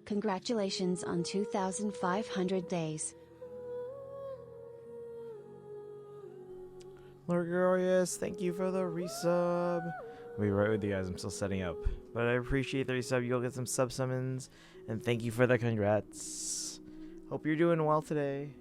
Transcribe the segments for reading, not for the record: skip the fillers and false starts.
Congratulations on 2,500 days. Lord Glorious, thank you for the resub. I'll be right with you guys. I'm still setting up. But I appreciate the resub. You'll get some sub summons. And thank you for the congrats. Hope you're doing well today.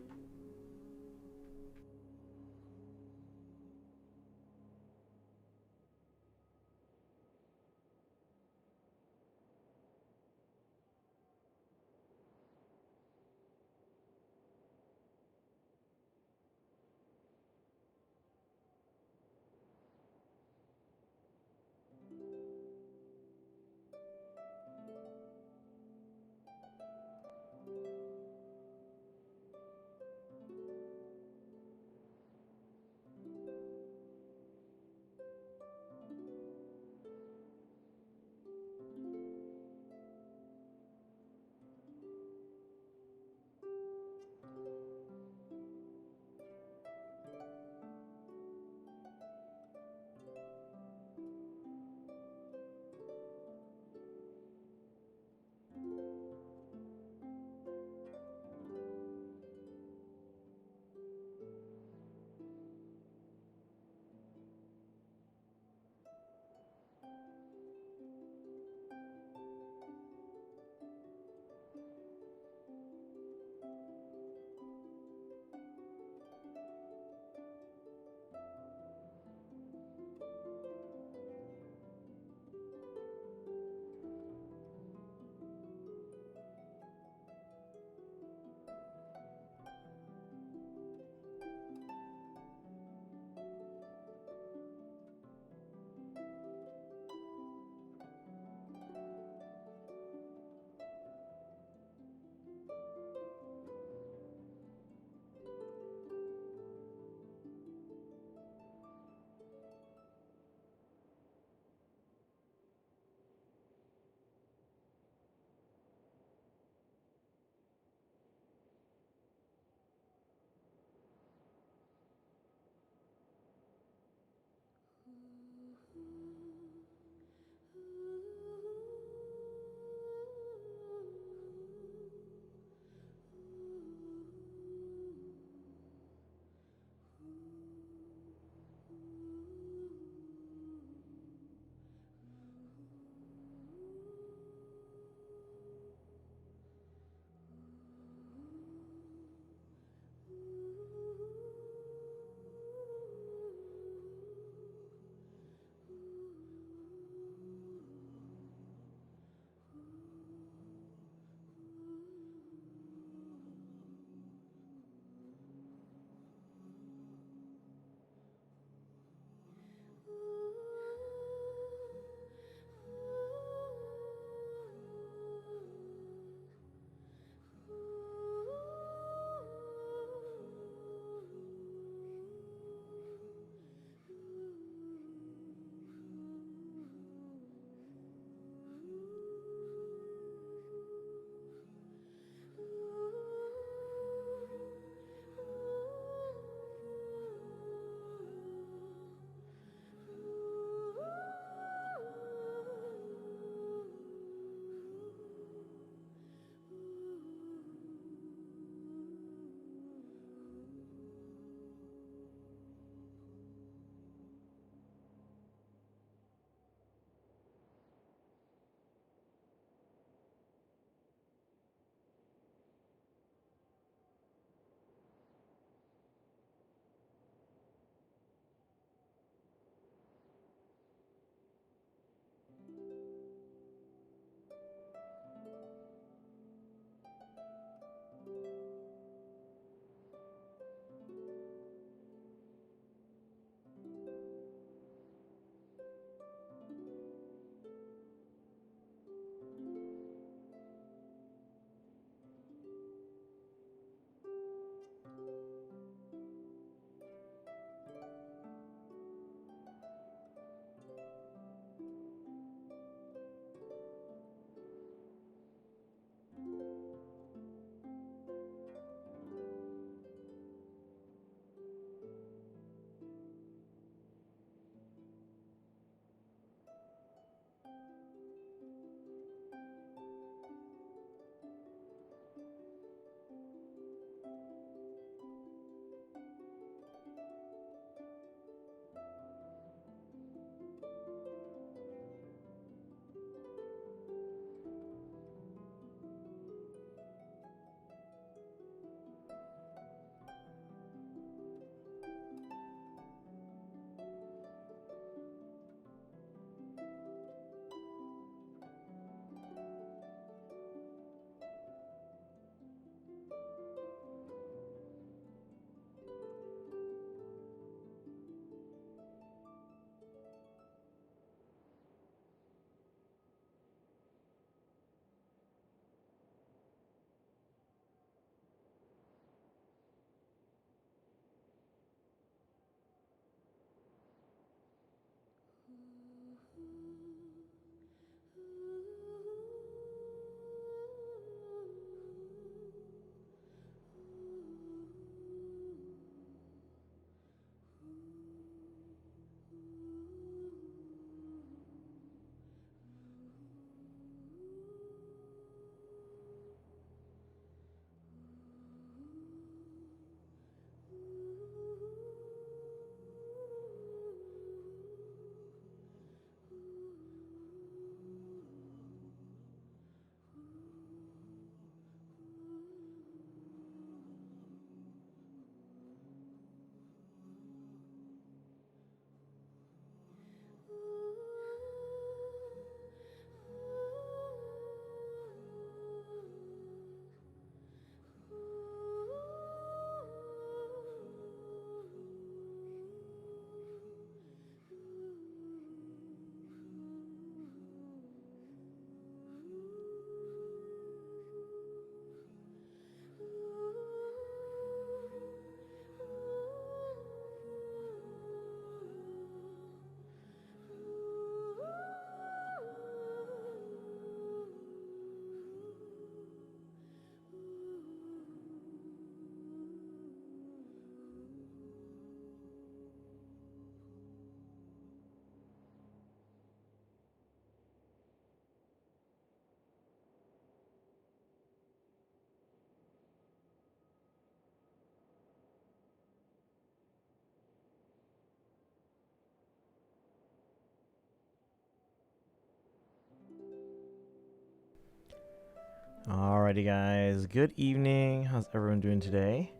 Alrighty, guys. Good evening. How's everyone doing today?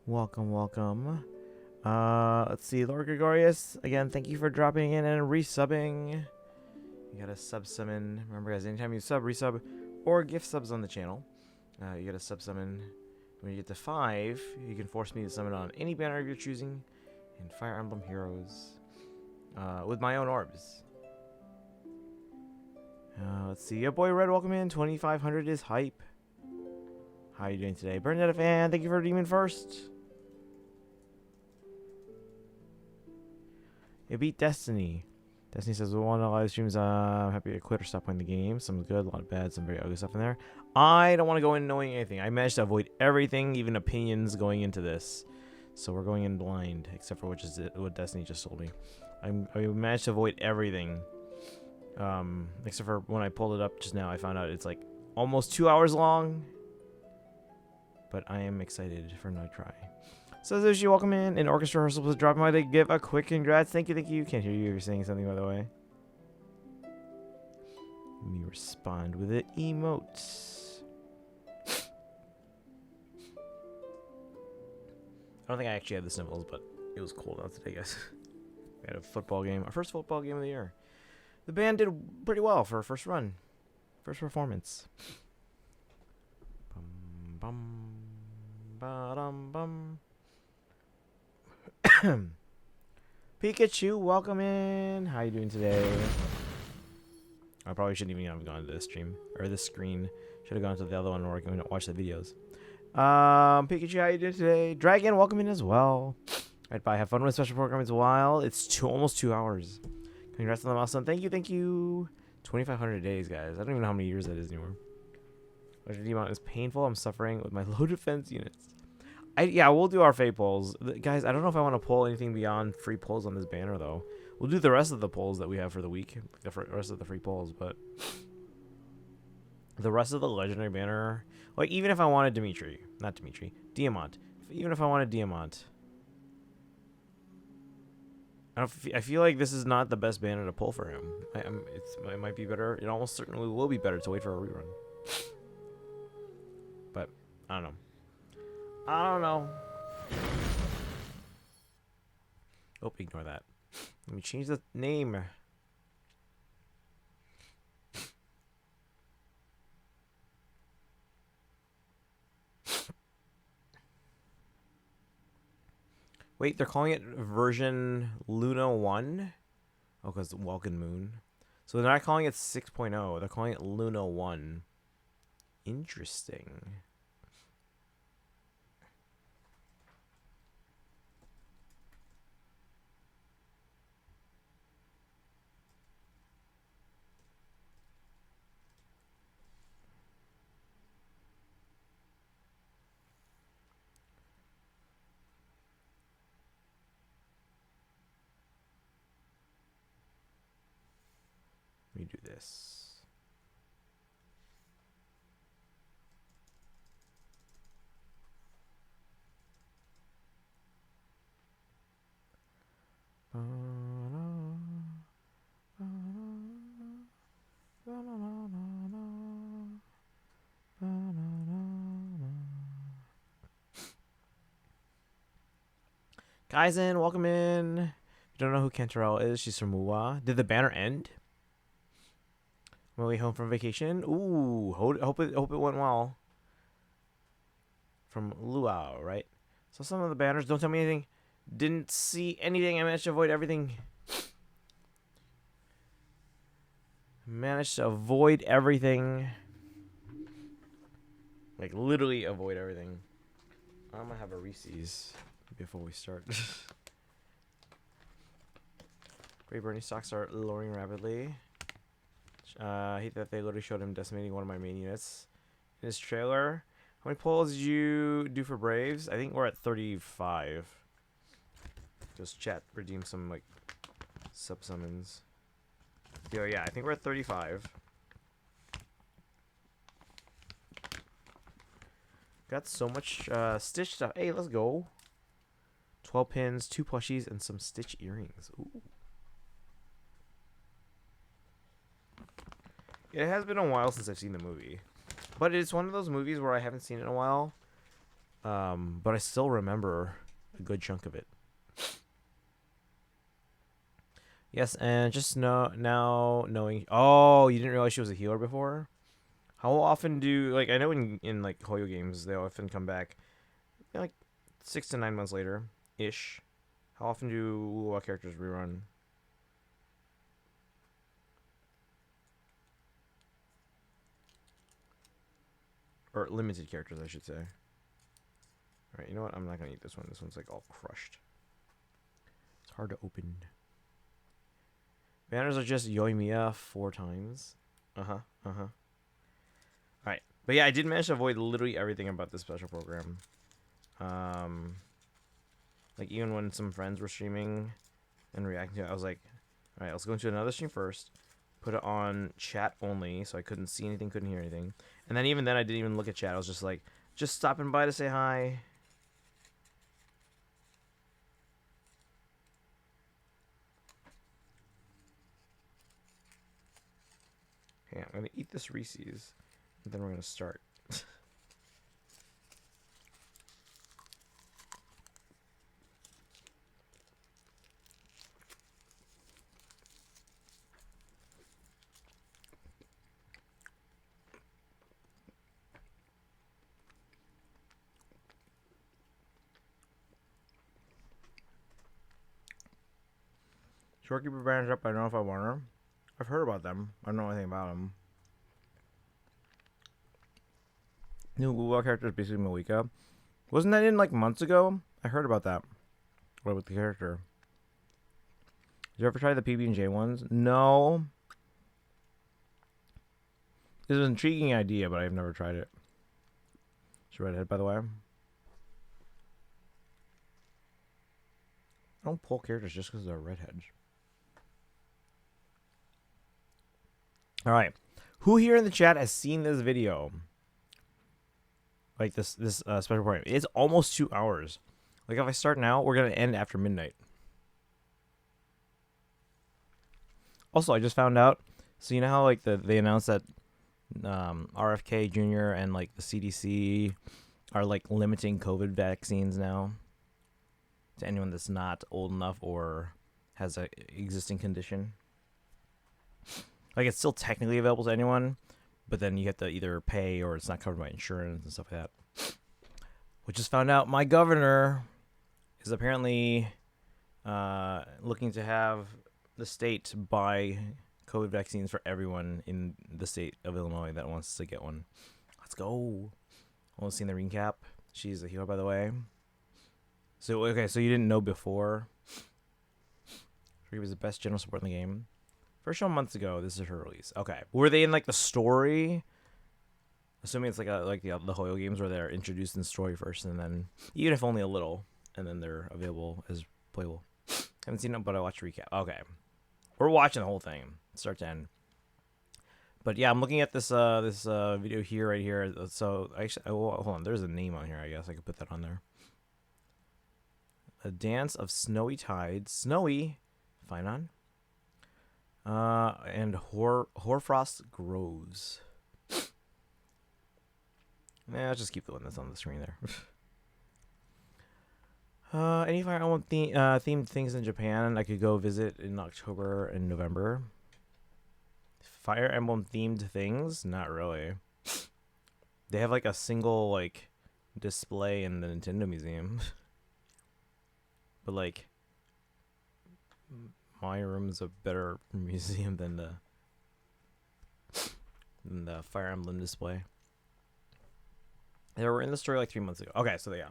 Welcome, welcome. Let's see. Lord Gregorius, again, thank you for dropping in and resubbing. You got a sub summon. Remember, guys, anytime you sub, resub, or gift subs on the channel, you get a sub summon. When you get to 5, you can force me to summon on any banner of your choosing in Fire Emblem Heroes with my own orbs. Let's see. Your boy Red, welcome in. 2,500 is hype. How are you doing today? Bernadette fan, thank you for redeeming first. You beat Destiny. Destiny says, we want to live streams. I'm happy to quit or stop playing the game. Some good, a lot of bad, some very ugly stuff in there. I don't want to go in knowing anything. I managed to avoid everything, even opinions going into this. So we're going in blind, except for what Destiny just told me. I managed to avoid everything. Except for when I pulled it up just now, I found out it's like almost 2 hours long. But I am excited for no try. So Zushi, welcome in. An orchestra rehearsal was dropping by to give a quick congrats. Thank you, thank you. Can't hear you if you're saying something, by the way. Let me respond with an emote. I don't think I actually had the sniffles, but it was cold out today, guys. We had a football game, our first football game of the year. The band did pretty well for a first run. First performance. Bum, bum, ba-dum, bum. Pikachu, welcome in. How you doing today? I probably shouldn't even have gone to this stream. Or this screen. Should have gone to the other one where I can watch the videos. Pikachu, how you doing today? Dragon, welcome in as well. Alright, bye. Have fun with the special program as well. It's almost 2 hours. Congrats on the milestone. Thank you, thank you. 2,500 days, guys. I don't even know how many years that is anymore. Legendary amount is painful. I'm suffering with my low defense units. Yeah, we'll do our fate polls. Guys, I don't know if I want to pull anything beyond free polls on this banner, though. We'll do the rest of the polls that we have for the week. The rest of the free polls, but... the rest of the legendary banner... like, even if I wanted Dimitri... not Dimitri. Diamant. Even if I wanted Diamant... I feel like this is not the best banner to pull for him. It might be better. It almost certainly will be better to wait for a rerun. But, I don't know. I don't know. Oh, ignore that. Let me change the name. Wait, they're calling it version Luna 1? Oh, because Welcome Moon. So they're not calling it 6.0. They're calling it Luna 1. Interesting. Let me do this. Kaizen, welcome in. If you don't know who Kentarel is, she's from Muwa. Did the banner end? On my way home from vacation? Ooh, hope it went well. From Luau, right? So some of the banners, don't tell me anything. Didn't see anything. I managed to avoid everything. Managed to avoid everything. Like, literally avoid everything. I'm gonna have a Reese's before we start. Great Bernie stocks are lowering rapidly. I hate that they literally showed him decimating one of my main units in his trailer. How many polls did you do for Braves? I think we're at 35. Just chat, redeem some like sub summons. Yo, yeah, I think we're at 35. Got so much Stitch stuff. Hey, let's go. 12 pins, 2 plushies, and some Stitch earrings. Ooh. It has been a while since I've seen the movie. But it's one of those movies where I haven't seen it in a while. But I still remember a good chunk of it. Yes, and just now knowing. Oh, you didn't realize she was a healer before? How often do like I know in like Hoyo games they often come back, like 6 to 9 months later, ish. How often do characters rerun? Or limited characters, I should say. Alright, you know what? I'm not gonna eat this one. This one's like all crushed. It's hard to open. Banners are just Yoimiya 4 times. Alright. But yeah, I did manage to avoid literally everything about this special program. Like even when some friends were streaming and reacting to it, I was like, alright, let's go into another stream first. Put it on chat only, so I couldn't see anything, couldn't hear anything. And then even then, I didn't even look at chat. I was just like, just stopping by to say hi. Okay, I'm gonna eat this Reese's, and then we're gonna start. Shorekeeper banners up. I don't know if I want her. I've heard about them. I don't know anything about them. New Google character is basically Malika. Wasn't that in like months ago? I heard about that. What with the character? Did you ever try the PB&J ones? No. It's an intriguing idea, but I've never tried it. She's redhead, by the way. I don't pull characters just because they're redheads. Alright. Who here in the chat has seen this video? Like this special program. It's almost 2 hours. Like if I start now, we're going to end after midnight. Also, I just found out. So you know how like they announced that RFK Jr. and like the CDC are like limiting COVID vaccines now to anyone that's not old enough or has a existing condition. Like it's still technically available to anyone, but then you have to either pay or it's not covered by insurance and stuff like that. We just found out my governor is apparently looking to have the state buy COVID vaccines for everyone in the state of Illinois that wants to get one. Let's go. Almost seen the recap. She's a hero, by the way. So, okay, so you didn't know before. She was the best general support in the game. First show months ago. This is her release. Okay. Were they in, like, the story? Assuming it's like the Hoyo games where they're introduced in the story first, and then, even if only a little, and then they're available as playable. Haven't seen it, but I watched a recap. Okay. We're watching the whole thing, start to end. But yeah, I'm looking at this video here, right here. So actually, hold on. There's a name on here. I guess I could put that on there. A Dance of Snowy Tides, Snowy, fine on. And Hoarfrost Groves. I'll just keep the one that's on the screen there. Any Fire Emblem themed things in Japan I could go visit in October and November. Fire Emblem themed things? Not really. They have like a single like display in the Nintendo Museum. But like my room's a better museum than the Fire Emblem display. They were in the store like 3 months ago. Okay, so yeah.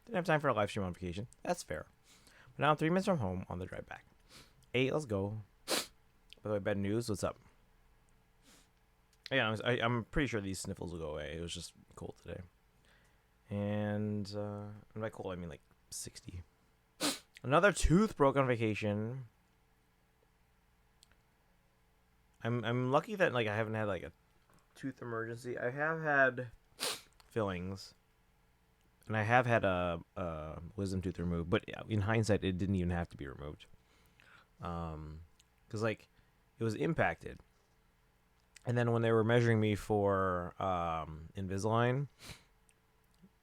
Didn't have time for a live stream on vacation. That's fair. But now I'm 3 minutes from home on the drive back. Hey, let's go. By the way, bad news. What's up? Yeah, I'm pretty sure these sniffles will go away. It was just cold today. And by cold, I mean like 60. Another tooth broke on vacation. I'm lucky that like I haven't had like a tooth emergency. I have had fillings. And I have had a wisdom tooth removed, but in hindsight, it didn't even have to be removed. Because, like, it was impacted. And then when they were measuring me for Invisalign,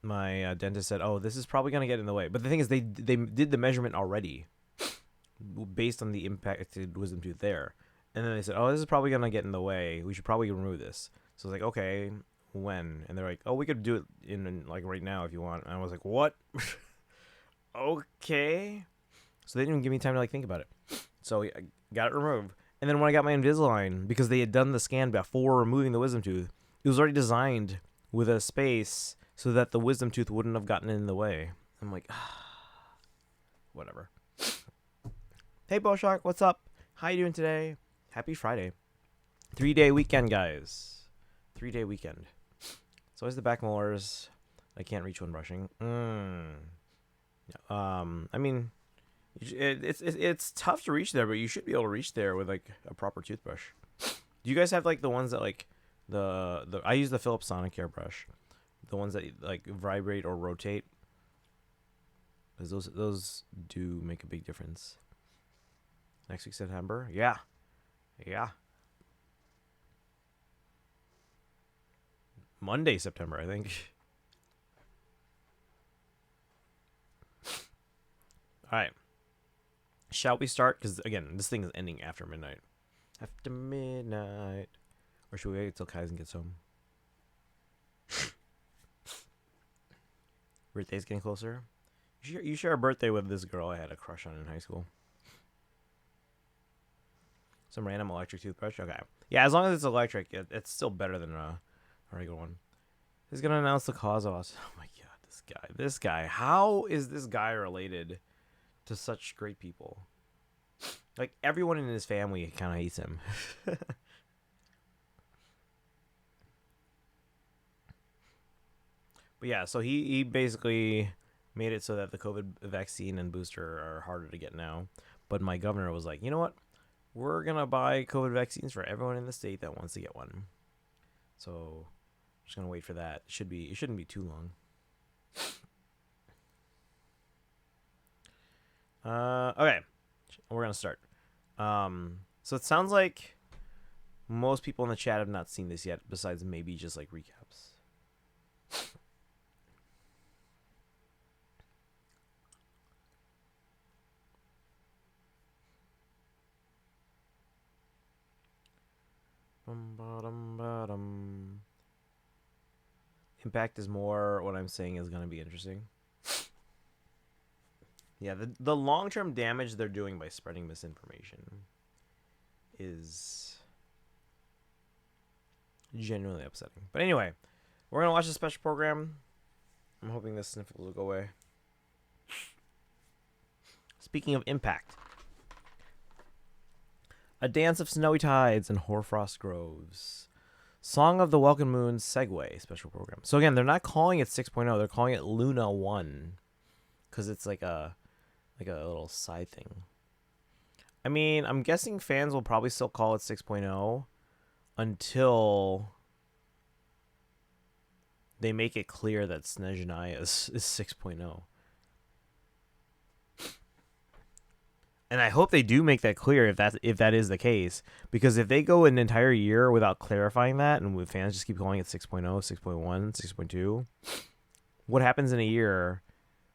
my dentist said, "Oh, this is probably gonna get in the way." But the thing is, they did the measurement already based on the impacted wisdom tooth there, and then they said, "Oh, this is probably gonna get in the way. We should probably remove this." So I was like, "Okay, when?" And they're like, "Oh, we could do it in like right now if you want." And I was like, "What?" Okay. So they didn't even give me time to like think about it. So I got it removed. And then when I got my Invisalign, because they had done the scan before removing the wisdom tooth, it was already designed with a space so that the wisdom tooth wouldn't have gotten in the way. I'm like, whatever. Hey, Bowshock, what's up? How you doing today? Happy Friday. 3-day weekend, guys. 3-day weekend. It's always the back molars. I can't reach when brushing. I mean, it's tough to reach there, but you should be able to reach there with like a proper toothbrush. Do you guys have like the ones that like the I use the Philips Sonicare brush, the ones that like vibrate or rotate, because those do make a big difference. Next week September, yeah. Monday September, I think. All right. Shall we start? Because, again, this thing is ending after midnight. After midnight. Or should we wait until Kaizen gets home? Birthday's getting closer. You share a birthday with this girl I had a crush on in high school. Some random electric toothbrush? Okay. Yeah, as long as it's electric, it's still better than a regular one. He's going to announce the cause of us. Oh, my God. This guy. How is this guy related to such great people? Like, everyone in his family kind of hates him. But yeah, so he basically made it so that the COVID vaccine and booster are harder to get now. But my governor was like, you know what? We're going to buy COVID vaccines for everyone in the state that wants to get one. So I'm just going to wait for that. It shouldn't be too long. Okay. We're going to start. So it sounds like most people in the chat have not seen this yet, besides maybe just like recaps. Impact is more what I'm saying is going to be interesting. Yeah, the long-term damage they're doing by spreading misinformation is genuinely upsetting. But anyway, we're going to watch the special program. I'm hoping this sniffle will go away. Speaking of Impact. A Dance of Snowy Tides and Hoarfrost Groves. Song of the Welcome Moon Segway special program. So again, they're not calling it 6.0. They're calling it Luna 1. Because it's like a little side thing. I mean, I'm guessing fans will probably still call it 6.0 until they make it clear that Snezhnaya is 6.0. And I hope they do make that clear if that is the case. Because if they go an entire year without clarifying that, and fans just keep calling it 6.0, 6.1, 6.2, what happens in a year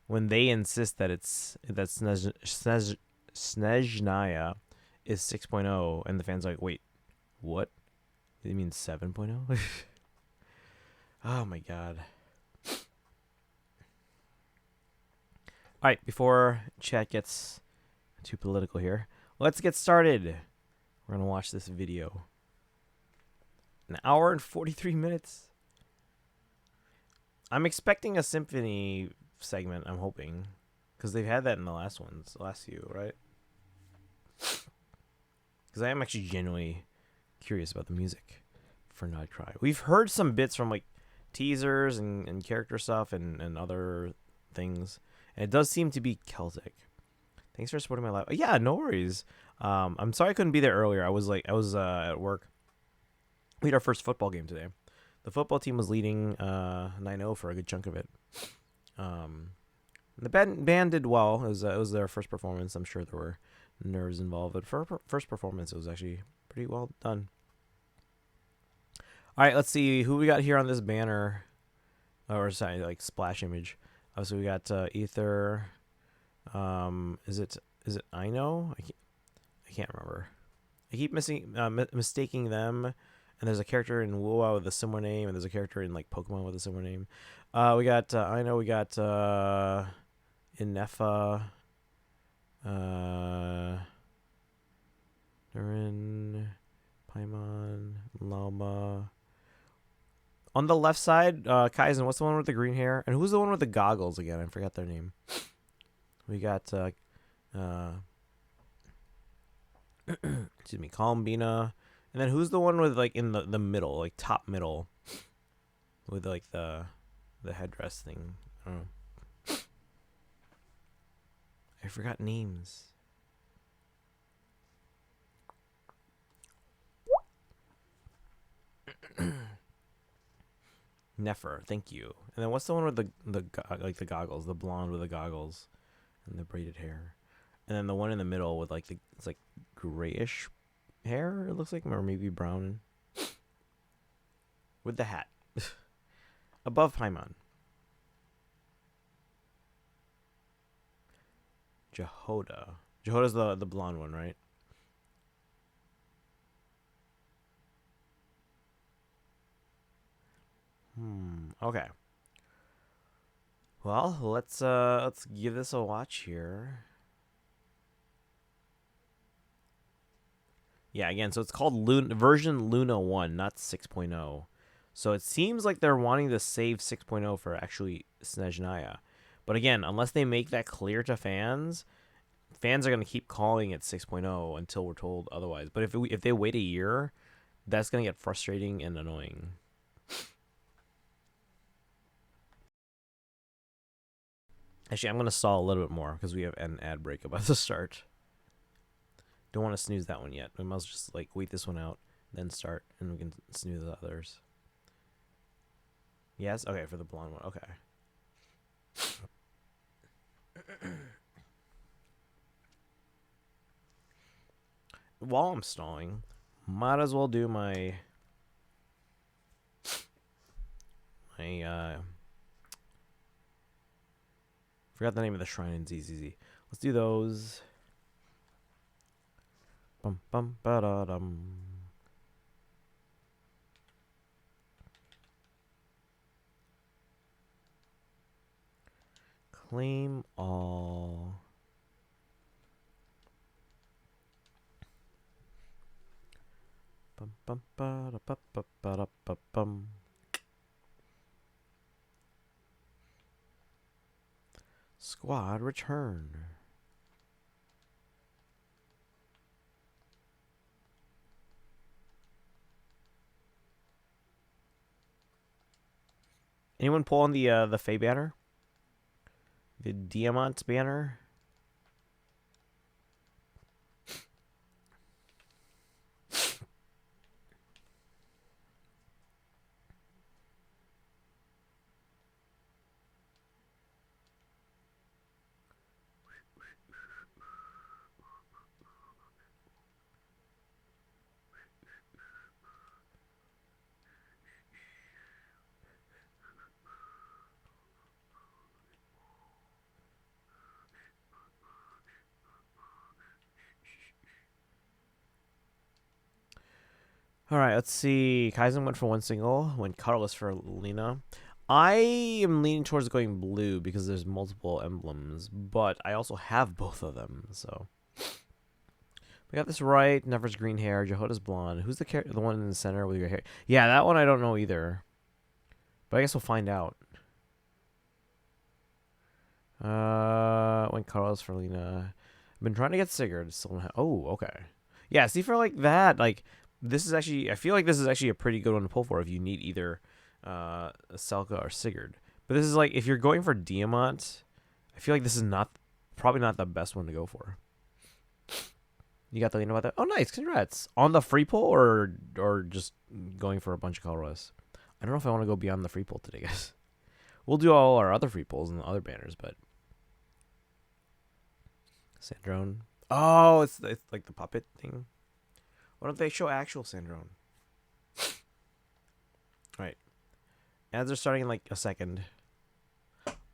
when they insist that Snezhnaya is 6.0, and the fans are like, wait, what? You mean 7.0? Oh my god. Alright, before chat gets too political here, let's get started. We're going to watch this video. An hour and 43 minutes. I'm expecting a symphony segment, I'm hoping. Because they've had that in the last few, right? Because I am actually genuinely curious about the music for Not Krai. We've heard some bits from like teasers and character stuff and other things. And it does seem to be Celtic. Thanks for supporting my live. Yeah, no worries. I'm sorry I couldn't be there earlier. I was at work. We had our first football game today. The football team was leading 9-0 for a good chunk of it. The band did well. It was their first performance. I'm sure there were nerves involved, but for first performance, it was actually pretty well done. All right, let's see who we got here on this banner, or sorry, like splash image. So we got Ether. Is it I know? I can't remember. I keep mistaking them. And there's a character in WoW with a similar name, and there's a character in like Pokemon with a similar name. We got I know we got Inefa, Durin, Paimon, Lama. On the left side, Kaizen, what's the one with the green hair? And who's the one with the goggles again? I forgot their name. We got excuse me, Columbina. And then who's the one with like in the middle, like top middle, with like the headdress thing? I don't know. I forgot names. Nefer, thank you. And then what's the one with the goggles, the blonde with the goggles and the braided hair? And then the one in the middle with like it's like grayish hair, it looks like, or maybe brown, with the hat. Above Paimon. Jehoda. Jehoda's the blonde one, right? Okay. Well, let's give this a watch here. Yeah, again, so it's called version Luna 1, not 6.0. So it seems like they're wanting to save 6.0 for actually Snezhnaya. But again, unless they make that clear to fans, fans are going to keep calling it 6.0 until we're told otherwise. But if they wait a year, that's going to get frustrating and annoying. Actually, I'm going to stall a little bit more because we have an ad break about to start. Don't want to snooze that one yet. We must just like wait this one out, then start, and we can snooze the others. Yes? Okay, for the blonde one. Okay. While I'm stalling, might as well do my forgot the name of the shrine in ZZZ. Let's do those. Bum bum ba da dum. Claim all. Bum bum ba da ba ba ba da ba bum. Squad return. Anyone pull on the Fae banner? The Diamant banner? All right, let's see. Kaizen went for one single, went colorless for Lena. I am leaning towards going blue because there's multiple emblems, but I also have both of them, so. We got this right. Never's green hair. Jehoda's blonde. Who's the one in the center with your hair? Yeah, that one I don't know either. But I guess we'll find out. Went colorless for Lena. I've been trying to get Sigurd. Still not. Oh, okay. Yeah, see, for like that, like, this is actually, I feel like this is actually a pretty good one to pull for if you need either Selka or Sigurd. But this is like, if you're going for Diamant, I feel like this is probably not the best one to go for. You got the Lena about that? Oh, nice. Congrats. On the free pull or just going for a bunch of colorless? I don't know if I want to go beyond the free pull today, guys. We'll do all our other free pulls and the other banners, but. Sandrone. Oh, it's like the puppet thing. Why don't they show actual Sandrone? Right. Ads are starting in like a second.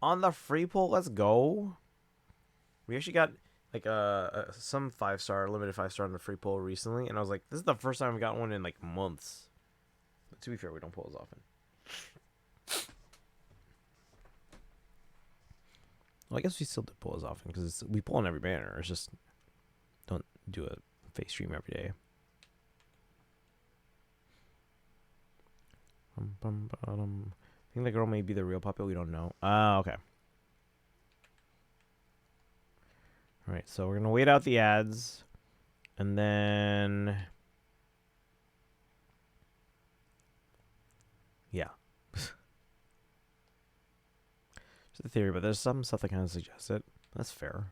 On the free poll, let's go. We actually got like some 5-star, limited 5-star on the free poll recently, and I was like, this is the first time we got one in like months. But to be fair, we don't poll as often. Well, I guess we still do poll as often because we pull on every banner. It's just don't do a face stream every day. I think the girl may be the real puppet. We don't know. Ah, okay. All right, so we're gonna wait out the ads, and then yeah. Just a theory, but there's some stuff that kind of suggests it. That's fair.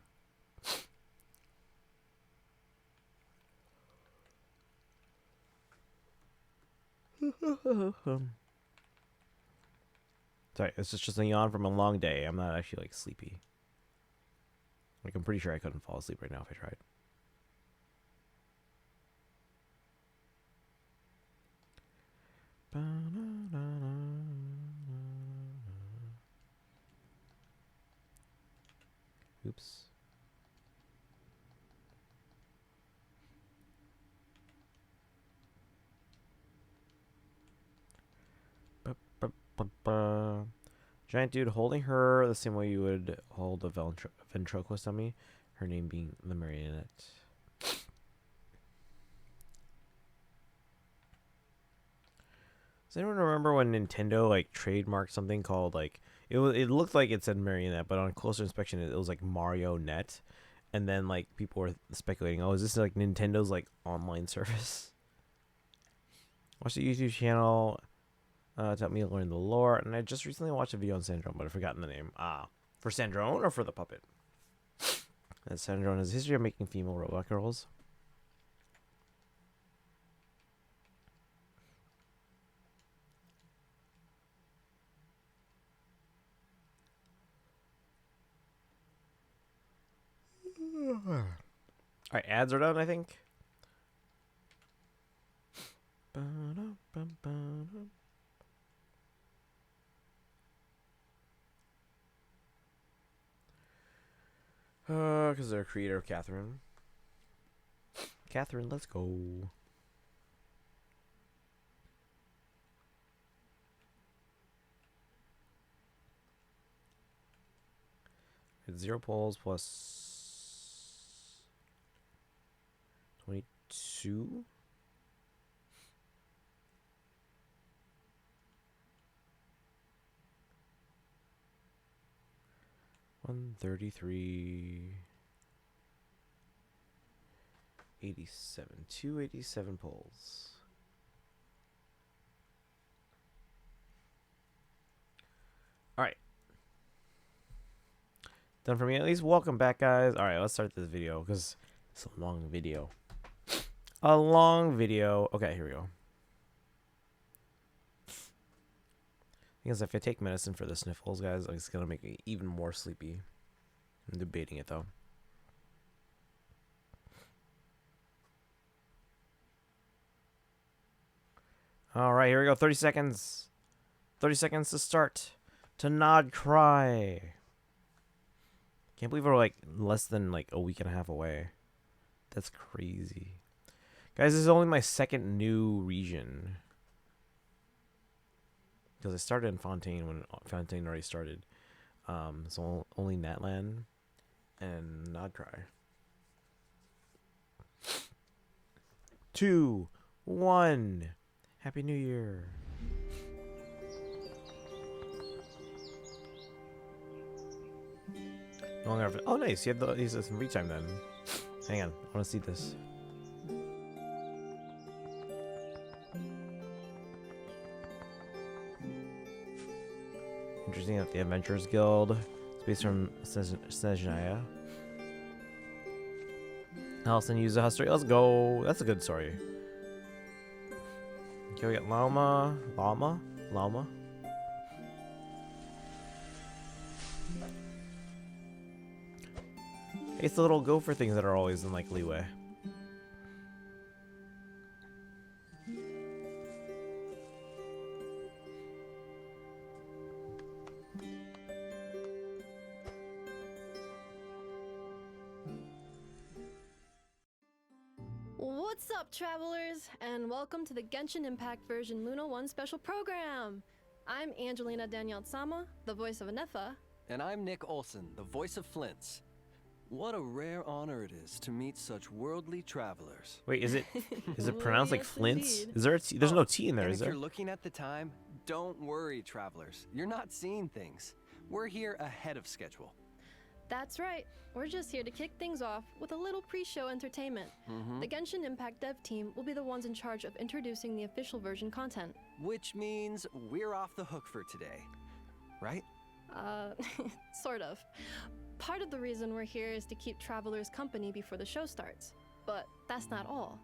Sorry, it's just a yawn from a long day. I'm not actually like sleepy. Like, I'm pretty sure I couldn't fall asleep right now if I tried. Oops. Giant dude holding her the same way you would hold a ventriloquist dummy. Her name being the marionette. Does anyone remember when Nintendo like trademarked something called like it looked like it said marionette, but on closer inspection it was like Mario Net, and then like people were speculating, oh, is this like Nintendo's like online service? Watch the YouTube channel to help me learn the lore, and I just recently watched a video on Sandrone, but I've forgotten the name. For Sandrone or for the puppet? And Sandrone has a history of making female robot girls. Alright, ads are done, I think. Because they're creator of Catherine. Catherine, let's go. It's 0 polls plus 22. $133.87. 287 polls. All right. Done for me at least. Welcome back, guys. All right, let's start this video because it's a long video. A long video. Okay, here we go. Because if I take medicine for the sniffles, guys, it's gonna make me even more sleepy. I'm debating it though. All right, here we go. 30 seconds. 30 seconds to start. To nod, cry. Can't believe we're like less than like a week and a half away. That's crazy. Guys, this is only my second new region. Because I started in Fontaine when Fontaine already started. So only Natland and Nod Cry. 2, 1. Happy New Year. Oh, nice. You have some free time then. Hang on. I want to see this. Interesting that the Adventurers Guild is based from Snezhnaya. Allison used a story. Let's go. That's a good story. Okay, we got Llama. It's the little gopher things that are always in like leeway. What's up, travelers, and welcome to the Genshin Impact version Luna 1 special program. I'm Angelina Danielle-sama, the voice of Anefa. And I'm Nick Olson, the voice of Flints. What a rare honor it is to meet such worldly travelers. Wait, is it pronounced like Yes, Flints? indeed. Is there a T? There's no T in there, And is if there? you're looking at the time, don't worry, travelers. You're not seeing things. We're here ahead of schedule. That's right, we're just here to kick things off with a little pre-show entertainment. The Genshin Impact dev team will be the ones in charge of introducing the official version content. Which means we're off the hook for today, right? Sort of. Part of the reason we're here is to keep travelers company before the show starts. But that's not all.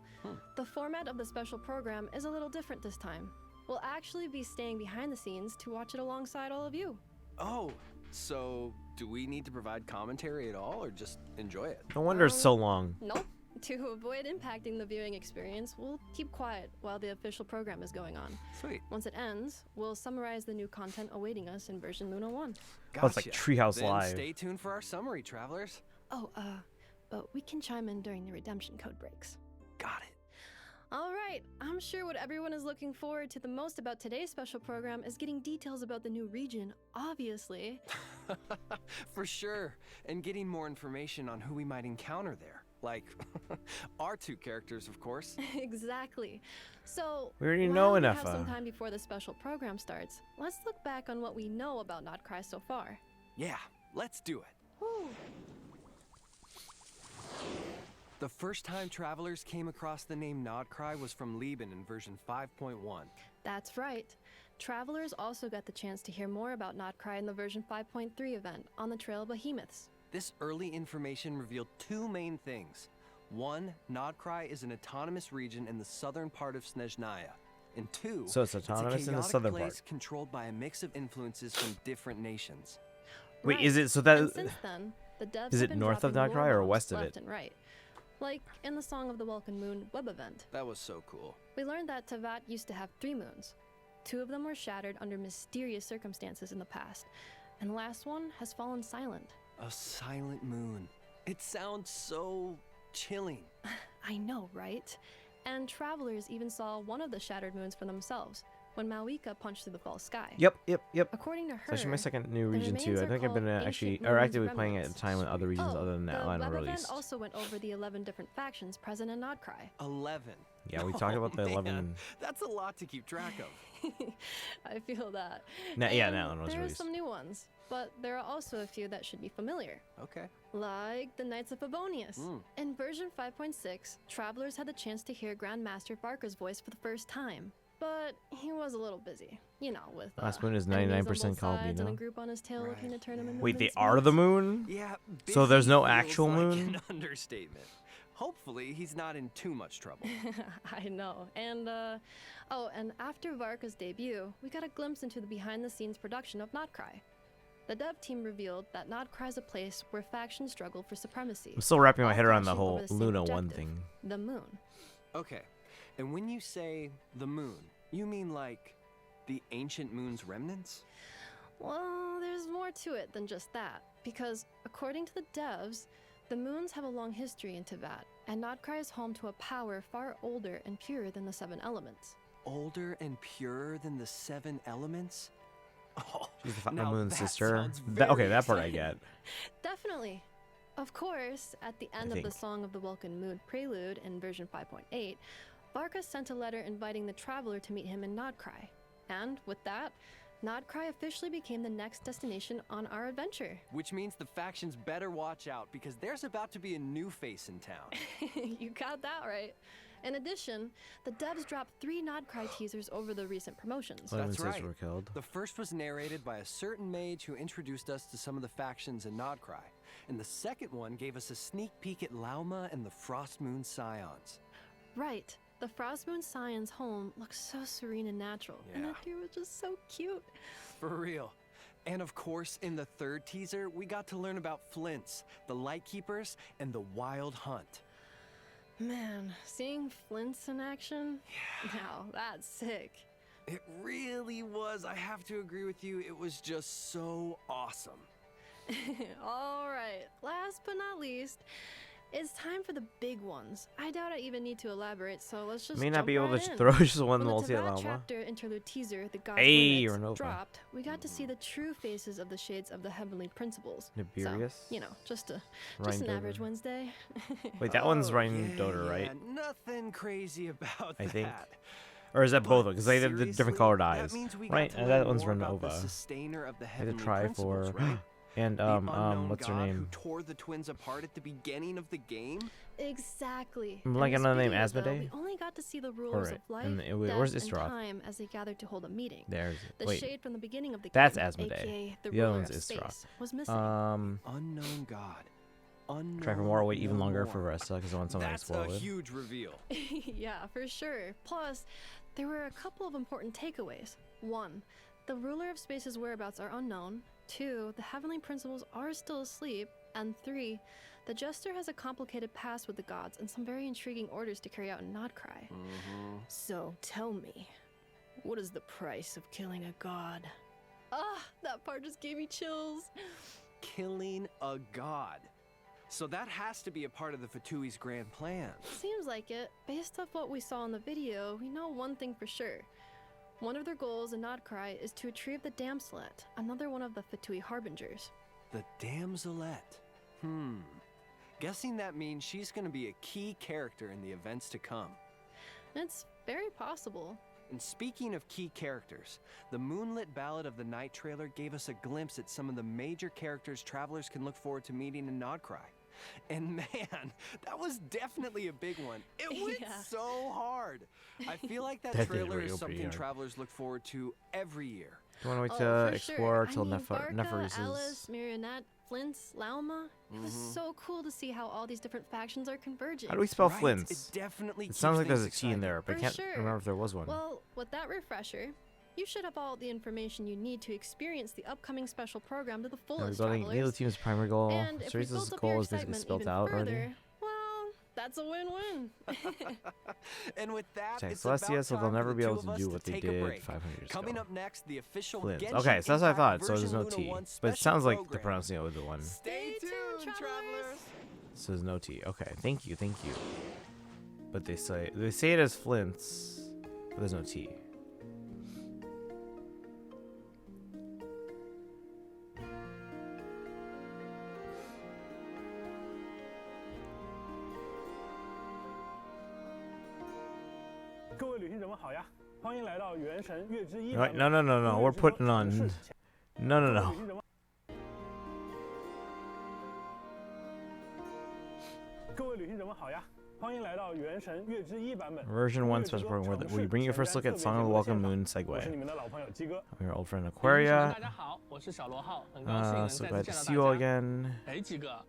The format of the special program is a little different this time. We'll actually be staying behind the scenes to watch it alongside all of you. Oh, so do we need to provide commentary at all or just enjoy it? No wonder it's so long. Nope. To avoid impacting the viewing experience, we'll keep quiet while the official program is going on. Sweet. Once it ends, we'll summarize the new content awaiting us in version Luna 1. Oh, it's like Treehouse Then Live. stay tuned for our summary, travelers. Oh, but we can chime in during the redemption code breaks. Got it. All right, I'm sure what everyone is looking forward to the most about today's special program is getting details about the new region, obviously. For sure. And getting more information on who we might encounter there. Like, our two characters, of course. Exactly. So, We already while know we enough, have some time before the special program starts, let's look back on what we know about Krai so far. Yeah, let's do it. Whew. The first time travelers came across the name Krai was from Liban in version 5.1. That's right. Travelers also got the chance to hear more about Krai in the version 5.3 event on the Trail of Behemoths. This early information revealed two main things. One, Krai is an autonomous region in the southern part of Snezhnaya. And two, So it's autonomous in the a chaotic southern place part. controlled by a mix of influences from different nations. Wait, Right. is it so And that since then, the devs is have it been north of dropping Krai lore or bombs west of left it? and right. Like in the Song of the Welkin Moon web event. That was so cool. We learned that Teyvat used to have 3 moons. 2 of them were shattered under mysterious circumstances in the past, and the last one has fallen silent. A silent moon. It sounds so chilling. I know, right? And travelers even saw one of the shattered moons for themselves when Malika punched through the false sky. Yep. According to her, It's actually my second new the region too. remains I are think I've been called actually Ancient or Moon's actively playing it at a remnants. time with other regions other than that the line web event released. also went over the 11 different factions present in Krai. 11. Yeah, we talked about the Man, 11. That's a lot to keep track of. I feel that. Yeah, And that one was there are released. some new ones, but there are also a few that should be familiar. Okay. Like the Knights of Favonius. Mm. In version 5.6, travelers had the chance to hear Grandmaster Varka's voice for the first time. But he was a little busy, you know, with Last moon is enemies on 99% both called, you sides and a know? group on his tail Right, looking to turn him yeah. into Wait, they mincemeat. are the moon? Yeah. So there's no busy actual feels like moon? an understatement. Hopefully, he's not in too much trouble. I know. And, and after Varka's debut, we got a glimpse into the behind-the-scenes production of Krai. The dev team revealed that Krai is a place where factions struggle for supremacy. I'm still wrapping my all head around the clashing over whole the same Luna 1 objective, thing. The moon. Okay. And when you say the moon, you mean like the ancient moon's remnants? Well, there's more to it than just that, because according to the devs, the moons have a long history in Teyvat, and Krai is home to a power far older and purer than the 7 elements. Older and purer than the 7 elements? Oh, She's the now moon's that sister. sounds Okay, very that part I exciting. get. Definitely. Of course, at the end of the Song of the Welkin Moon prelude in version 5.8, Varka sent a letter inviting the traveler to meet him in Krai. And with that, Krai officially became the next destination on our adventure. Which means the factions better watch out because there's about to be a new face in town. You got that right. In addition, the devs dropped 3 Krai teasers over the recent promotions. 11 That's sisters right. were killed. The first was narrated by a certain mage who introduced us to some of the factions in Krai. And the second one gave us a sneak peek at Lauma and the Frost Moon Scions. Right. The Frost Moon Scion's home looks so serene and natural, and Yeah. that deer was just so cute. For real. And of course, in the third teaser, we got to learn about Flints, the Lightkeepers, and the Wild Hunt. Man, seeing Flints in action? Now, that's sick. It really was. I have to agree with you. It was just so awesome. All right, last but not least, It's time for the big ones. I doubt I even need to elaborate, so let's just May not jump be able right to in. throw just one When the multi Teyvat Llama. chapter interlude teaser, the God's Hey, Limits, Renova. dropped, we got to see the true faces of the shades of the heavenly principles. Nibirius? So, you know, just an Rhine average Doter. Wednesday. Wait, that one's Oh, Rhine yeah, Doter, right? Nothing crazy about I that. think. Or is that both? But Because they have the different colored seriously, eyes. that means we Right, got to and learn that one's more about the Renova. sustainer of the I had heavenly to try principles, for. right? And, The unknown what's her god name? who tore the twins apart at the beginning of the game? Exactly. Like In this another name, video, though, Asmodee? we only got to see the rulers Or- of life, and death, where's and Istroth? time as they gathered to hold a meeting. There's. The Wait. shade from the beginning of the That's game, Asmodee. aka the The other ruler one's of Istroth. space, was missing. Unknown god. Unknown Try for more, wait even no longer more. for Resta because I want something That's a exploded. huge reveal. Yeah, for sure. Plus, there were a couple of important takeaways. 1. The ruler of space's whereabouts are unknown. 2. The heavenly principles are still asleep. And 3. The jester has a complicated past with the gods and some very intriguing orders to carry out in Nodcry. So, tell me, what is the price of killing a god? Ah, that part just gave me chills. Killing a god. So that has to be a part of the Fatui's grand plan. Seems like it. Based off what we saw in the video, we know one thing for sure. One of their goals in Nodcry is to retrieve the Damselet, another one of the Fatui Harbingers. The Damselette. Guessing that means she's gonna be a key character in the events to come. It's very possible. And speaking of key characters, the Moonlit Ballad of the Night trailer gave us a glimpse at some of the major characters travelers can look forward to meeting in Nodcry. And man, that was definitely a big one. It went Yeah. so hard. I feel like that That did trailer really is go pretty something hard. travelers look forward to every year. Do you want to wait Oh, to for explore sure. till I mean, Barca, Neferis Alice, Marionette, Flint's, Lauma. It was so cool to see how all these different factions are converging. How do we spell Right? Flint's? It definitely It sounds like keeps there's a things T in exciting. there, but I For can't sure. remember if there was one. Well, with that refresher, you should have all the information you need to experience the upcoming special program to the We're fullest, building Needle travelers. Team's primary goal. And if we Ceresa's built up your goal is basically excitement spelled even out further, already. well, that's a win-win. And with that, Dang, it's about Celestia, so they'll time for never the be able two to of do us what to they take a did break. 500 years Coming ago. up next, the official Flint. Genshin Okay, so that's what I Impact thought. So there's version no Luna T, 1 but it special sounds like the program. pronouncing it with the one. Stay tuned, travelers. So there's no T. Okay, thank you. But they say it as Flint's, but there's no T. Right? No. We're putting on. No. Version 1 special program where we bring you a first look at Song of the Welcome Moon segue. I'm your old friend Aquaria. So glad to see you all again.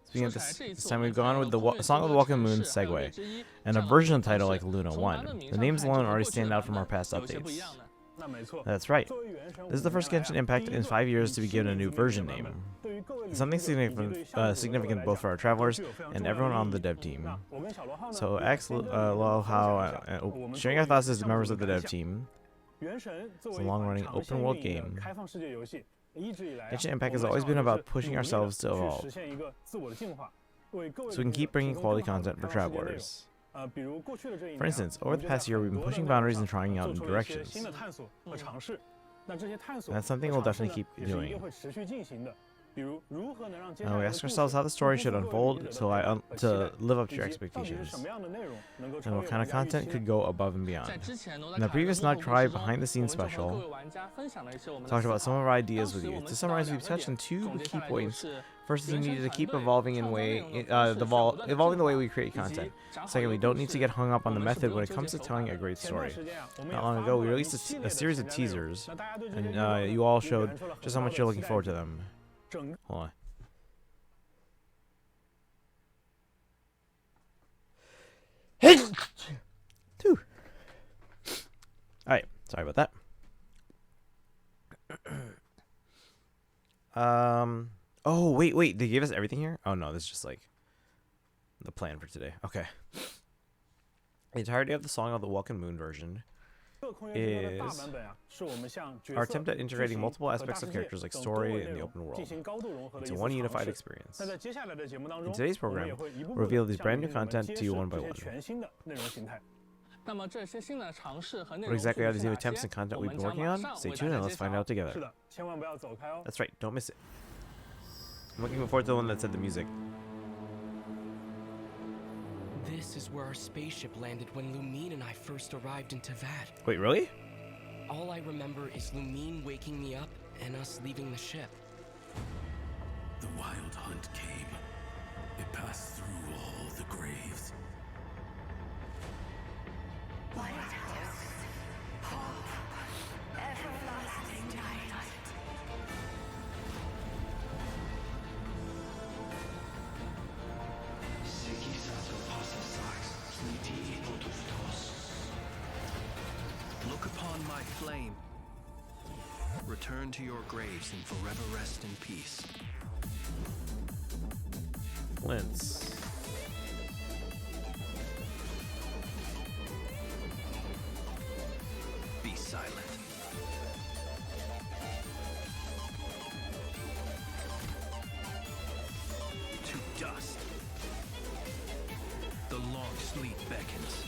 Speaking of this time we've gone with the Song of the Welcome Moon segue and a version title like Luna 1. The names alone already stand out from our past updates. That's right. This is the first Genshin Impact in 5 years to be given a new version name. It's something significant both for our travelers and everyone on the dev team. So ask Lol how sharing our thoughts as members of the dev team. It's a long-running open-world game. Genshin Impact has always been about pushing ourselves to evolve, so we can keep bringing quality content for travelers. For instance, over the past year, we've been pushing boundaries and trying out new directions. And that's something we'll definitely keep doing. We ask ourselves how the story should unfold to live up to your expectations, and what kind of content could go above and beyond. In the previous Nodcry behind-the-scenes special, talked about some of our ideas with you. To summarize, we've touched on two key points. First, we need to keep evolving evolving the way we create content. Second, we don't need to get hung up on the method when it comes to telling a great story. Not long ago, we released a series of teasers, and you all showed just how much you're looking forward to them. Hold on. Alright, sorry about that. Oh, wait, they gave us everything here? Oh no, this is just like the plan for today. Okay. The entirety of the Song of the Welcome Moon version is our attempt at integrating multiple aspects of characters like story and the open world into one unified experience. In today's program, we'll reveal these brand new content to you one by one. What exactly are these new attempts and content we've been working on? Stay tuned and let's find out together. That's right, don't miss it. I'm looking forward to the one that said the music. This is where our spaceship landed when Lumine and I first arrived in Tavad. Wait, really? All I remember is Lumine waking me up and us leaving the ship. The wild hunt came. It passed through all the graves. Lighthouse, hope, everlasting night. Look upon my flame. Return to your graves and forever rest in peace. Linz. Be silent. To dust. The long sleep beckons.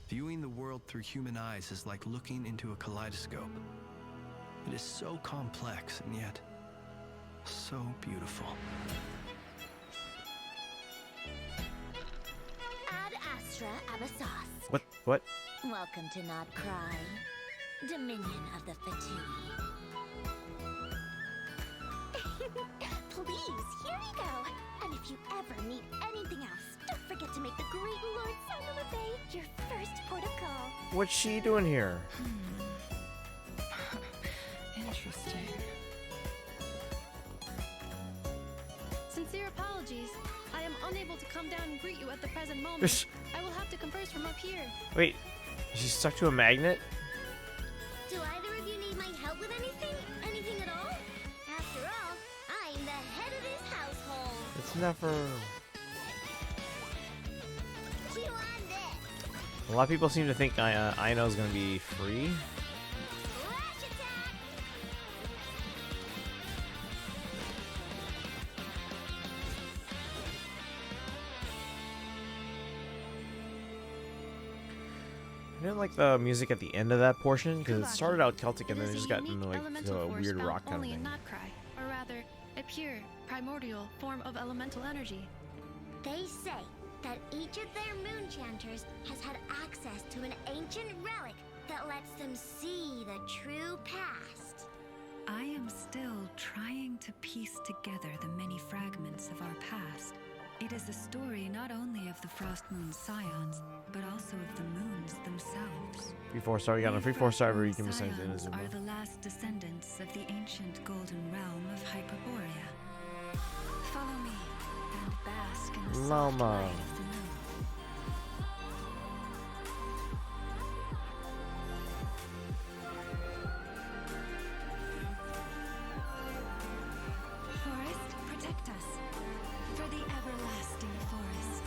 Viewing the world through human eyes is like looking into a kaleidoscope. It is so complex and yet so beautiful. Ad Astra Abyssos. What? What? Welcome to Not Krai, Dominion of the Fatui. Please, here you go. And if you ever need anything else, don't forget to make the great Lord Saint your first port of call. What's she doing here? Interesting. Sincere apologies. I am unable to come down and greet you at the present moment. I will have to converse from up here. Wait, is she stuck to a magnet? Do either of you need my help with anything? Anything at all? After all, I'm the head of this household. It's never. Chew on this. A lot of people seem to think Aino is going to be free. Flash attack! I didn't like the music at the end of that portion because it started out Celtic and then it just got into like a weird rock kind of only in thing. Not Krai, or rather, a pure, primordial form of elemental energy. They say that each of their moon chanters has had access to an ancient relic that lets them see the true past. I am still trying to piece together the many fragments of our past. It is a story not only of the Frost Moon Scions, but also of the moons themselves. Before starting on a free 4-star Frost Moon you can be sent to Scions Inazuma. are the last descendants of the ancient golden realm of Hyperborea. Follow me and bask in the soft Llama. light of the moon. Forest, protect us. For the everlasting forest.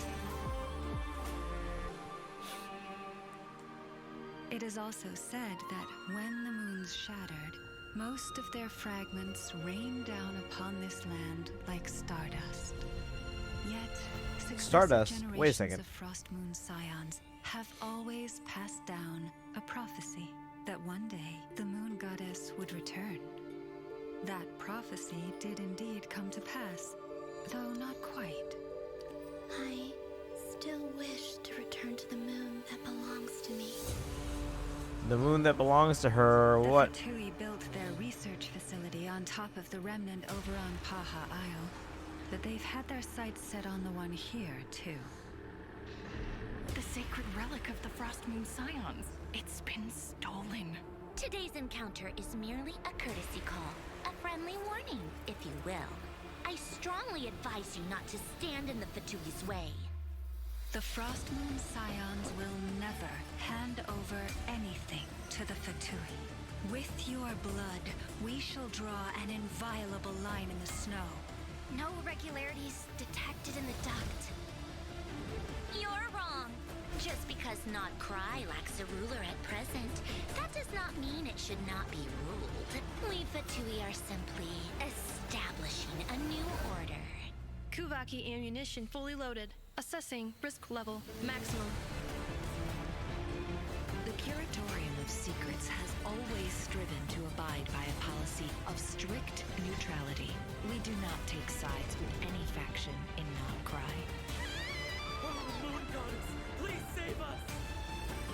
It is also said that when the moons shattered, most of their fragments rained down upon this land like stardust. Yet, successive Stardust? Wait a generations second. of Frost Moon Scions have always passed down a prophecy that one day the moon goddess would return. That prophecy did indeed come to pass, though not quite. I still wish to return to the moon that belongs to me. The moon that belongs to her, The what? Fatui built their research facility on top of the remnant over on Paha Isle, but they've had their sights set on the one here, too. The sacred relic of the Frost Moon Scions. It's been stolen. Today's encounter is merely a courtesy call, a friendly warning, if you will. I strongly advise you not to stand in the Fatui's way. The Frost Moon Scions will never hand over anything to the Fatui. With your blood, we shall draw an inviolable line in the snow. No irregularities detected in the duct. You're wrong. Just because Not Krai lacks a ruler at present, that does not mean it should not be ruled. We Fatui are simply establishing a new order. Kuvaki ammunition fully loaded. Assessing risk level maximum. The Curatorium of Secrets has always striven to abide by a policy of strict neutrality. We do not take sides with any faction in Not Krai. Oh, Moon Goddess, please save us!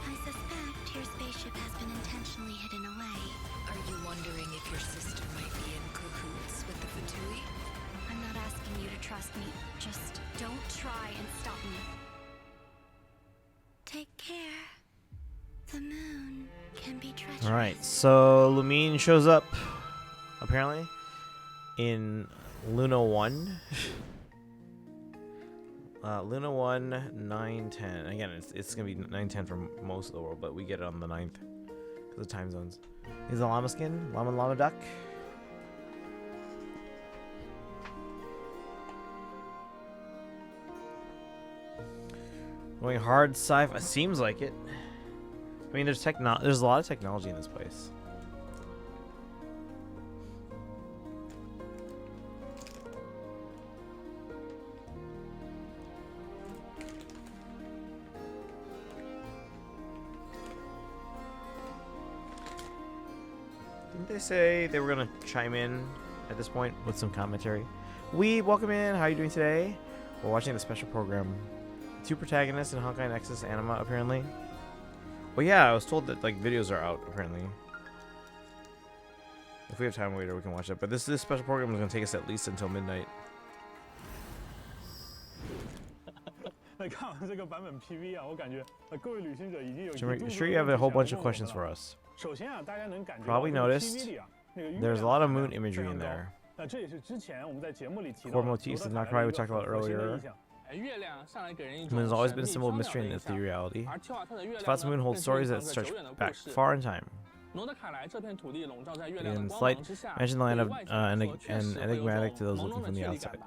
I suspect your spaceship has been intentionally hidden away. Are you wondering if your sister might be in cahoots with the Fatui? I'm not asking you to trust me. Just don't try and stop me. Take care. The moon can be treacherous. Alright, so Lumine shows up, apparently, in Luna 1. Luna 1, 910. Again, it's going to be 910 for most of the world, but we get it on the 9th because of time zones. He's a llama skin, llama duck. Going hard sci-fi. Seems like it. I mean, there's a lot of technology in this place. Didn't they say they were gonna chime in at this point with some commentary? Welcome in. How are you doing today? We're watching the special program. 2 protagonists in Honkai Nexus Anima, apparently. Well, yeah, I was told that like videos are out apparently. If we have time later, we can watch it. But this special program is going to take us at least until midnight. Sure, you have a whole bunch of questions for us. Probably noticed there's a lot of moon imagery in there. Core motifs in Not Krai we talked about earlier. The moon has always been a symbol of mystery and ethereality. Spots the moon hold stories that stretch back far in time. In slight mention the land of enigmatic to those looking from the outside.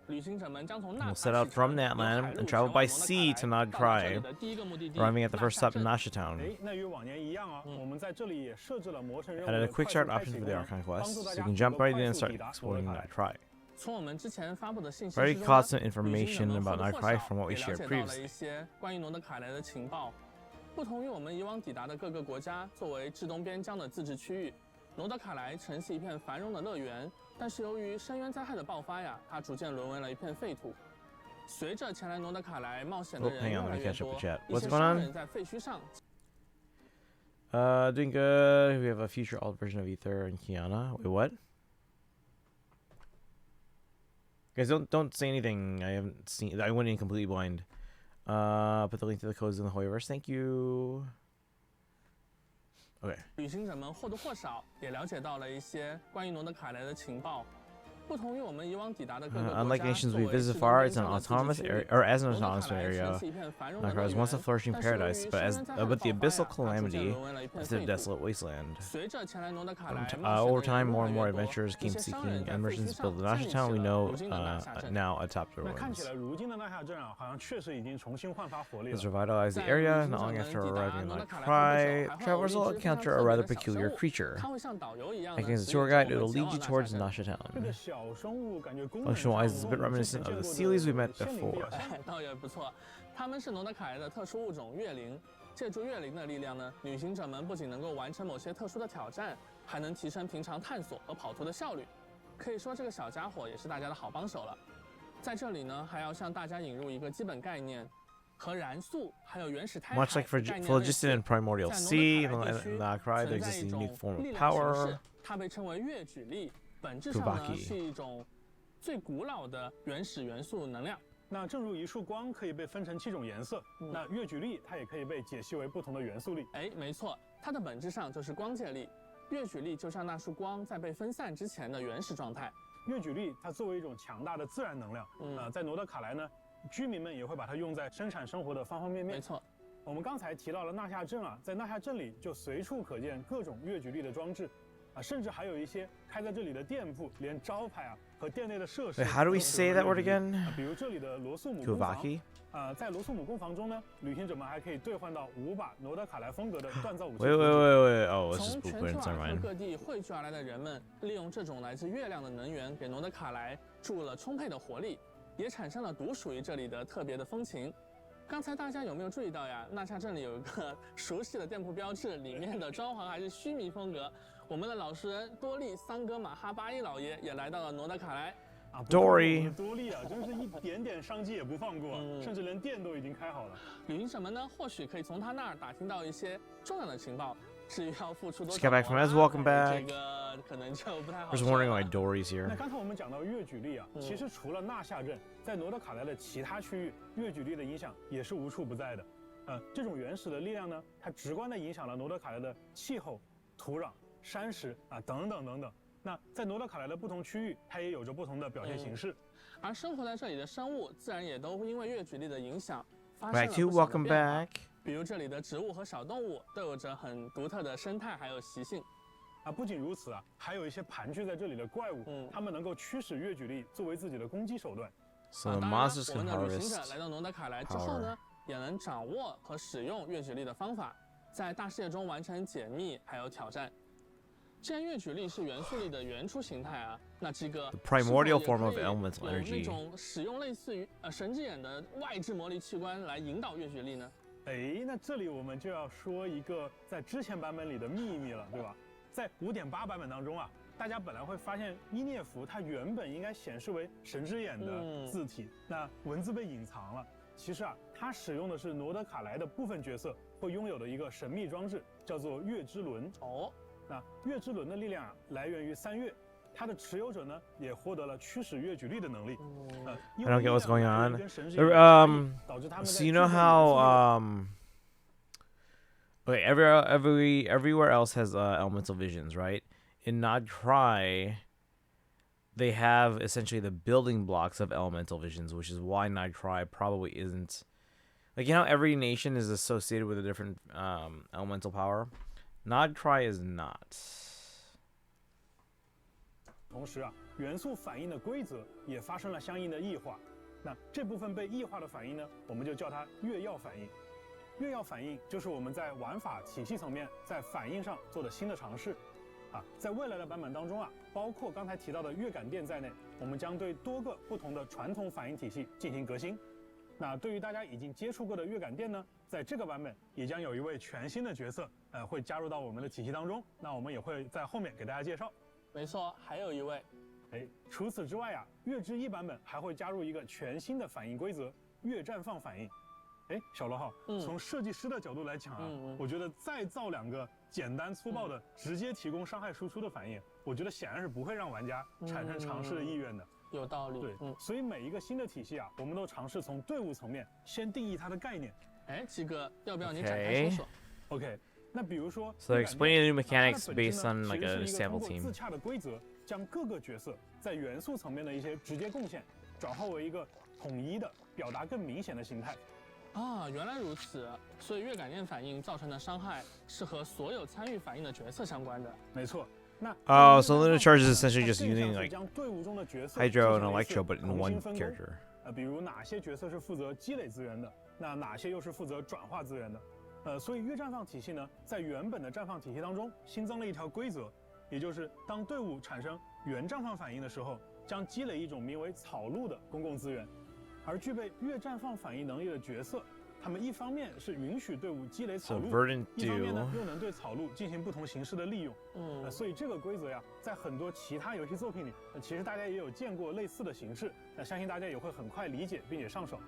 We'll set out from Natlan and travel by sea to Not Krai, arriving at the first stop in Nasha Town. Added a quick start option for the Archon quest, so you can jump right in and start exploring Not Krai. Already caught some information about Not Krai from what we shared previously. 不同于我们以往抵达的各个国家，作为至东边疆的自治区域，罗德卡莱曾是一片繁荣的乐园，但是由于深渊灾害的爆发呀，它逐渐沦为了一片废土。随着前来罗德卡莱冒险的人越来越多，一些商人在废墟上。Doing good. We have a future alt version of Ether and Kiana. Wait, what? Guys, don't say anything. I haven't seen. I went in completely blind. Put the link to the codes in the Hoyoverse. Thank you. Okay. 旅行者们或多或少也了解到了一些关于罗德卡莱的情报。 Unlike nations we visit far, it's an autonomous area, or as an autonomous area. Not Krai was once a flourishing paradise, but the abyssal calamity left it a desolate wasteland. Over time, more and more adventurers came seeking, and merchants built the Nasha Town we know now atop the ruins. Let's revitalize the area. Not long after arriving in Not Krai, travelers will encounter a rather peculiar creature. Acting as a tour guide, it will lead you towards Nasha Town. Function-wise, it's a bit reminiscent of the Sealies we met before. 倒也不错，他们是罗德卡莱的特殊物种月灵。借助月灵的力量呢，旅行者们不仅能够完成某些特殊的挑战，还能提升平常探索和跑脱的效率。可以说，这个小家伙也是大家的好帮手了。在这里呢，还要向大家引入一个基本概念。 Much like for Phlogiston and Primordial Sea, in Not Krai, there exists a unique form of power. 它被称为月举力，本质上呢是一种最古老的原始元素能量。那正如一束光可以被分成7种颜色，那月举力它也可以被解析为不同的元素力。哎，没错，它的本质上就是光界力。月举力就像那束光在被分散之前的原始状态。月举力它作为一种强大的自然能量，在罗德卡莱呢。 居民们也会把它用在生产生活的方方面面。没错，我们刚才提到了纳夏镇啊，在纳夏镇里就随处可见各种月举力的装置。甚至还有一些开在这里的店铺，连招牌啊和店内的设施。Wait, how do we say that word again? 比如这里的罗素姆工坊。在罗素姆工坊中呢，旅行者们还可以兑换到5把罗德卡莱风格的锻造武器。Wait. Oh, it's just 从全 blueprints. 球 Never 亚 mind. 各地汇聚而来的人们，利用这种来自月亮的能源，给罗德卡莱注入了充沛的活力，也产生了独属于这里的特别的风情。刚才大家有没有注意到呀？纳夏镇里有一个熟悉的店铺标志，里面的装潢还是须弥风格。我们的老实人多利桑格马哈巴伊老爷也来到了罗德卡莱。Dory 多利啊，真是一点点商机也不放过，甚至连店都已经开好了。旅行者们呢，或许可以从他那儿打听到一些重要的情报。至于要付出多少， Let's get back from us. Welcome back. 这个可能就不太好。 Just wondering why Dory's here. 那刚才我们讲到月举力啊，其实除了纳夏镇，在罗德卡莱的其他区域，月举力的影响也是无处不在的。这种原始的力量呢，它直观地影响了罗德卡莱的气候、土壤、山石啊等等等等。那在罗德卡莱的不同区域，它也有着不同的表现形式。而生活在这里的生物，自然也都因为月举力的影响，发生了 Back to 不少的 welcome 变化。 back. 比如这里的植物和小动物都有着很独特的生态还有习性。不仅如此啊，还有一些盘踞在这里的怪物，它们能够驱使月举力作为自己的攻击手段。So the 当然， monsters 我 can 们的旅行者 harvest 来到罗德卡莱之后呢，也能掌握和使用月举力的方法，在大世界中完成解密还有挑战。既然月举力是元素力的原初形态啊，那这个 the primordial form of elemental 有那 energy. 种使用类似于神之眼的外置魔力器官来引导月举力呢？那这里我们就要说一个在之前版本里的秘密了，对吧？在 5.8 版本当中啊，大家本来会发现伊涅弗它原本应该显示为神之眼的字体，那文字被隐藏了。其实啊，它使用的是罗德卡莱的部分角色会拥有的一个神秘装置，叫做月之轮。那月之轮的力量来源于3月，它的持有者呢也获得了驱使月举力的能力。I don't get what's going on. So you know how okay, everywhere else has elemental visions, right? In Nod Krai, they have essentially the building blocks of elemental visions, which is why Nod Krai probably isn't like, you know, every nation is associated with a different elemental power. Nod Krai is not. 同时啊，元素反应的规则也发生了相应的异化。那这部分被异化的反应呢，我们就叫它月曜反应。月曜反应就是我们在玩法体系层面在反应上做的新的尝试。在未来的版本当中啊，包括刚才提到的月感电在内，我们将对多个不同的传统反应体系进行革新。那对于大家已经接触过的月感电呢，在这个版本也将有一位全新的角色，会加入到我们的体系当中。那我们也会在后面给大家介绍。没错，还有一位。除此之外啊，月之1版本还会加入一个全新的反应规则——月绽放反应。小罗浩，从设计师的角度来讲啊，我觉得再造2个简单粗暴的、直接提供伤害输出的反应，我觉得显然是不会让玩家产生尝试的意愿的。有道理。对，所以每一个新的体系啊，我们都尝试从队伍层面先定义它的概念。鸡哥，要不要你展开说说 ？OK， 那比如说 So they're explaining new mechanics based on like a sample team. 自洽的规则将各个角色在元素层面的一些直接贡献，转化为一个统一的、表达更明显的形态。原来如此，所以月感电反应造成的伤害是和所有参与反应的角色相关的。没错。So Lunar Charge is essentially just using like Hydro and Electro, but in one character. 比如哪些角色是负责积累资源的，那哪些又是负责转化资源的。所以月绽放体系呢，在原本的绽放体系当中新增了一条规则，也就是当队伍产生原绽放反应的时候，将积累一种名为草鹿的公共资源。而具备月绽放反应能力的角色，他们一方面是允许队伍积累草鹿，一方面呢又能对草鹿进行不同形式的利用。所以这个规则呀，在很多其他游戏作品里，其实大家也有见过类似的形式。那相信大家也会很快理解并且上手。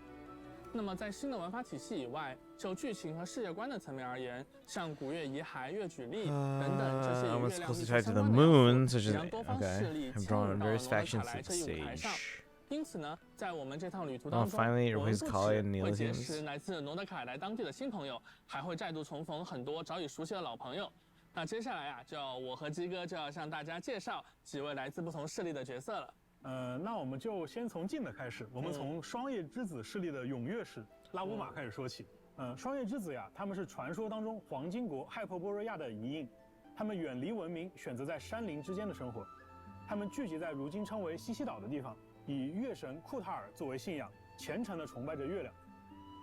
那么在新的玩法体系以外，就剧情和世界观的层面而言，像古月遗骸、月举力等等这些与月亮密切相关的元素，将多方势力牵引到罗德卡莱这一舞台上。因此呢，在我们这趟旅途当中，我们不仅会结识来自罗德卡莱当地的新朋友，还会再度重逢很多早已熟悉的老朋友。那接下来啊，就我和鸡哥就要向大家介绍几位来自不同势力的角色了。那我们就先从近的开始，我们从双叶之子势力的踊跃士拉乌玛开始说起。双叶之子呀，他们是传说当中黄金国亥珀波瑞亚的遗印。他们远离文明，选择在山林之间的生活。他们聚集在如今称为西西岛的地方，以月神库塔尔作为信仰，虔诚地崇拜着月亮。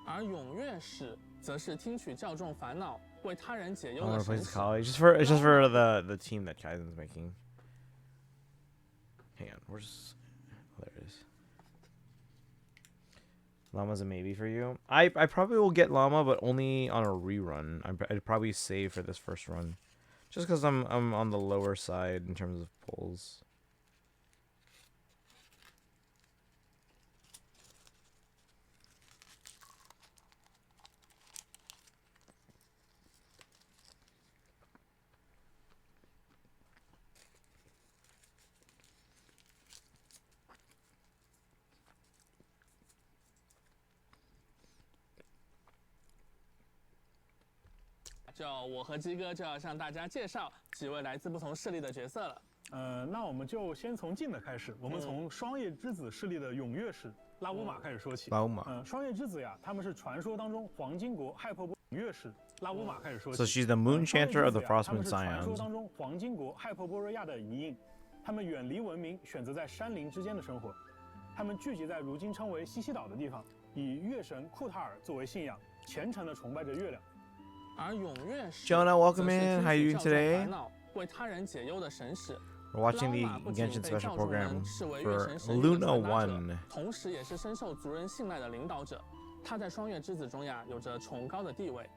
而踊跃使则是听取教众烦恼，为他人解忧 I 的 want to play 神 this 使。 college. It's just for the team that Kaizen's making. Hang on, where's... Oh, there it is. Llama's a maybe for you. I probably will get Llama, but only on a rerun. I'd probably save for this first run, just because I'm on the lower side in terms of pulls.我和鸡哥就要向大家介绍几位来自不同势力的角色了。那我们就先从近的开始，我们从双叶之子势力的踊跃使拉乌玛开始说起。拉乌玛。双叶之子呀，他们是传说当中黄金国亥珀波踊跃使拉乌玛开始说起。So she's the moon chanter of the Frost Moon 传说 Scions. 当中黄金国亥珀波瑞亚的遗印，他们远离文明，选择在山林之间的生活。他们聚集在如今称为西西岛的地方，以月神库塔尔作为信仰，虔诚地崇拜着月亮。而踊跃使 Jonah, welcome in. How are you doing today? 为他人解忧的神使。 We're watching the Genshin special program for Luna 1. 同时也是深受族人信赖的领导者。他在双月之子中呀有着崇高的地位。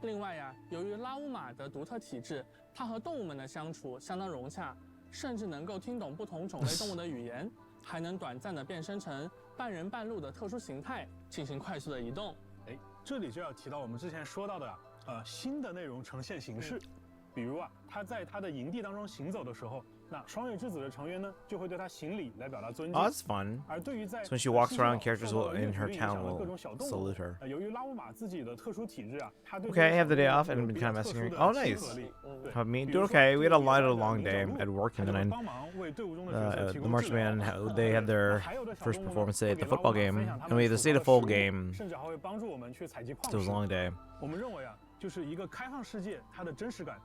另外呀，由于拉乌玛的独特体质，他和动物们的相处相当融洽，甚至能够听懂不同种类动物的语言，还能短暂的变身成半人半鹿的特殊形态，进行快速的移动。这里就要提到我们之前说到的新的内容呈现形式，比如他在他的营地当中行走的时候，那双月之子的成员呢就会对他行礼来表达尊敬。Oh, that's fun. 而对于在 So when she walks around, characters in her town will salute her. 由于拉乌玛自己的特殊体质他对 Okay, I have the day off and been kind of messing around. Oh, nice. How me? Dude, okay. We had a long day at work, and then the marchman, they had their first performance today at the football game, and we had to stay the full game. 甚至还会帮助我们去采集矿 It was a long day. 我们认为就是一个开放世界，它的真实感，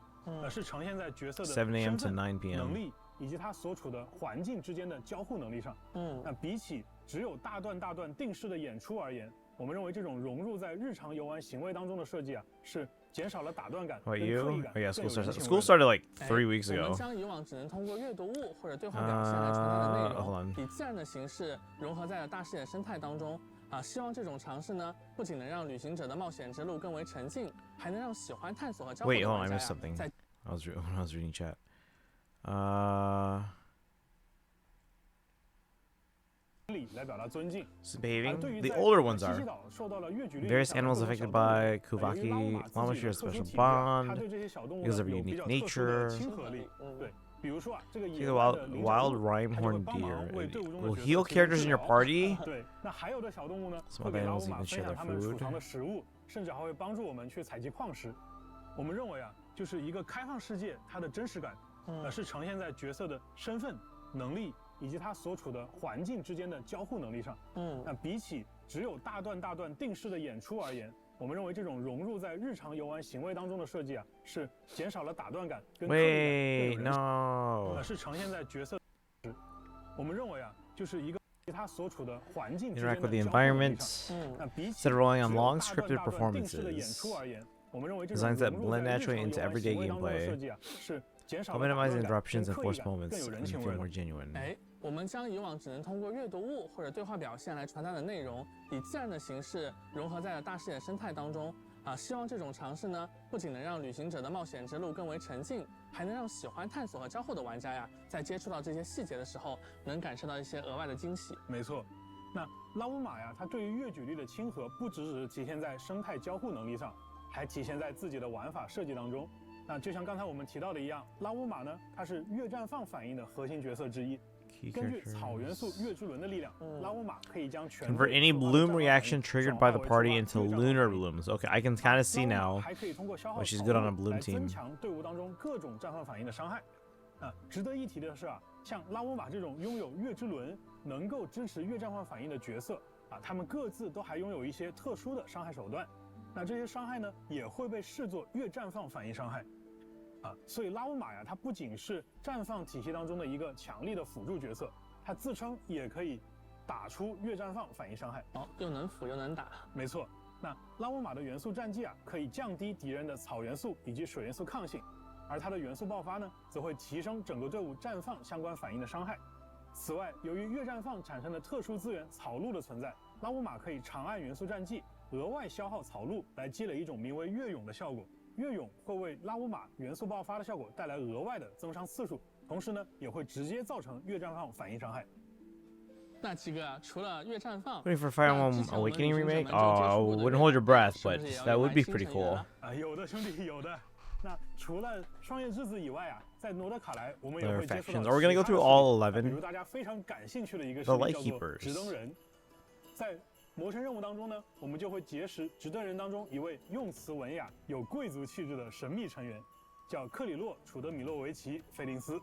是呈现在角色的7 a.m. to 9 p.m. 能力以及他所处的环境之间的交互能力上。那比起只有大段定式的演出而言，我们认为这种融入在日常游玩行为当中的设计是减少了打断感。What you? Oh yeah, school started like 3 weeks ago. 我们将以往只能通过阅读物或者对话表现来传达的内容，以自然的形式融合在了大视野生态当中。希望这种尝试呢，不仅能让旅行者的冒险之路更为沉浸，还能让喜欢探索和交互的 Wait, hold on, 玩 I 家 missed something. 在 I was reading chat. Behaving? The older ones are. Various animals affected by Kuvaki. Llama shares a special bond because of unique nature. See the wild rhyme-horned deer. It will heal characters in your party. Some other animals even share their food. 甚至还会帮助我们去采集矿石。我们认为就是一个开放世界，它的真实感，是呈现在角色的身份、能力以及他所处的环境之间的交互能力上。那比起只有大段定式的演出而言，我们认为这种融入在日常游玩行为当中的设计是减少了打断感跟刻意感， no. 是呈现在角色。我们认为就是一个。 Interact with the environment instead of relying on long scripted performances. Designs that blend naturally into everyday gameplay. Help minimize interruptions and forced moments and feel more genuine. 我们将以往只能通过阅读物或者对话表现来传达的内容，以自然的形式融合在了大视野生态当中。希望这种尝试呢，不仅能让旅行者的冒险之路更为沉浸，还能让喜欢探索和交互的玩家在接触到这些细节的时候，能感受到一些额外的惊喜。没错，那拉乌玛它对于乐举力的亲和，不只是体现在生态交互能力上，还体现在自己的玩法设计当中。那就像刚才我们提到的一样，拉乌玛呢，它是乐绽放反应的核心角色之一。 根据草元素月之轮的力量，拉乌玛可以将全 Convert any bloom reaction triggered by the party into lunar blooms. Okay, I can kind of see now. Oh, she's good on a bloom team. 增强队伍当中各种绽放反应的伤害。值得一提的是像拉乌玛这种拥有月之轮能够支持月绽放反应的角色他们各自都还拥有一些特殊的伤害手段。那这些伤害呢，也会被视作月绽放反应伤害。所以拉乌玛呀，它不仅是绽放体系当中的一个强力的辅助角色，它自称也可以打出月绽放反应伤害。又能辅又能打。没错，那拉乌玛的元素战绩啊，可以降低敌人的草元素以及水元素抗性，而它的元素爆发呢，则会提升整个队伍绽放相关反应的伤害。此外，由于月绽放产生的特殊资源草鹿的存在，拉乌玛可以长按元素战绩，额外消耗草鹿来积累一种名为月涌的效果。月涌会为拉乌玛元素爆发的效果带来额外的增伤次数，同时呢，也会直接造成月绽放反应伤害。那几个除了月绽放 Waiting for Fire Emblem Awakening remake? Oh, wouldn't hold your breath, but that would be pretty cool. 有的兄弟有的。那除了双叶之子以外啊，在诺德卡莱我们也会接触到 Are we gonna go through all 11? 比如大家非常感兴趣的一个势力叫做直登人。在魔神任务当中呢，我们就会结识直登人当中一位用词文雅、有贵族气质的神秘成员，叫克里洛·楚德米洛维奇·菲林斯。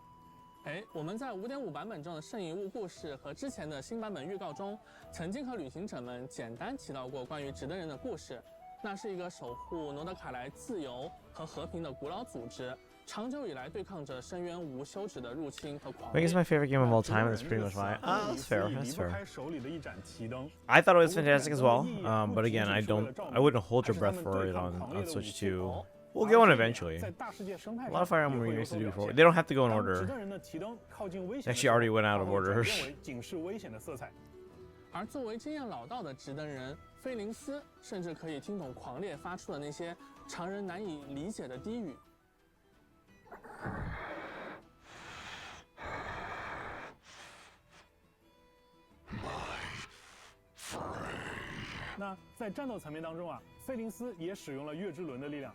我们在 5.5 版本中的圣遗物故事和之前的新版本预告中，曾经和旅行者们简单提到过关于直登人的故事。那是一个守护诺德卡莱自由和和平的古老组织，长久以来对抗着深渊无休止的入侵和狂 I think it's my favorite game of all time, and that's pretty much why. That's fair. That's fair. I thought it was fantastic as well, but again, I wouldn't hold your breath for it on Switch 2. We'll get one eventually. A lot of Fire Emblem remakes to do before. They don't have to go in order. Actually, already went out of order. 而作为经验老道的直登人，菲林斯甚至可以听懂狂烈发出的那些常人难以理解的低语。那在战斗层面当中啊，菲林斯也使用了月之轮的力量，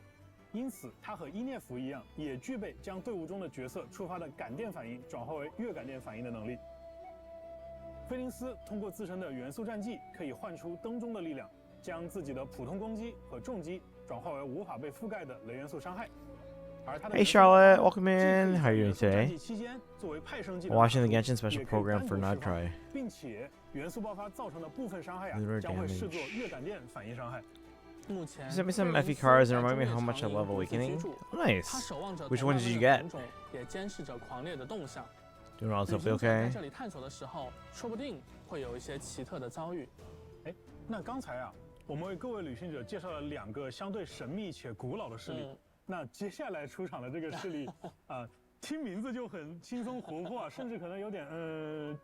因此他和伊涅弗一样，也具备将队伍中的角色触发的感电反应转化为月感电反应的能力。菲林斯通过自身的元素战绩，可以唤出灯中的力量，将自己的普通攻击和重击转化为无法被覆盖的雷元素伤害。Hey Charlotte, welcome in. How are you doing today? Watching the Genshin special program for Not Krai. 并且元素爆发造成的部分伤害啊，将会视作月感电反应伤害。目前 Send me some FE cards and remind me how much I love Awakening. Nice. Which ones did you get? 也监视着狂烈的动向。Doing relatively 在 okay. 这里探索的时候，说不定会有一些奇特的遭遇。那刚才啊，我们为各位旅行者介绍了2个相对神秘且古老的势力。那接下来出场的这个势力听名字就很轻松活泼啊，甚至可能有点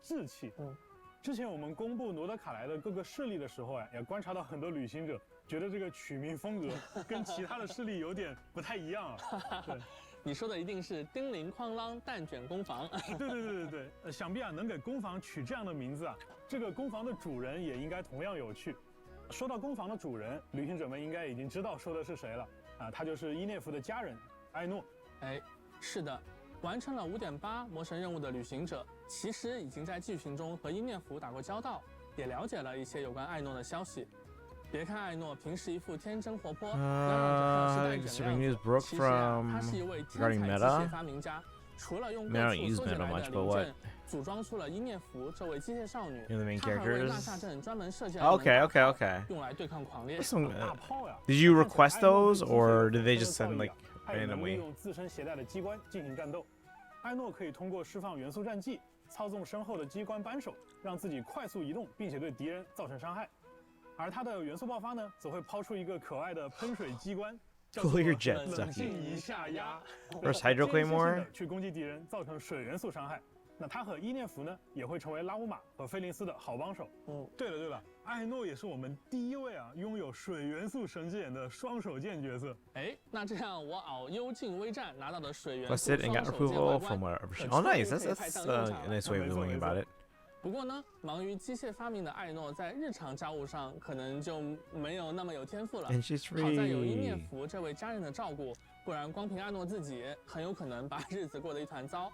稚气。之前我们公布诺德卡莱的各个势力的时候啊，也观察到很多旅行者觉得这个取名风格跟其他的势力有点不太一样啊。对。你说的一定是叮铃哐啷蛋卷工坊。对，想必啊能给工坊取这样的名字啊，这个工坊的主人也应该同样有趣。说到工坊的主人，旅行者们应该已经知道说的是谁了啊，他就是伊涅弗的家人艾诺。是的，完成了 5.8 魔神任务的旅行者，其实已经在剧情中和伊涅弗打过交道，也了解了一些有关艾诺的消息。别看艾诺平时一副天真活泼、洋洋着票时代卷的样子，其实他是一位天才机械发明家。除了用各处搜集来的零件组装出了伊涅弗这位机械少女，他还为纳夏镇专门设计了用来对抗狂烈。大炮呀 Did you request those, or did they just send like randomly? 用自身携带的机关进行战斗。艾诺可以通过释放元素战技，操纵身后的机关扳手，让自己快速移动，并且对敌人造成伤害。而他的元素爆发呢，则会抛出一个可爱的喷水机关，叫做冷静一下压， Where's Hydro Claymore? 去攻击敌人，造成水元素伤害。那他和伊涅弗呢，也会成为拉乌玛和菲林斯的好帮手。对了，艾诺也是我们第一位啊拥有水元素神之眼的双手剑角色。那这样我熬幽静微战拿到的水元素 Requested and got approval from whatever. Oh, nice. That's a nice way of going about it. 不过呢，忙于机械发明的艾诺在日常家务上可能就没有那么有天赋了。好在有伊涅弗这位家人的照顾，不然光凭艾诺自己很有可能把日子过得一团糟。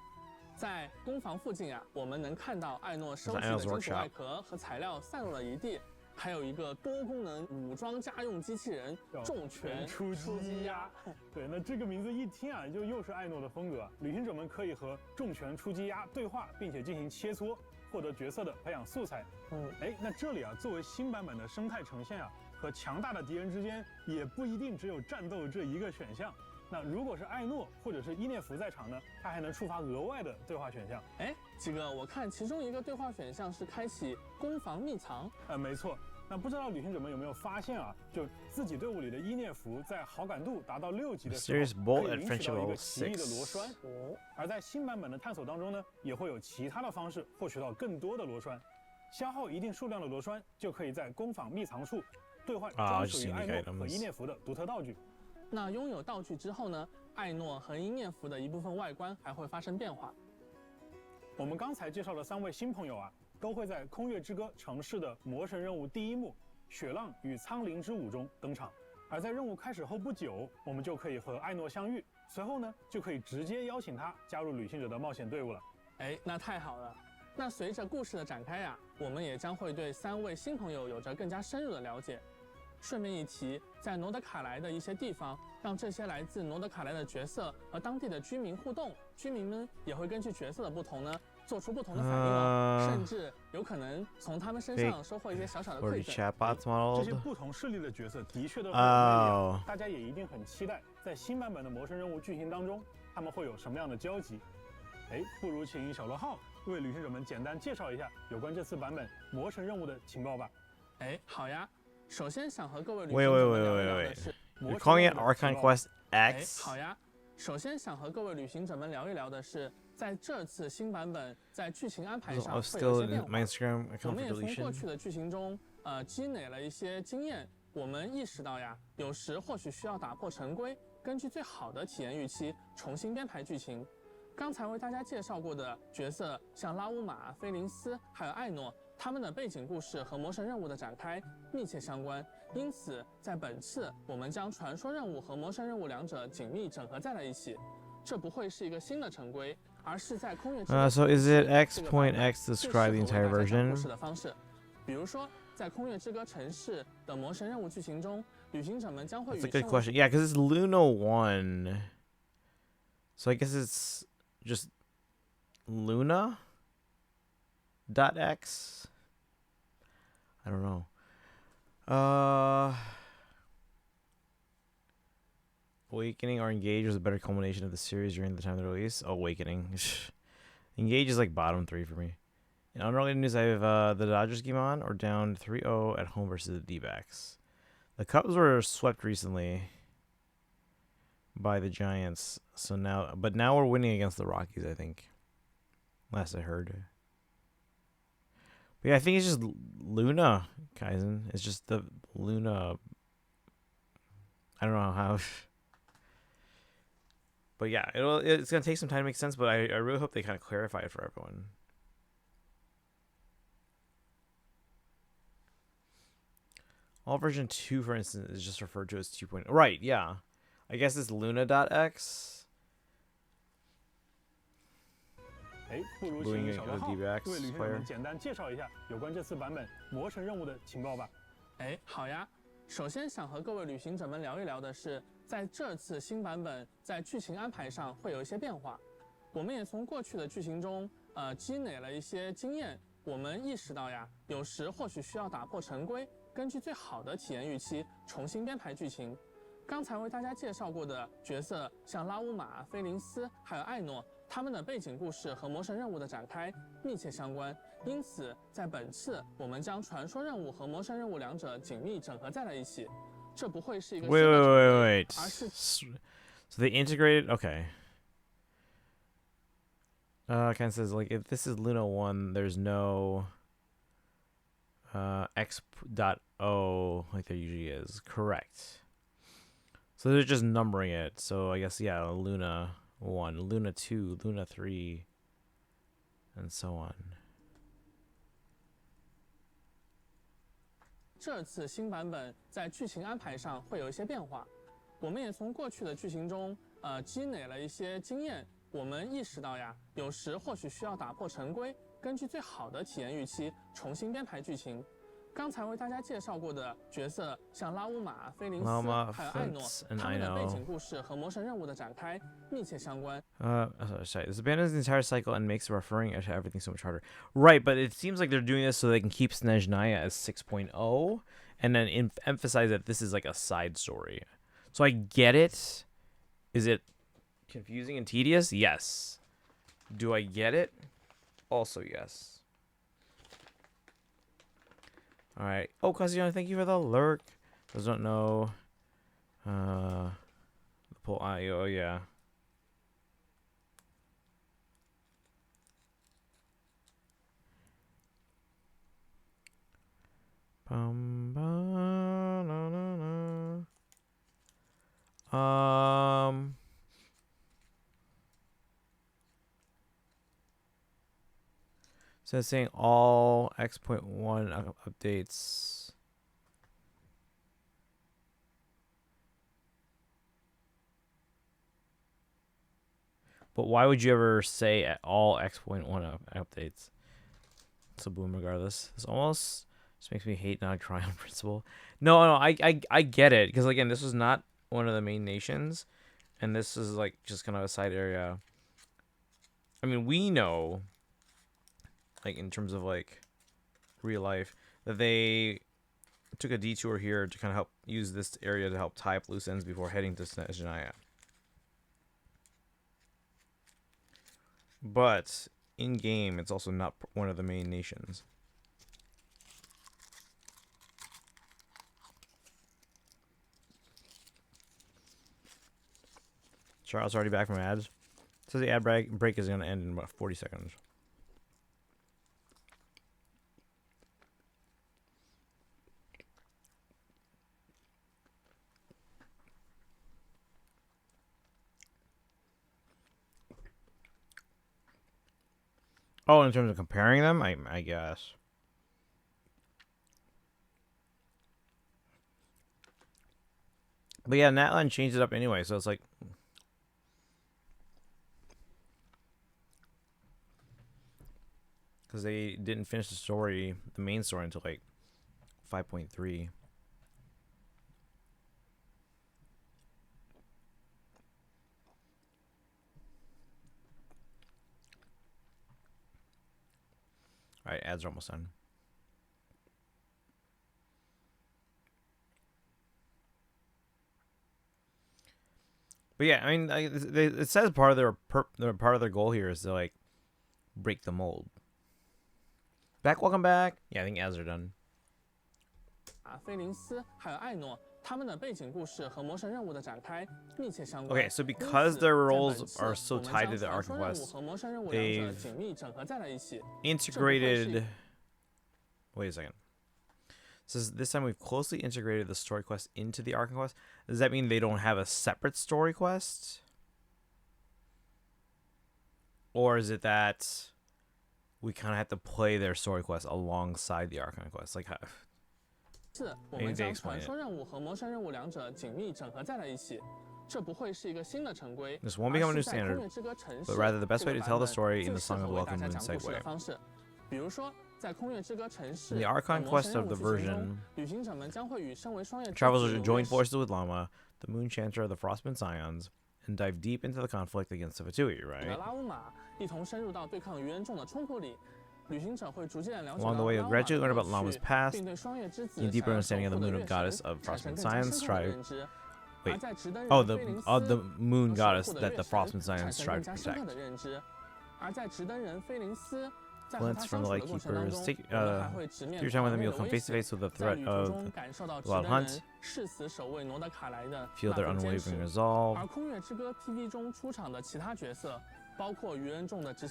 在工坊附近啊，我们能看到艾诺收集的金属外壳和材料散落了一地，还有一个多功能武装家用机器人重拳出击鸭。对，那这个名字一听啊，就又是艾诺的风格。旅行者们可以和重拳出击鸭对话，并且进行切磋，获得角色的培养素材。那这里啊，作为新版本的生态呈现啊，和强大的敌人之间也不一定只有战斗这一个选项。那如果是艾诺或者是伊涅弗在场呢，他还能触发额外的对话选项。哎，几个，我看其中一个对话选项是开启攻防秘藏。没错。那不知道旅行者们有没有发现啊？就自己队伍里的伊涅弗在好感度达到6级的时候，可以领取到一个奇异的螺栓。而在新版本的探索当中呢，也会有其他的方式获取到更多的螺栓。消耗一定数量的螺栓，就可以在攻防秘藏处兑换专属于艾诺和伊涅弗的独特道具。那拥有道具之后呢，艾诺和伊涅弗的一部分外观还会发生变化。我们刚才介绍的3位新朋友啊，都会在《空月之歌》城市的魔神任务第1幕《雪浪与苍灵之舞》中登场。而在任务开始后不久，我们就可以和艾诺相遇，随后呢，就可以直接邀请他加入旅行者的冒险队伍了。哎，那太好了。那随着故事的展开呀，我们也将会对3位新朋友有着更加深入的了解。顺便一提，在诺德卡莱的一些地方，让这些来自诺德卡莱的角色和当地的居民互动，居民们也会根据角色的不同呢，做出不同的反应哦，甚至有可能从他们身上收获一些小小的馈赠。这些不同势力的角色的确都很有魅力，大家也一定很期待，在新版本的魔神任务剧情当中，他们会有什么样的交集？哎，不如请小罗浩为旅行者们简单介绍一下有关这次版本魔神任务的情报吧。哎，好呀。首先想和各位旅行者们聊一聊的是 You're calling it Archon Quest X？ 好呀。首先想和各位旅行者们聊一聊的是，在这次新版本在剧情安排上会有些变化。我们也从过去的剧情中，积累了一些经验。我们意识到呀，有时或许需要打破陈规，根据最好的体验预期重新编排剧情。刚才为大家介绍过的角色，像拉乌玛、菲林斯还有艾诺，他们的背景故事和魔神任务的展开密切相关，因此在本次我们将传说任务和魔神任务两者紧密整合在了一起。这不会是一个新的陈规，而是在空月之歌 So is it X.X describe the entire version？ 故事的方式，比如说在空月之歌城市的魔神任务剧情中，旅行者们将会与 That's a good question. Yeah, because it's Luna 1. So I guess it's just Luna .x. I don't know. Awakening or Engage was a better culmination of the series during the time of the release. Awakening. Engage is like bottom 3 for me. In unrelated news, I have the Dodgers game on or down 3-0 at home versus the D-backs. The Cubs were swept recently by the Giants. So now we're winning against the Rockies, I think. Last I heard. But yeah, I think it's just Luna, Kaizen. It's just the Luna. I don't know how. But yeah, it's going to take some time to make sense, but I really hope they kind of clarify it for everyone. All version 2, for instance, is just referred to as 2.0. Right, yeah. I guess it's Luna.x. 哎，不如请小罗浩为旅行者们简单介绍一下有关这次版本魔神任务的情报吧。哎，好呀。首先想和各位旅行者们聊一聊的是，在这次新版本在剧情安排上会有一些变化。我们也从过去的剧情中，积累了一些经验。我们意识到呀，有时或许需要打破陈规，根据最好的体验预期重新编排剧情。刚才为大家介绍过的角色，像拉乌玛、菲林斯还有艾诺，他们的背景故事和魔神任务的展开密切相关，因此在本次我们将传说任务和魔神任务两者紧密整合在了一起。这不会是一个新的陈规，而是 So they integrated. Okay. Ken says like if this is Luna 1, there's no X.O like there usually is. Correct. So they're just numbering it. So I guess yeah, Luna 1, Luna 2, Luna 3, and so on. 这次新版本在剧情安排上会有一些变化。我们也从过去的剧情中，积累了一些经验。我们意识到呀，有时或许需要打破陈规，根据最好的体验预期重新编排剧情。刚才为大家介绍过的角色，像拉乌玛、菲林斯还有艾诺，他们的背景故事和魔神任务的展开密切相关。Sorry, this abandons the entire cycle and makes referring to everything so much harder. Right, but it seems like they're doing this so they can keep Snezhnaya as 6.0 and then emphasize that this is like a side story. So I get it, Is it confusing and tedious? Yes. Do I get it? Also yes. Alright. Oh, Kaziano, thank you for the lurk. Those don't know. The pull. Oh, yeah. Bum, ba, na, na, na. So it's saying all X.1 updates. But why would you ever say at all X.1 updates? It's a boom regardless. This almost just makes me hate not try on principle. No, I get it. Because again, this was not one of the main nations. And this is like just kind of a side area. I mean, we know, like in terms of like real life, that they took a detour here to kind of help use this area to help tie up loose ends before heading to Snezhnaya. But in game, it's also not one of the main nations. Charles already back from ads. Says the ad break is going to end in about 40 seconds. Oh, in terms of comparing them, I guess. But yeah, Natlan changed it up anyway, so it's like... Because they didn't finish the story, the main story, until like 5.3. Alright, ads are almost done. But yeah, I mean, it says part of their goal here is to like break the mold. Welcome back. Yeah, I think ads are done. 菲林斯还有艾诺，他们的背景故事和魔神任务的展开密切相关。 Okay, so because their roles are so tied to the Arc Quest, they've integrated. Wait a second. So this time we've closely integrated the story quest into the Arc Quest. Does that mean they don't have a separate story quest? Or is it that we kind of have to play their story quest alongside the Archon quest? Like, how? 是，我们将传说任务和魔神任务两者紧密整合在了一起。这不会是一个新的城规， This won't become a new standard, but rather the best way to tell the story in the Song of the Welcome Moon segue. 方式，比如说，在空月之歌城市 In the Archon quest of the version, 旅行者们将会与身为双月 travelers are to join forces with Lama, the Moon Chanter of the Frostmoon Scions, and dive deep into the conflict against the Fatui, right? 拉乌马一同深入到对抗愚人众的冲突里。 Along the way, you'll gradually learn about Lama's past, gain deeper understanding of the Moon Goddess of Frostmoon Scions strive. Wait, the Moon Goddess that the Frostmoon Scions strive to protect. Glints from the Lightkeepers. Take your time with them, you'll come face to face with the threat of the Wild Hunt. Feel their unwavering resolve.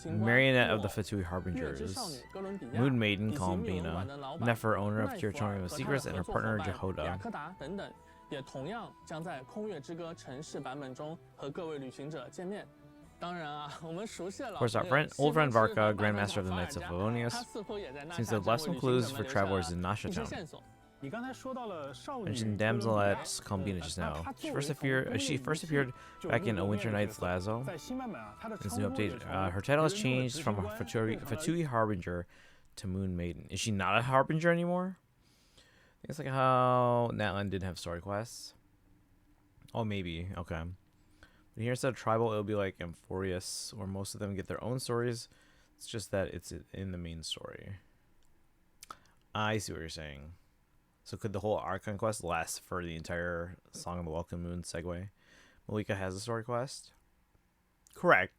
Marionette of the Fatui Harbingers, Moon Maiden Columbina, Nefer, owner of Curatorium of Secrets, and her partner Jehoda. 也同样将在空月之歌城市版本中和各位旅行者见面。当然啊，我们熟悉的老 Of course, our old friend Varka, Grandmaster of the Knights of Favonius, seems to have left some clues for travelers in Nasha Town. 你刚才说到了少女 Mentioned damsel at Columbina just now. She first appeared back in A Winter Night's Lazo. 在新版本啊，她的 This new update, her title has changed from Fatui Harbinger to Moon Maiden. Is she not a Harbinger anymore? I think it's like how Natlan didn't have story quests. Oh, maybe. Okay. But here instead of tribal, it'll be like Amphorius, where most of them get their own stories. It's just that it's in the main story. I see what you're saying. So could the whole Archon quest last for the entire Song of the Welcome Moon segue? Malika has a story quest. Correct.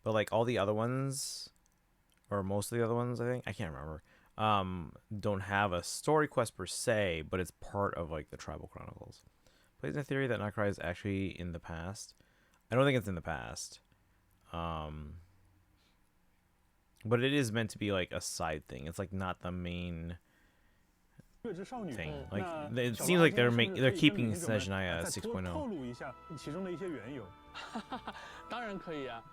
But like all the other ones, or most of the other ones, I think, I can't remember, don't have a story quest per se, but it's part of like the Tribal Chronicles. Plays in the theory that Krai is actually in the past. I don't think it's in the past. But it is meant to be like a side thing. It's like not the main thing. Like it seems like they're keeping Snezhnaya 6.0. 当然可以啊。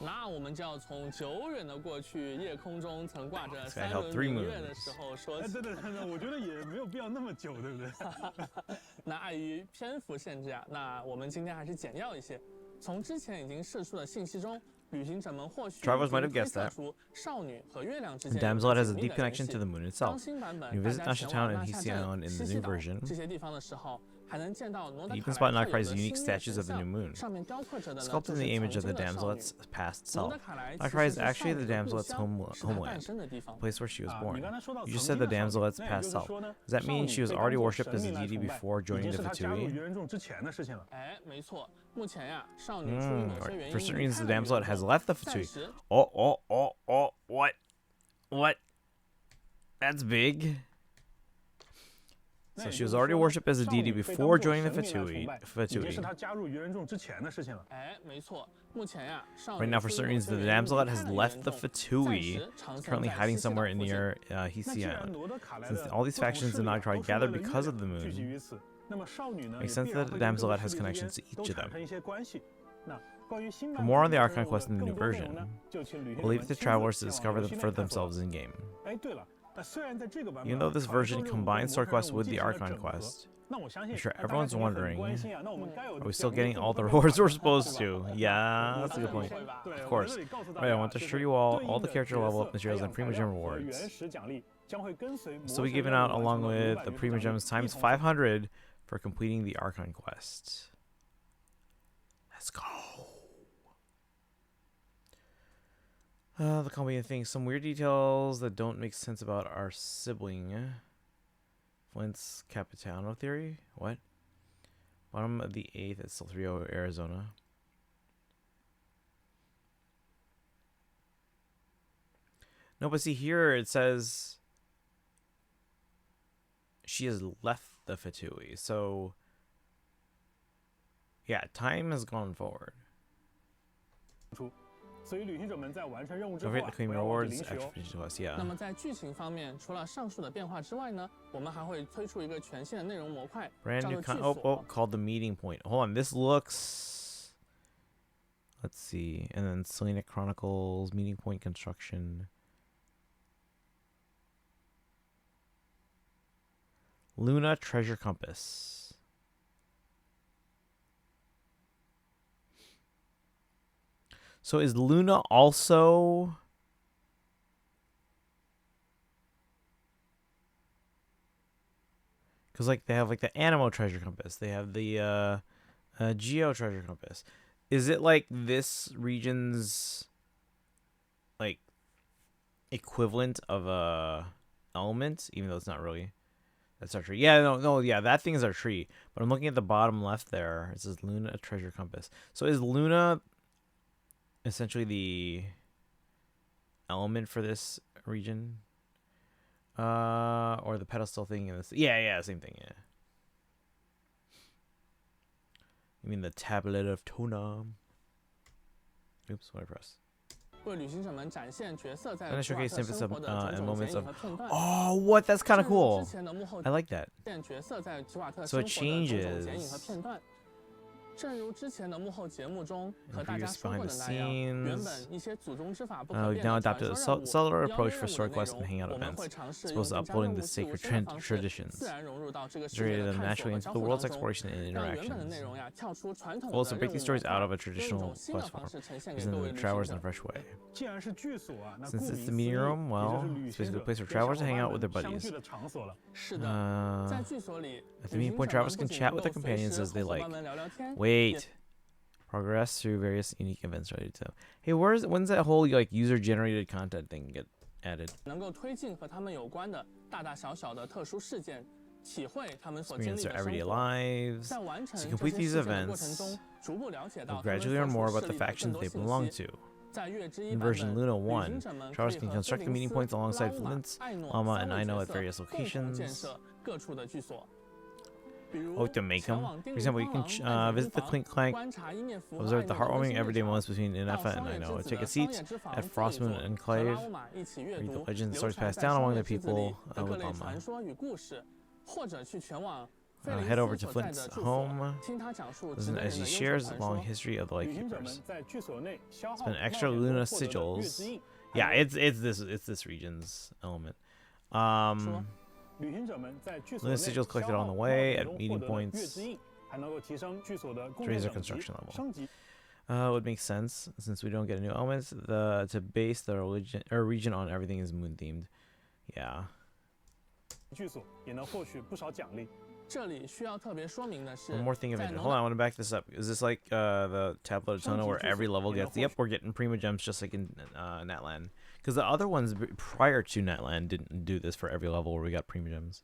那我们就要从久远的过去，夜空中曾挂着3轮明月的时候说起。对，我觉得也没有必要那么久，对不对？那碍于篇幅限制啊，那我们今天还是简要一些。从之前已经释出的信息中，旅行者们或许 Travelers might have guessed that. 少女和月亮之 The 间 Damsel has a deep connection to the moon itself. You visit Nasha Town and Hisi Island in the new version. 这些地方的时候，还能见到罗德 You 卡 can spot 莱 Nakrai's unique statues of the new moon. 上面雕刻着的呢， Sculpted in the image of the damselet's past self. 罗德卡莱 Nakrai is 其实是 actually the 少女的故 damselet's 乡，是她诞 homeland, 生的地方 the。place where she was born. 你刚才说到 You just said the 曾经的少女， damselet's 那也 past 就是 self. 说呢， Does that 少 mean 女 she was 被 already 当作 worshipped 神 as a 明来 deity 崇拜， before 已 joining 经 the 是她加入 Fatui? 元人众之前的事情了。哎，没错，目前呀，少女出于某些原因 For certain reasons, 离 the 开了 damselet 元 has 众 left the 暂 Fatui. 时 What? That's big. So she was already worshipped as a deity before joining the Fatui. 已经是她加入元人众之前的事情了。哎，没错，目前呀，少 Right 女 now, for 出于 certain 某 reasons, 些 the 原因 damselet 离 has 开了 left 元 the 众， Fatui, 暂时藏存 currently 在 hiding 西西岛 somewhere 附 in 近。 near 那 Hisi 既然 Island. 罗德卡莱 Since 的 all these 不同 factions 势 in 力 Noctri 都 gather 成为了 because 月 of the 亮聚集 moon, 于此，那么少女呢 makes 也 sense 必然 that 会 the 跟各 damselet 个 has 势力之 connections 间 to 都 each of 产 them. 生一些关系。那关于新 For 版 more on the 本 Archon 中 quest in the 更 new 多内容呢 version, 就请旅行 we'll 者 leave 们 it to 亲自 travelers to 前往 discover 游 them 戏 for 内探索。 themselves in game. 哎，对了，虽然在这个版 Even 本 though this 传说 version 任务跟 combines 魔 story 神任 quests 务 with 进 the 行了 Archon 整合， quest, 那我相信 I'm sure 大家 everyone's 肯定很 wondering, 关心啊。那我们该有 are 的 we 奖 still 励 getting 会 all 不 the 会被 rewards we're 打折， supposed 对吧？ to? Yeah, 我 that's a good 相 point. 信对 Of 我在 course. 这里告诉大 Alright, I 家， want to 就 show 是 you all 对 all 应 the 的 character 角 level 色 up 还 materials 有 and 材 Prima 料 Gem 和原 rewards. 始奖励将会跟随魔 So we 神 given 任 out 务完 along 成的 with 500 the 元 Prima 奖励 Gems 一 times 同 500 for completing the Archon quest. Let's go. The company thinks some weird details that don't make sense about our sibling. Flint's Capitano theory? What? Bottom of the 8th at Silverio, Arizona. No, but see here it says she has left the Fatui. So, yeah, time has gone forward. 所以旅行者们在完成任务之 Don't 后 forget 啊， the claim 不要忘记 rewards, 领取哦。 extra plus, yeah. 那么在剧情方面，除了上述的变化之外呢，我们还会推出一个全新的内容模块， Brand 叫 new 做 called the meeting point. Hold on, this looks. Let's see, and then Selena Chronicles meeting point construction. Luna treasure compass. So is Luna also? Because like they have like the Animo treasure compass, they have the Geo treasure compass. Is it like this region's like equivalent of a element, even though it's not really? That's our tree. Yeah, no, yeah, that thing is our tree. But I'm looking at the bottom left there. It says Luna treasure compass. So is Luna essentially the element for this region? Or the pedestal thing in this? Yeah, same thing. Yeah. You mean the tablet of Tona? Oops, what I press? 为旅行者们展现角色在 And 吉瓦 showcase 特 snippets 生 of 活的种 and 种 moments 剪影 of. 和片段。 Oh, what? That's kind of 正如 cool. 之前的幕后 I like that. 角色在吉瓦特 So 生 it 活的种种剪影和 changes. 片段。正如之前的幕后节目中和 And 大家 previews 说 behind 过 the 的那样，原 scenes. 本一些祖宗之法不可 We've 变 now 的传 adopted a 说任务、 cellular 邀约 approach 任 for 务 story 的内 quests 容， and hangout 我们会 events. 尝试 As 用 opposed to 更加 uploading 润 the 物细无 sacred 声的方式， traditions. 自然融入到这个世界 Integrated 的 them 探索 naturally 和 into 交 the 互 world's 当中， exploration and 让原本的内 interactions. 容呀跳出传统 We'll 的 also break 任务 these 模 stories out 块， of a 用一 traditional 种新的 quest 方 form, 式呈现给各 presenting 位 the 旅行 travelers 者 in a。fresh way. 既然是剧所啊，那 Since 顾 it's 名 the 思义， meeting room, 也就 well, 是旅 it's 行 basically 者 a place for 跟小 travelers to 伙 hang 伴 out with their 们相 buddies. 聚的场所了。是的， 在剧所里， At the 旅 meeting 行 point, 者们 travelers 不 can 仅 chat 能 with their 够随 companions 时 as 和 they 伙 like. 伴们聊聊天，也 Wait. Progress through various unique events related to. Hey, when's that whole like user-generated content thing get added? 能够推进和他们有关的大大小小的特殊事件，体会他们所经历 experience 的 their 生 everyday 活。 lives. 在完成 To 这 complete 些 these 事件的过程 events, 中，逐步了解到 you'll 他们 gradually learn 所 more 属 about the 势力的更 factions 多 they 信 belong 息。 to. 在月之一 In 版 version 本， Luna 旅 1, 行者们可 Charles 以 can 和 construct 菲 the 林 meeting 斯、 points 拉 alongside 乌玛、 Flint, 艾诺 Alma, 三 and 位 Ino 角 at 色 various 共同建 locations. 设各处的居所。比如 Oh, to make 前 them. 往 For 丁零 example, you 荒 can 狼、 visit the 房 Clink Clank, 观察伊涅芙和 observe 艾 the 诺的 heartwarming 新 everyday 日常 moments between 到 Ineffa 双 and 月之 Ino. 子 Take a 的荒野 seat 之房 at 这一 Frostmoon 座，和 Enclave. 拉乌玛一起阅 Read 读 the legends and 流 stories 传 passed 在 down 双 among 月 the 之子里 people 的各 with 类 Alma. 传说与故事，或者去前往菲 Head 林 over 斯 to 所在 Flint's 的住所， home. 听他讲述 Listen 值得 as 人 he 的幽 shares 传 the long 说。 history of the 旅行者们 Lightkeepers. 在剧所内消耗 Spend 冒 extra 险中 Luna 获得的月 sigils. 之印， Yeah, it's this region's element. 旅行者们在剧所 Luna 内 sigils 消 collected 耗 on the 冒 way 险 at 中获 meeting 得的月 points 之印，还能够提升剧所的工 to 业 raise their 等级 construction level. 升级。 Would make sense since we don't get new elements. To base the region on everything is moon themed. Yeah. 剧所也能获取不少奖励。 这里需要特别说明的是， One more thing of 在 interest. 农 Hold on, I want to back this up. Is this like the Tablet of Tunnel where every level gets? Yep, we're getting Prima Gems just like in Natlan. Because the other ones prior to Natlan didn't do this for every level where we got Prima Gems.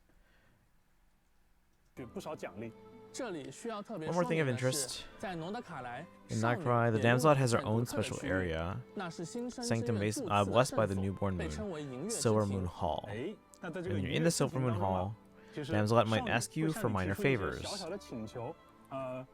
取不少奖励。 这里需要特别 One 说 more thing of 明的是， interest. 在农德卡莱， In 少女 Krai, the 也拥 Damsel 有 has her 很 own 独特的 special 区域， area, 那是新生之 sanctum 月 based, 住此的 blessed by 圣 the 所， newborn 被 moon, 称为银月之 Silver 庭 Moon。Hall. 哎，那在这 And 个 when you're 音 in 乐 the 之 Silver 庭 Moon 当中啊 Hall, 其实 Damselite might 少女 ask you 会 for 向你 minor 提出一些 favors. 小小的请求，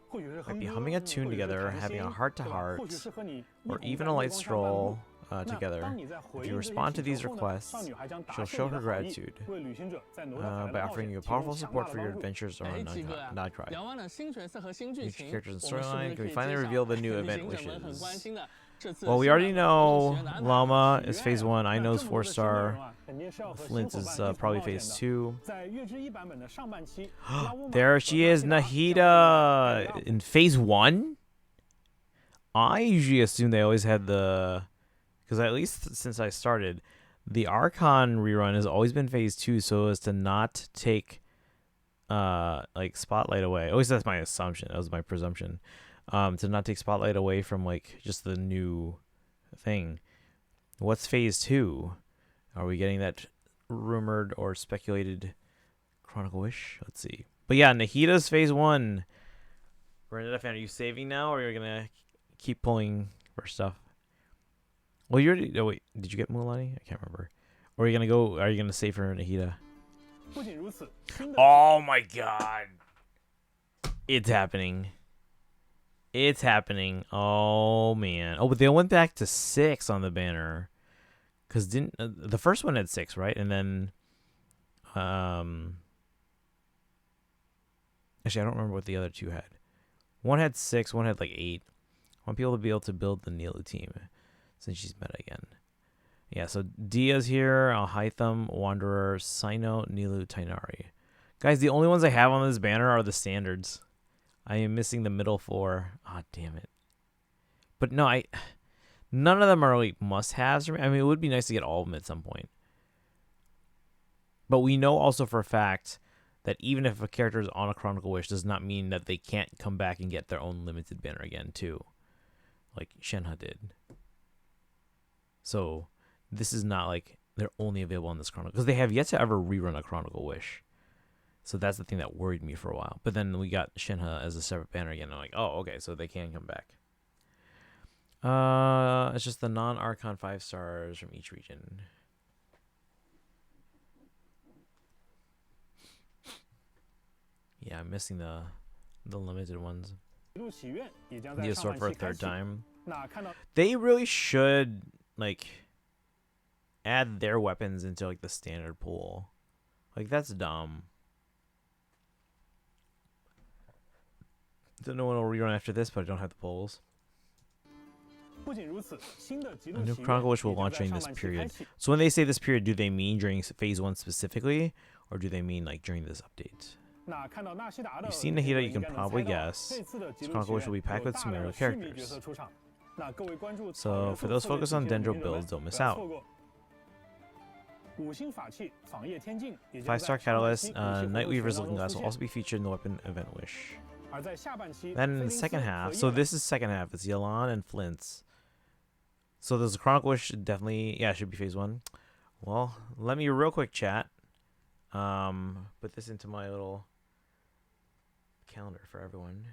或许是 Might 哼 be 歌， humming a tune 或者是 together, 谈 having a 心， heart to 对吧？ heart, 或许是和你一 or 同在 even 月 a 光 light 下漫步。 stroll 那 together. 当你在回 If 应 you 这些 respond to 请 these 求后呢， requests, 少女还将答 she'll 谢 show 你的 her 好意， gratitude 为旅行者在挪威海 by 的冒 offering 险 you 提供 powerful 强 support 大 for 的 your 帮助。 adventures 哎， around 鸡哥呀， Krai. 聊完了新角色和新剧 Each 情， character's 我们是不 storyline. 是可 Can we 以 finally 介绍 reveal the new 旅 event 行者们很关 wishes? 心的这次 Well, we 圣 already 诞冒 know 险的安排？ Llama 许 is 愿 phase 呀 1. 那 Ino's 这么多的 4 新内 star. 容啊，肯定是要和新 Flint 伙 is 伴一同 probably 冒险 phase 的。 2. 在月之一版本的上半期，拉乌玛 There 和 she is, 纳西达将 Nahida, in phase 1. I usually assume they always had because at least since I started, the Archon rerun has always been phase 2, so as to not take like Spotlight away. At least that's my assumption. That was my presumption. To not take Spotlight away from like just the new thing. What's phase 2? Are we getting that rumored or speculated Chronicle Wish? Let's see. But yeah, Nahida's phase 1. Bernadette fan, are you saving now, or are you gonna keep pulling for stuff? Well, you already. Oh wait, did you get Mulan? I can't remember. Or are you gonna go? Are you gonna save for Nahida? 不仅如此，新的 Oh my god! It's happening. It's happening. Oh man. Oh, but they went back to 6 on the banner. Cause didn't the first one had 6, right? And then, actually, I don't remember what the other 2 had. One had 6, one had like 8. I want people to be able to build the Nilu team since she's meta again. Yeah, so Dia's here, Alhaitham, Wanderer, Sino, Nilu, Tainari. Guys, the only ones I have on this banner are the standards. I am missing the middle 4. Ah, damn it. But no, none of them are like must-haves for me. I mean, it would be nice to get all of them at some point. But we know also for a fact that even if a character is on a Chronicle Wish, does not mean that they can't come back and get their own limited banner again, too. Like Shenhe did. So, this is not like they're only available on this Chronicle. Because they have yet to ever rerun a Chronicle Wish. So that's the thing that worried me for a while. But then we got Shenhe as a separate banner again. I'm like, oh, okay, so they can come back. It's just the non-Archon 5 stars from each region. Yeah, I'm missing the limited ones. 一路喜悦也将在 Need a 上 sword 半 for a 期开 third 启。 time. 那看到 They really should like add their weapons into like the standard pool. Like that's dumb. Don't know when will rerun after this, but I don't have the polls. 不仅如此，新的极 A 路 new 喜悦 Chronicle Wish 也 will 将 launch 在 during 上 this 半期开 period. 启。 So when they say this period, do they mean during phase 1 specifically, or do they mean like during this update? 那看到纳西达的 You've seen 这 Nahida, 个 you 应 can 该能 probably 猜到 guess. 这次的极 This 路 Chronicle 喜 Wish will be 悦 packed 有 with 大 some 量 Sumerian 的虚拟角 characters. 色出场。那各位关注 So for those focused on Dendro builds, don't miss out. 五星法器仿叶天境也 5-star 将在上半 Catalyst, 期武器活动 Nightweaver's 当 Looking 中 Glass 出 will 现 also be featured in the Weapon Event Wish. 而在下半期 Then in 菲 the 林斯 second 和 half, 叶 so 兰 this is second half. It's Yelan and Flint's. So there's a Chronicle Wish definitely, yeah, it should be phase 1. Well, let me real quick chat. put this into my little calendar for everyone.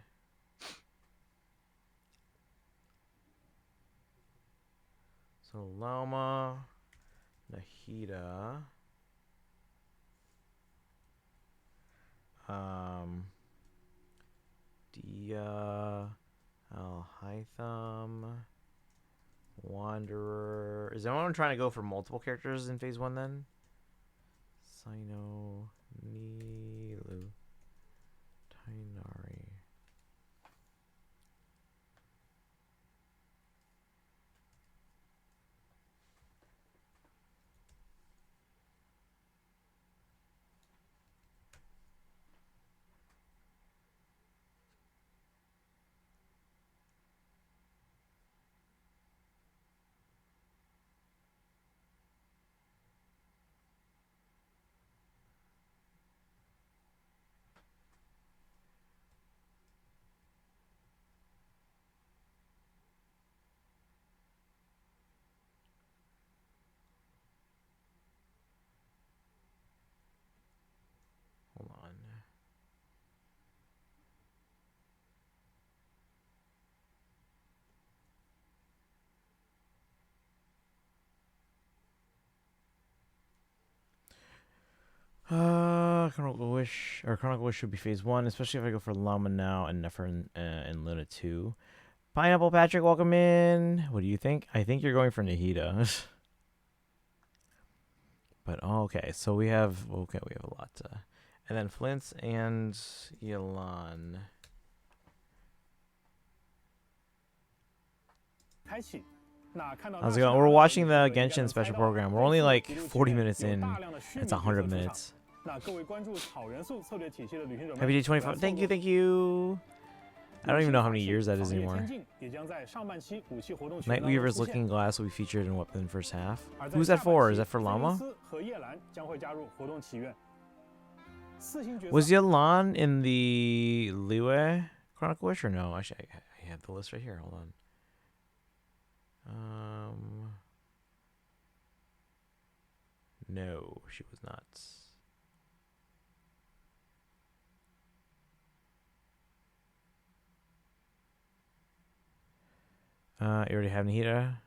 So Llama, Nahida, Dia, Al-Haytham, Wanderer. Is anyone trying to go for multiple characters in phase 1 then? Sino, Nilu, Tainari. Hold on. Chronicle Wish should be phase 1, especially if I go for Llama now and Nefer and Luna 2. Pineapple Patrick, welcome in. What do you think? I think you're going for Nahida. But okay, so we have a lot. And then Flint's and Yelan. How's it going? We're watching the Genshin special program. We're only like 40 minutes in. It's 100 minutes. Happy day 25. Thank you. I don't even know how many years that is anymore. Night Weaver's Looking Glass will be featured in Weapon first half. Who's that for? Is that for Llama? Was Yelan in the Liyue Chronicle Wish or no? Actually, I have the list right here. Hold on. No, she was not. You already have Nahida.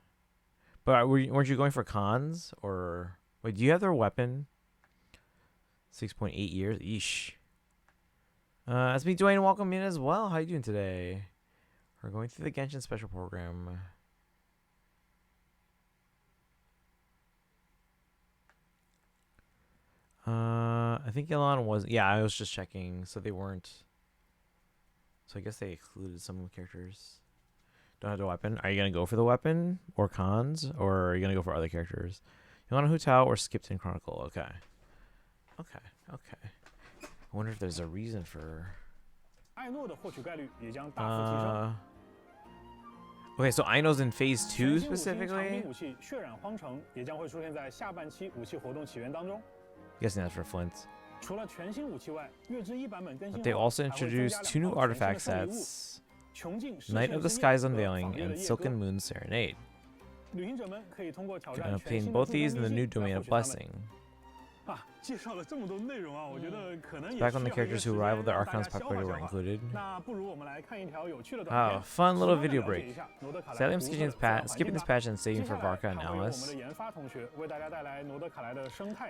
But weren't you going for cons? Or wait, do you have their weapon? 6.8 years. Eesh. That's me, Dwayne. Welcome in as well. How you doing today? We're going through the Genshin special program. I think Yelan was. Yeah, I was just checking. So they weren't. So I guess they excluded some characters. Don't have the weapon. Are you going to go for the weapon or cons? Or are you going to go for other characters? Yolanda Hutao or skipped in Chronicle? Okay. I wonder if there's a reason for... Okay, so Aino's in phase 2 specifically? Guessing that's for Flint. But they also introduced 2 new artifact sets. Night of the Sky's Unveiling and Silken Moon's Serenade. Gonna obtain both these in the new Domain of Blessing. It's back when the characters who rivaled the Archon's popularity were included. Oh, fun little video break. Sadly, I'm skipping this patch and saving for Varka and Alice.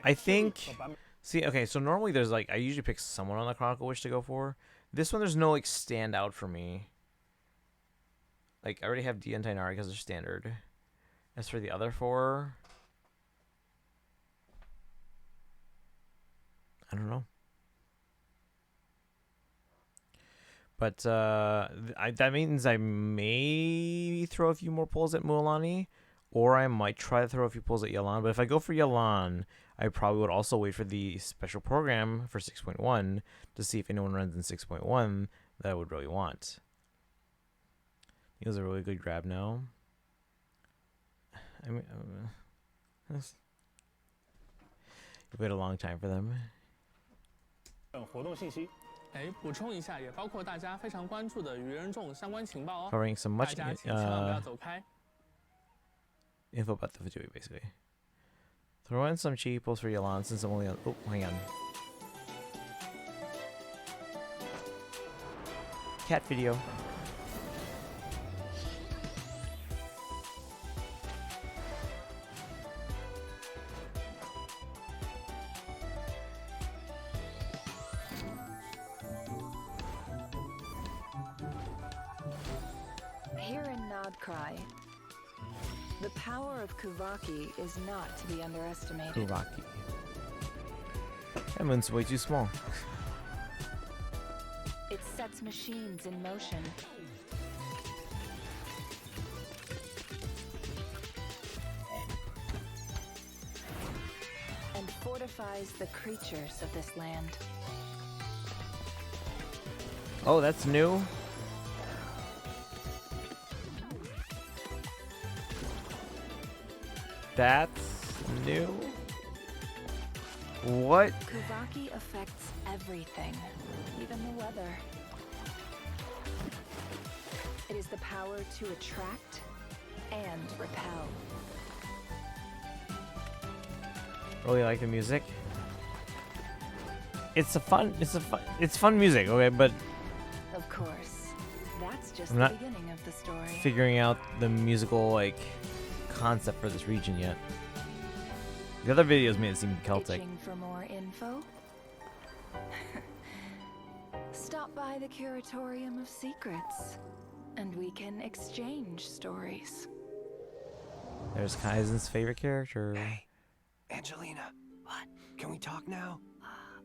I think... See, okay, so normally there's like... I usually pick someone on the Chronicle Wish to go for. This one, there's no like standout for me. Like, I already have Dia and Tainari because they're standard. As for the other 4... I don't know. But that means I may throw a few more pulls at Mualani, or I might try to throw a few pulls at Yelan. But if I go for Yelan, I probably would also wait for the special program for 6.1 to see if anyone runs in 6.1 that I would really want. He was a really good grab now. I mean, you wait a long time for them. 补充一下，也包括大家非常关注的愚人众相关情报哦。Covering some much 大家请千万不要走开。 info about the video, basically. Throw in some cheapos for Yolan since I'm only on. Oh, hang on. Cat video. Here in Krai, the power of Kuvaki is not to be underestimated. Kuvaki. That moon's way too small. It sets machines in motion. And fortifies the creatures of this land. Oh, that's new. That's new. What? Kuvaki affects everything, even the weather. It is the power to attract and repel. Really like the music. It's fun music, okay, but Of course, that's just I'm the not beginning of the story. figuring out the musical like concept for this region yet. The other videos made it seem Celtic. Itching for more info? Stop by the Curatorium of Secrets, and we can exchange stories. There's Kaizen's favorite character. Hey, Angelina. What? Can we talk now?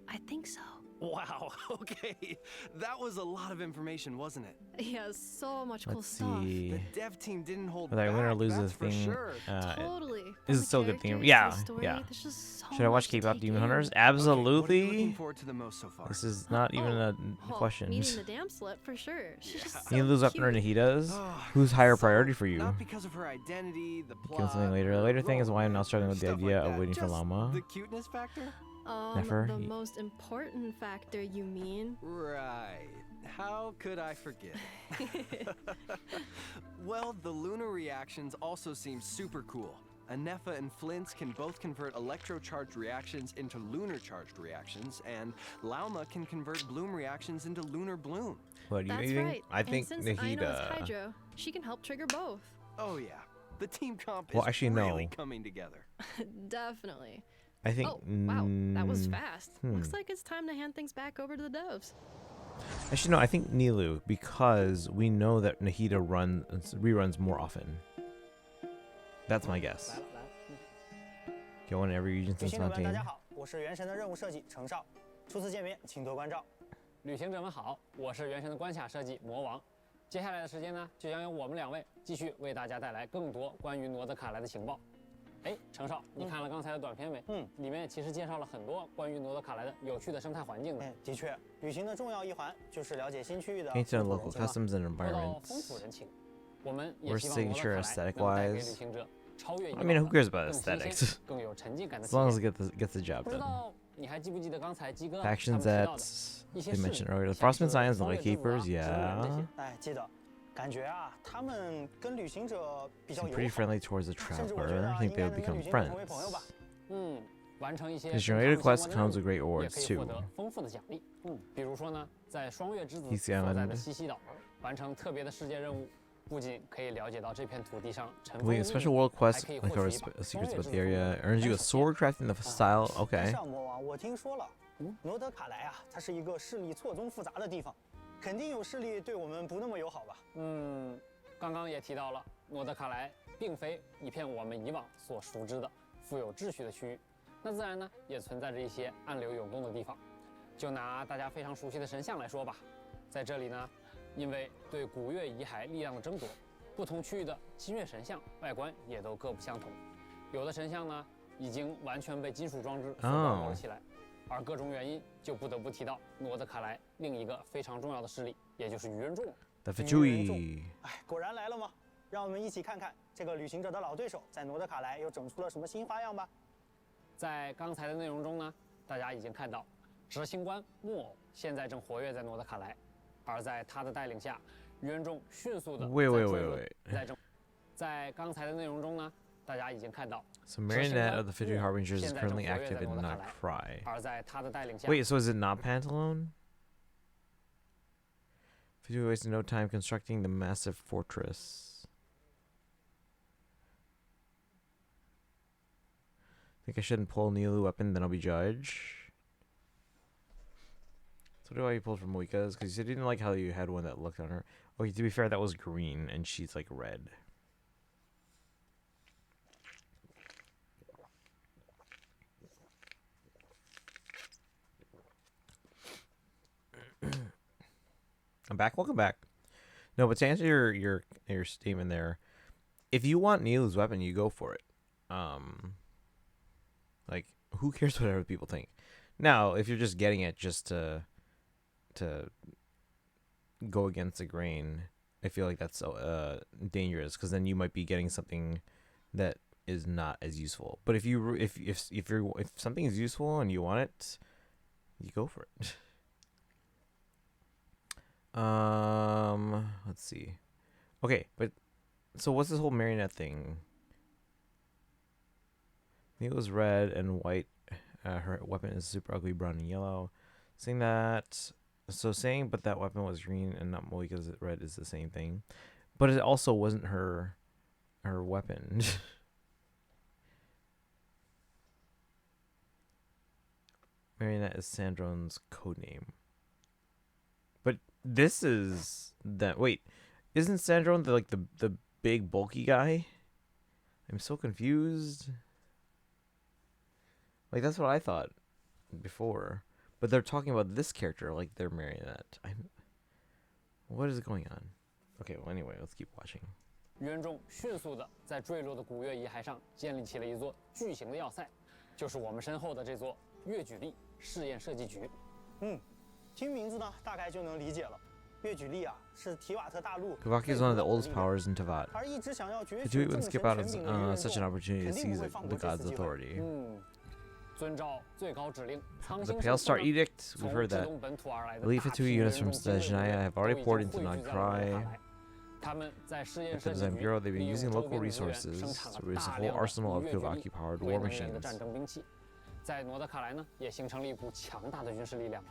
I think so. Wow, okay. That was a lot of information, wasn't it? Yeah, so much cool Let's stuff. see. The dev team didn't hold Whether I back, win or lose that's this for thing. sure. Totally. This From is still a the good thing. characters Yeah, to the story, yeah. there's just so Should I watch much to K-pop take Demon in. Hunters? Okay, what are you Absolutely. looking forward to the most so far? This is not even a Well, question. meeting the damn slut for sure. She's just so Nilu's up cute. under Nahida's. Who's higher priority for you? Not because of her identity, the plot. Give something later. The later thing is why I'm now struggling with the stuff idea like of that. waiting for Just Llama. The cuteness factor? Never. The most important factor, you mean? Right. How could I forget? Well, the lunar reactions also seem super cool. Anefa and Flint's can both convert electro-charged reactions into lunar-charged reactions, and Lauma can convert bloom reactions into lunar bloom. What do you That's think? right. I think and since I know it's Nahida. Hydro, she can help trigger both. Oh yeah, the team comp Well, is actually, no. really coming together. Definitely. I think. Oh, wow, that was mm, fast. Looks like it's time to hand things back over to the devs. Actually, no. I think Nilu, because we know that Nahida reruns more often. That's my guess. Go in every region 旅 since 行者们，大 19. 家好，我是原神的任务设计程少，初次见面，请多关照。旅行者们好，我是原神的关卡设计魔王。接下来的时间呢，就将由我们两位继续为大家带来更多关于诺德卡莱的情报。哎，程少，你看了刚才的短片没？里面其实介绍了很多关于诺德卡莱的有趣的生态环境的。的确，旅行的重要一环就是了解新区域的 Painted on 风 local 土人情 customs and 说到风 environments. 土人情，我们也 Or 希望诺德 signature 卡莱能 aesthetic 带给旅 wise. 行者超越以 I 往 mean, who 的 cares about 更新鲜 aesthetics? 更有沉浸感的 As 体 long as 验。 it gets the job 不知 done. 道你还记不记得刚才鸡哥他们 Factions 提到 that 的一些 they 事 mentioned 例， earlier. The 像 Frostman 是 Scions and 荒 the 野之舞啊 Gatekeepers, 植物人这 yeah. 些。哎，记得，感觉啊，他们跟旅行者比较 Seem 友 pretty 好， friendly towards the 甚至我觉 traveler. 得 I 啊 think 应该 they'll 能跟 become 旅行者成为 friends. 朋友吧。完成一些 His 跟 generated 他们 quest 相关 comes 的 with great 任务，也 rewards 可以获 too. 得丰富的奖励。比如说呢，在双月之子 He's 所在的 Island. 西西岛完成特别的世界任务，不仅可以了解到这片土地上尘封 Completing 的 a 秘 special 密， world 还 quest 可以 like 获 our 取一把双 secrets 月 about 之 the 子 area. 的 Earns you a 本手 sword crafting the style. 但 Okay. 是啊，魔王，我听说了，罗德卡莱啊，它是一个势力错综复杂的地方，肯定有势力对我们不那么友好吧？刚刚也提到了，诺德卡莱并非一片我们以往所熟知的富有秩序的区域，那自然呢也存在着一些暗流涌动的地方。就拿大家非常熟悉的神像来说吧，在这里呢，因为对古月遗骸力量的争夺，不同区域的金月神像外观也都各不相同。有的神像呢已经完全被金属装置所包裹了起来，而各种原因就不得不提到诺德卡莱另一个非常重要的势力，也就是愚人众。 The Fajui. 哎，果然来了吗？让我们一起看看这个旅行者的老对手在罗德卡莱又整出了什么新花样吧。在刚才的内容中呢，大家已经看到，执行官木偶现在正活跃在诺德卡莱，而在他的带领下，愚人众迅速的在刚才的内容中呢，大大家已经看到。 So Marionette of the Fidry Harbingers is currently active in Not Cry. 而在他的带领下 Wait, so is it not Pantalone? Fidry wasted no time constructing the massive fortress. Think I shouldn't pull Nilu weapon, then I'll be judged. So do I pull from Moika's? Because you didn't like how you had one that looked on her. Okay, to be fair, that was green, and she's like red. I'm back. Welcome back. No, but to answer your statement there, if you want Nilu's weapon, you go for it. Like, who cares what other people think? Now, if you're just getting it just to go against the grain, I feel like that's dangerous, because then you might be getting something that is not as useful. But if something is useful and you want it, you go for it. Let's see. Okay, but so what's this whole Marionette thing? It was red and white. Her weapon is super ugly brown and yellow. Saying that, but that weapon was green and not Moika's red is the same thing. But it also wasn't her weapon. Marionette is Sandrone's codename. But this is that. Wait, isn't Sandrone the big bulky guy? I'm so confused. Like, that's what I thought before. But they're talking about this character like they're Marionette. What is going on? Okay, well, anyway, let's keep watching. 袁仲迅速地在坠落的古月遗骸上建立起了一座巨型的要塞，就是我们身后的这座月举力试验设计局。听名字呢，大概就能理解了。月举力啊，是提瓦特大陆。Kavaki is one of the oldest powers in Tevat. 而一直想要攫 The 取 Tui 众 wouldn't 神 skip out 权柄的 on 袁 such 仲 an opportunity to 肯定不 seize 会放 the 过这 god's 次机会。 authority. 遵照最高指令，苍 The 星 Pale 神 Star 呢 Edict, we've 从 heard 至 that. 东本土而来 I 的 believe 大 the 批 two 袁 units 仲 from 精锐部队 Stajnaya have 都 already 已 poured 经 into 汇 Not 聚在了诺德 Cry. 卡莱。他们在试验 At 设 the 计 Design 局 Bureau, they've 利 been 用 using 周 local 边的资源 resources 生产 to 了 raise a 大 whole 量的 arsenal of 月举力 Kavaki-powered 未 war 能源的 machines. 战争兵器，在诺德卡莱呢也形成了一股强大的军事力量。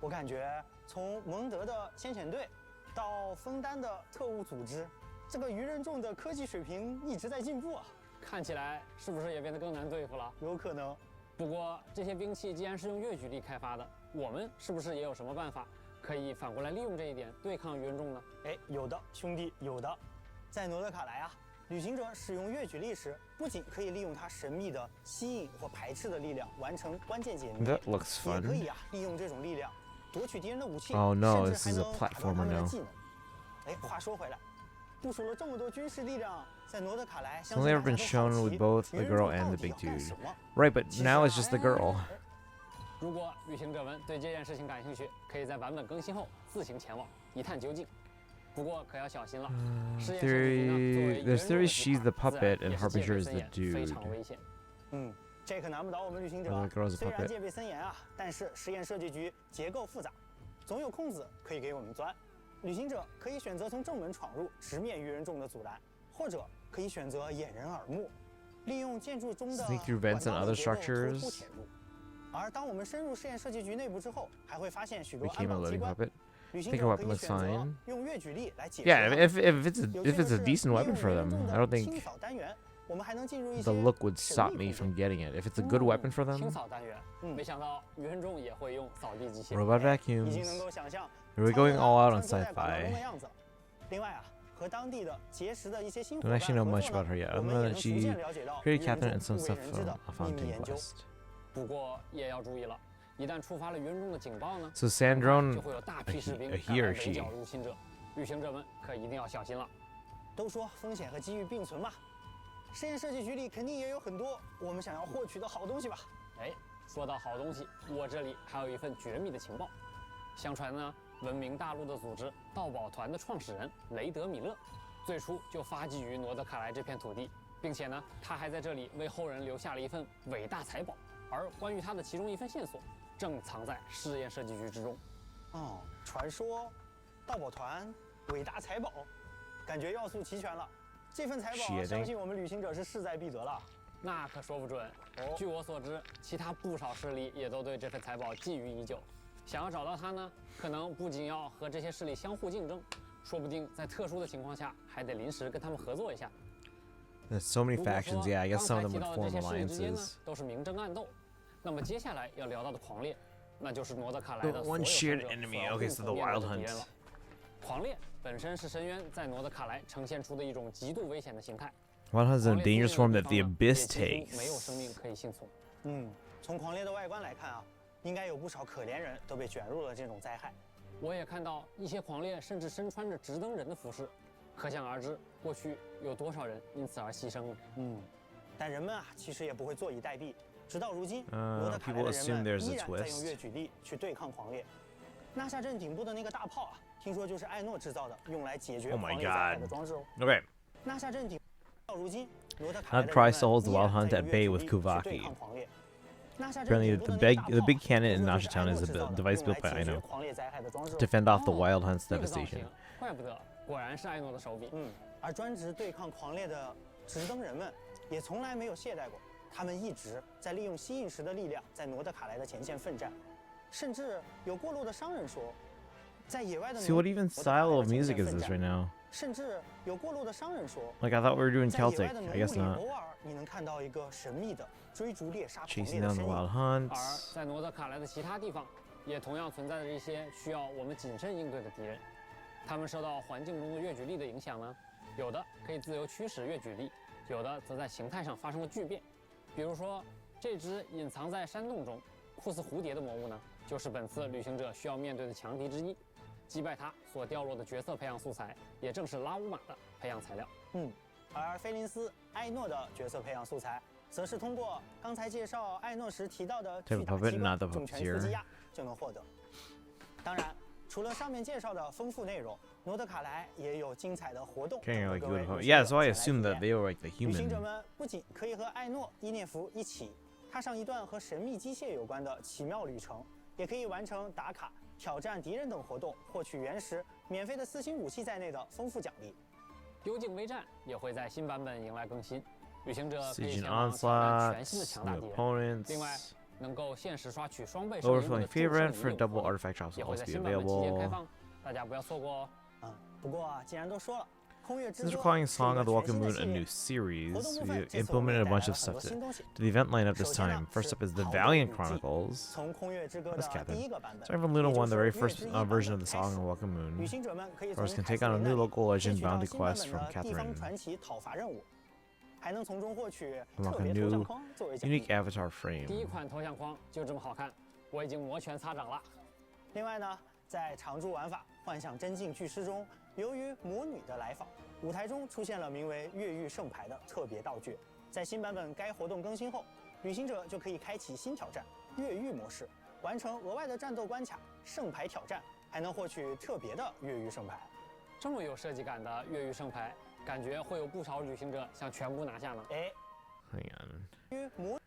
我感觉从蒙德的先遣队到枫丹的特务组织，这个鱼人众的科技水平一直在进步啊。看起来是不是也变得更难对付了？有可能。不过这些兵器既然是用月举力开发的，我们是不是也有什么办法可以反过来利用这一点对抗袁仲呢？哎，有的，兄弟，有的。在诺德卡莱啊，旅行者使用月举力时，不仅可以利用它神秘的吸引或排斥的力量完成关键解谜， That looks 也 fun. 可以啊利用这种力量夺取敌人的武器， Oh no, 甚 this 至还 is a 能打断他 platformer 们的 now. 技能。哎，话说回来，部署了这么多军事力量，在诺德卡莱， It's only ever been shown with both the girl and the big dude. Right, but now it's just the girl. 如果旅行者们对这件事情感兴趣，可以在版本更新后自行前往一探究竟。不过可要小心了，试验设计局呢，作为 There's theory she's the 自然 puppet 也 and 是戒 Harbinger 备 is 森 the 严，非 dude. 常危险。这可难不倒我们旅行者。 The girl's a 虽然 puppet. 戒备森严啊，但是实验设计局结构复杂，总有空子可以给我们钻。旅行者可以选择从正门闯入，直面鱼人众的阻拦，或者可以选择掩人耳目，利用建筑中的 Sneak through vents and 管道 other 的结构偷 structures. 偷潜入。而当我们深入实验设计局内部之后，还会发现许多安 Became a 保机 loading 关。 puppet. 旅行 Think 者 her 可 weapon 以 looks 选择 fine. 用月举力来解 Yeah, I 决 mean, 它们。 if it's a decent weapon for them, I don't 清 think 扫单元，我们还能进入一 the 些 look would stop me from getting it. If it's a good weapon for 清 them, 扫单元，没想到袁仲也会用扫地机器人。 robot 已经能 vacuums. 够想象 Are we going all out on 穿梭在广岛中的 sci-fi? 样子了。另外啊，和当地的结识的一些新伙 Don't 伴 actually know 合 much 作 about her yet, 我 other 们 than 也 that 能逐 she 渐了解到 created 鱼人 Catherine 众 and some 不为 stuff 人知的 on 秘密 Fountain 研究。 Quest. 不过也要注意了，一旦触发了袁仲的警报呢， So Sandrone, 就会有大批士兵 a 赶 he 来 or 围 she? 剿入侵者，旅行者们可一定要小心了。都说风险和机遇并存嘛，实验设计局里肯定也有很多我们想要获取的好东西吧？哎，说到好东西，我这里还有一份绝密的情报。相传呢，闻名大陆的组织盗宝团的创始人雷德米勒，最初就发迹于诺德卡莱这片土地，并且呢，他还在这里为后人留下了一份伟大财宝。而关于他的其中一份线索，正藏在试验设计局之中。哦，传说、盗宝团、伟大财宝，感觉要素齐全了。这份财宝相信我们旅行者是势在必得了。那可说不准。据我所知，其他不少势力也都对这份财宝觊觎已久。想要找到它呢，可能不仅要和这些势力相互竞争，说不定在特殊的情况下，还得临时跟他们合作一下。There's so many factions. Yeah, I guess some of them would form 都是明争暗斗。那么接下来要聊到的狂猎，那就是诺德卡莱的 one shared enemy. Okay, so the wild hunt. 狂猎本身是深渊在诺德卡莱呈现出的一种极度危险的形态。Wild hunt is a dangerous form that the abyss takes. 没有生命可以幸存。从狂猎的外观来看啊，应该有不少可怜人都被卷入了这种灾害。我也看到一些狂猎甚至身穿着直登人的服饰，可想而知，过去有多少人因此而牺牲了。但人们啊，其实也不会坐以待毙。直到如今，罗德卡莱的人们依然在用越举力去对抗狂猎。纳夏镇顶部的那个大炮啊，听说就是艾诺制造的，用来解决狂猎灾害的装置哦。Okay. 纳夏镇顶到如今，罗德卡莱的 Krai 人 still holds 们 the 依 wild 然 hunt 在 at 用 bay 越 with 举力去对 Kuvaki. 抗狂猎。纳夏镇 Apparently, 顶部的 the 那个大 big 炮 cannon in 听说 Nasha 是 Town 艾 is 诺制造 a 的， device 用 built 来 by 解决 Aino 狂猎灾害的装置哦。to fend off the wild hunt's 这个造 devastation. 型怪不得，果然是艾诺的手笔。而专职对抗狂猎的直登人们也从来没有懈怠过，他们一直在利用吸引石的力量在诺德卡莱的前线奋战，甚至有过路的商人说，在野外的 See, what even style of music is this right now? 甚至有过路的商人说 Like, I thought we were doing 在野 Celtic. 外的浓 I 雾 guess 里 not. 偶尔你能看到一个神秘的追逐猎杀狂猎 Chasing 的 down 身 the 影。wild 而 hunts. 在诺德卡莱的其他地方，也同样存在着一些需要我们谨慎应对的敌人。他们受到环境中的越举力的影响呢，有的可以自由驱使越举力，有的则在形态上发生了巨变。比如说，这只隐藏在山洞中、酷似蝴蝶的魔物呢，就是本次旅行者需要面对的强敌之一。击败它所掉落的角色培养素材，也正是拉乌马的培养材料。而菲林斯、艾诺的角色培养素材，则是通过刚才介绍艾诺时提到的巨大机关重拳突击压就能获得。当然，除了上面介绍的丰富内容，诺德卡莱也有精彩的活动。 Yeah, so I assumed that they were like the 旅行者 human. 们不仅可以和艾诺、伊涅弗一起踏上一段和神秘机械有关的奇妙旅程，也可以完成打卡、挑战敌人等活动，获取原石、免费的4星武器在内的丰富奖励。幽静微战也会在新版本迎来更新，旅行者可以 Siege 前往挑战全 onslaughts, 新的强大 new 敌人。 opponents. 另外，能够限时刷取双倍胜利 Overflowing 的 favorite 祝 for 圣 double 女 artifact drops 也 will 会 also 在 be 新版本期间开 available. 放，大家不要错过哦。不过既然都说了，空月之 Since 歌 we're calling 是一 Song 个 of the 全 Walking 新的 Moon a 系列 new series, 活动部 we 分这次我们 implemented 也 a 带 bunch 来 of 了很 stuff 多 to 新东西。 the event lineup this 首先呢 time. First 是 up is the 好的 Valiant 武器 Chronicles. 从空月之歌 That's 的第 Captain. 一个版本， So everyone Luna won the very 也 first 就是说 version of the 月之一 Song 版 of 本 Walking 旅 Moon. 行者们可以 Or 从 can 凯 take 瑟 on a 琳 new 那里 local 获 legend 取到 bounty 新版 quest 本 from 的地方 Catherine. 传奇讨伐任务，还能从中获取 Unlock 特 a 别头 new 像框作为奖 unique 励。 avatar 第一 frame. 款头像框就这么好看，我已经摩拳擦掌了。另外呢，在常驻玩法《幻想真境巨狮》中，由于魔女的来访，舞台中出现了名为越狱圣牌的特别道具。在新版本该活动更新后，旅行者就可以开启新挑战越狱模式，完成额外的战斗关卡圣牌挑战，还能获取特别的越狱圣牌。这么有设计感的越狱圣牌，感觉会有不少旅行者想全部拿下呢。哎， Hang on. 由于魔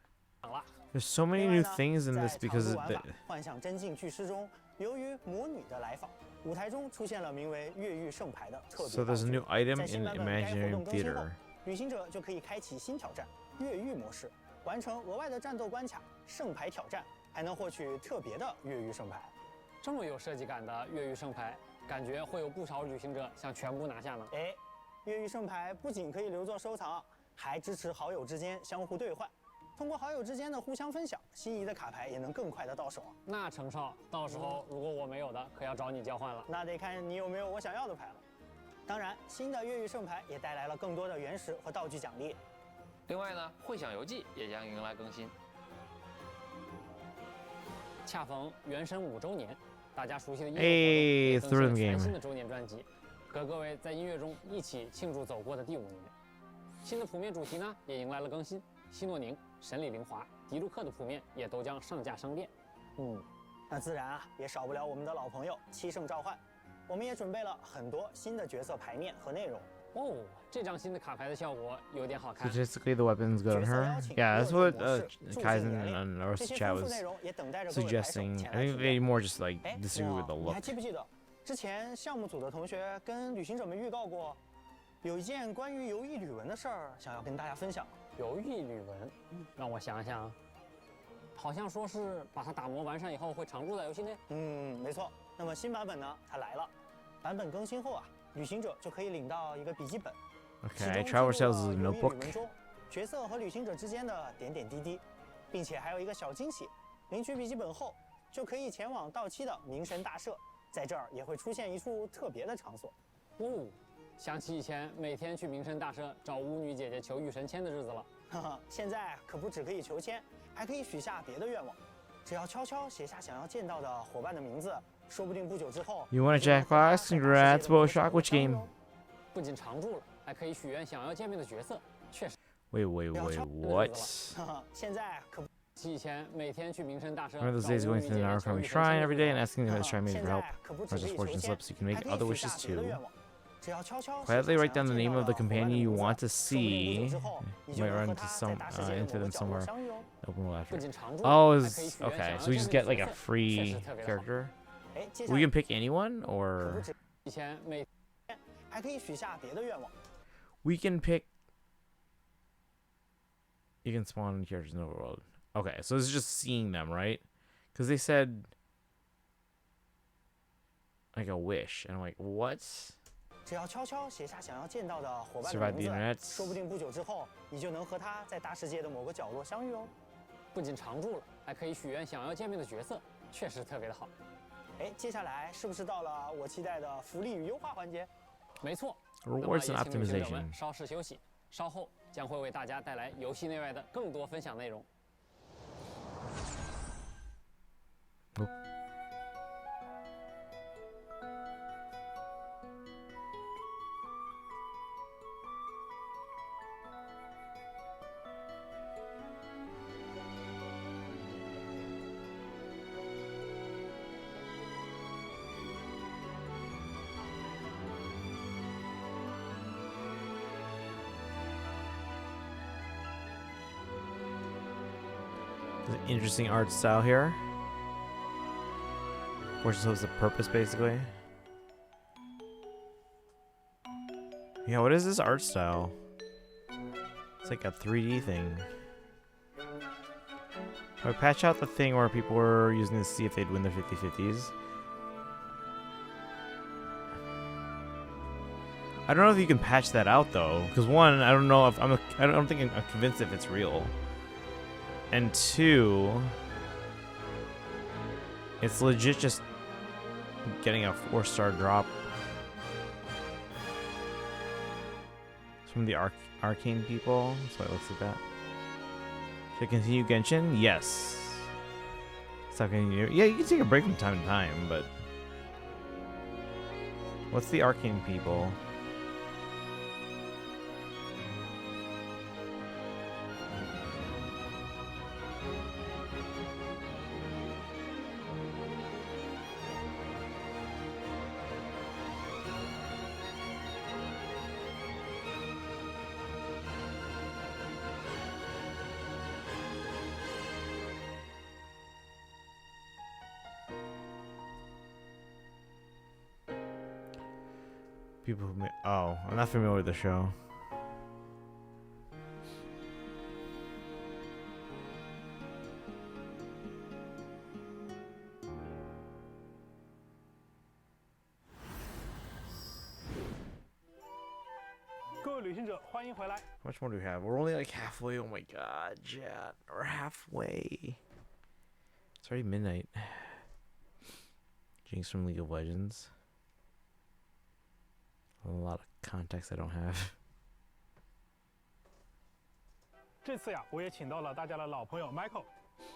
There's so many new things in this 在 because 常驻玩 the, 法《幻想真境巨狮》中，由于魔女的来访，舞台中出现了名为越狱圣牌的特别 so 道 there's a 具。 new item 在新 in 版本该活 Imaginary 动更新后 Theater. 旅行者就可以开启新挑战越狱模式，完成额外的战斗关卡圣牌挑战，还能获取特别的越狱圣牌。这么有设计感的越狱圣牌，感觉会有不少旅行者想全部拿下呢。哎，越狱圣牌不仅可以留作收藏，还支持好友之间相互兑换。通过好友之间的互相分享，心仪的卡牌也能更快的到手。那程少，到时候如果我没有的，可要找你交换了。那得看你有没有我想要的牌了。当然，新的越狱圣牌也带来了更多的原石和道具奖励。另外呢，《会想游记》也将迎来更新。恰逢原神5周年，大家熟悉的音乐 Hey, 活动也更 it's the rhythm 新了全 game. 新的周年专辑，和各位在音乐中一起庆祝走过的第5年。新的谱面主题呢也迎来了更新，希诺宁、神里灵华、迪卢克的谱面也都将上架商店。那自然啊也少不了我们的老朋友七圣召唤。我们也准备了很多新的角色牌面和内容。哦，这张新的卡牌的效果有点好看。 Statistically, the weapon's good on her. Yeah, that's what Kaizen and Rosa Chat was suggesting. I think they more just like disagree with the 你还 look. 记不记得之前项目组的同学跟旅行者们预告过，有一件关于游艺旅文的事儿想要跟大家分享。游艺旅文，让我想想啊，好像说是把它打磨完善以后会常驻在游戏内。没错。那么新版本呢，它来了。版本更新后啊，旅行者就可以领到一个笔记本。Okay, Traveler sells a 游艺旅 notebook. 文中角色和旅行者之间的点点滴滴，并且还有一个小惊喜：领取笔记本后就可以前往到期的冥神大社，在这儿也会出现一处特别的场所。想起以前每天去冥神大社找巫女姐姐求御神签的日子了。哈哈，现在可不只可以求签，还可以许下别的愿望。只要悄悄写下想要见到的伙伴的名字，说不定不久之后。You want a jackpot? Congrats, Bioshock. Which game? 不仅常驻了，还可以许愿想要见面的角色，确实。Wait, what? 哈哈，现在可不。以前每天去冥神大社。 Remember those days going to the Narukami Shrine every day and asking the shrine maiden for help? Or just fortune slips, you can make other wishes too. Quietly write down the name of the companion you want to see. You might run into them somewhere. Open world after. Oh, okay. So we just get like a free character. We can pick anyone, or we can pick. You can spawn characters in the overworld. Okay, so this is just seeing them, right? Because they said like a wish, and I'm like, what? 只要悄悄写下想要见到的伙伴的名字，说不定不久之后，你就能和他在大世界的某个角落相遇哦。不仅常驻了，还可以许愿想要见面的角色，确实特别的好。接下来是不是到了我期待的福利与优化环节？没错。Rewards and optimization. 稍事休息，稍后将会为大家带来游戏内外的更多分享内容。Interesting art style here. Which shows the purpose, basically. Yeah, what is this art style? It's like a 3D thing. I patch out the thing where people were using to see if they'd win the 50-50s. I don't know if you can patch that out though, because one, I don't know if I don't think I'm convinced if it's real. And two, it's legit just getting a 4-star drop. It's from the arcane people. That's why it looks like that. Should I continue Genshin? Yes. Stop continue. Yeah, you can take a break from time to time, but what's the arcane people? People who oh, I'm not familiar with the show. How much more do we have? We're only like halfway. Oh my god, Jet. We're halfway. It's already midnight. Jinx from League of Legends. A lot of context I don't have. 这次呀，我也请到了大家的老朋友 Michael，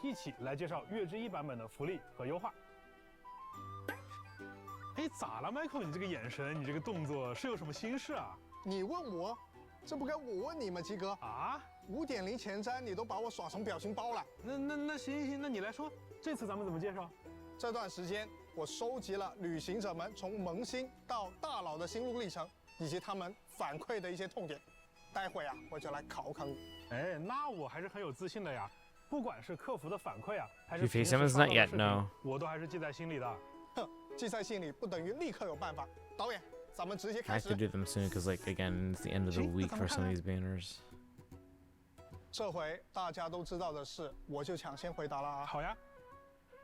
一起来介绍月之1版本的福利和优化。咋了 ，Michael？ 你这个眼神，你这个动作是有什么心事啊？你问我，这不该我问你吗，鸡哥？啊？5.0前瞻你都把我耍成表情包了。那行，那你来说，这次咱们怎么介绍？这段时间。 我收集了旅行者们从萌新到大佬的心路历程，以及他们反馈的一些痛点。待会啊，我就来考考你。那我还是很有自信的呀。不管是客服的反馈啊，还是平时刷到的视频，我都还是记在心里的。哼，记在心里不等于立刻有办法。导演，咱们直接 I 开 have 始 to。do them soon because, like, again, it's the end of the week for some of these banners. 这回大家都知道的事，我就抢先回答了啊。好呀。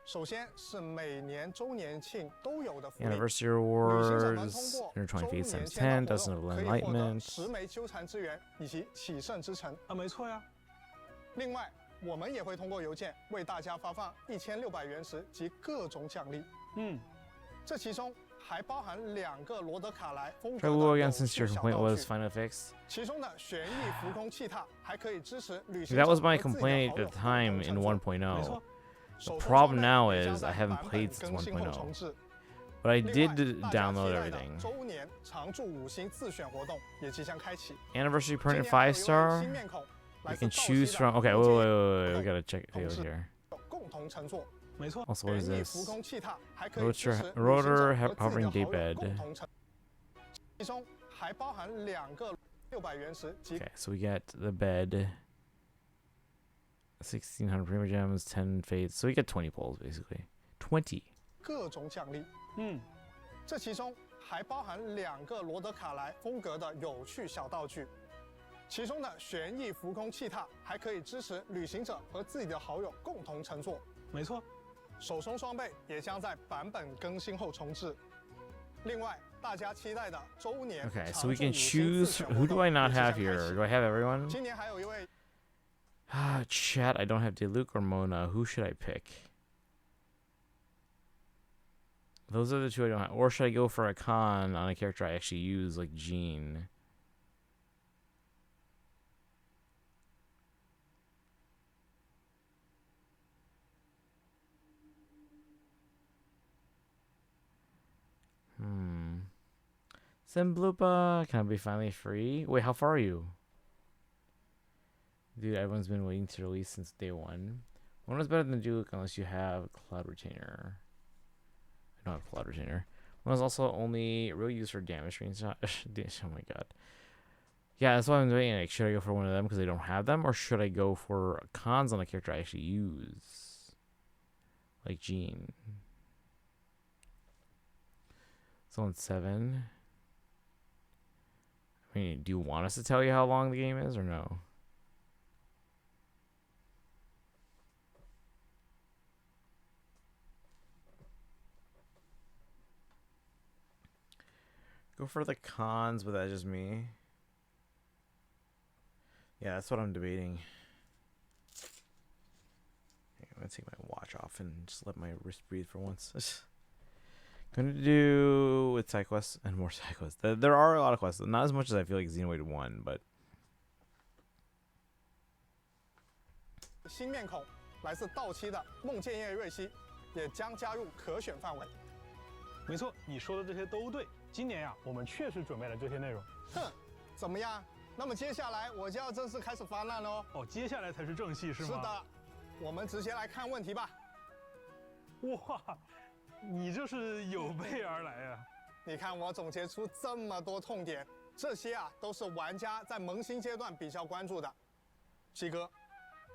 首先是每年周年庆都有的福利， Anniversary 旅行者们 rewards, 通过 intertwined 周 feats 年 times 10, 签到活 dozen 动 of 可以获得 enlightenment. 10枚纠缠之源以及启圣之城。啊，没错呀。另外，我们也会通过邮件为大家发放1600原石及各种奖励。这其中还包含2个罗德卡莱风格 Try 的 War 有 again since 趣 your 小 complaint 道 was 具。 final fix. 其中的旋翼浮空气踏还可以支持旅行 That 者 was my 和自己的 complaint 好 at 友 the time 共同 in 乘坐。 1.0. 手 The 动 problem 装 now 备也将 is 在 I haven't 版 played 本 since 更新后 1.0. 重置。 But I 另 did 外，大家期 download 待的 everything. 周年常驻5星自选活动也即将开启。 Anniversary 今 permanent 年还有 5 一位 star. 新面孔， We 来自 can 道西 choose 的 from. Okay, 梦 wait, 境 wait. We gotta check同 it 志 here. 共同乘坐。没错。 Also, what is 旋翼 this? 浮空气踏还可以支持 Rotor 旅行者 rotor 和自己的 hovering 好友 daybed. 共同乘。其中还包含2个600原石及 Okay, so we get the bed. 1600 prima gems, 10 fates. So we get 20 pulls basically. 20. 各种奖励。这其中还包含2个罗德卡莱风格的有趣小道具。其中的旋翼浮空气踏还可以支持旅行者和自己的好友共同乘坐。没错。手冲装备也将在版本更新后重置。另外，大家期待的周年 Okay, so we can choose. Who do I not have here? Do I have everyone? 今年还有一位 Chat, I don't have Diluc or Mona. Who should I pick? Those are the two I don't have. Or should I go for a con on a character I actually use, like Jean? Simblupa, can I be finally free? Wait, how far are you? Dude, everyone's been waiting to release since day 1. One was better than Duke unless you have Cloud Retainer. I don't have Cloud Retainer. One was also only real use for damage screenshots. Oh my god. Yeah, that's why I'm debating. Like, should I go for one of them because they don't have them, or should I go for cons on a character I actually use, like Jean? Zone 7. I mean, do you want us to tell you how long the game is or no? Go for the cons, but that's just me. Yeah, that's what I'm debating. I'm gonna take my watch off and just let my wrist breathe for once. Gonna do with side quests and more side quests. There are a lot of quests, not as much as I feel like Xenoblade 1, but 新面孔来自道期的梦见叶瑞希，也将加入可选范围。没错，你说的这些都对。今年呀，我们确实准备了这些内容。哼，怎么样？那么接下来我就要正式开始发难喽。哦，接下来才是正戏是吗？是的，我们直接来看问题吧。哇，你这是有备而来呀！你看我总结出这么多痛点，这些啊都是玩家在萌新阶段比较关注的。七哥，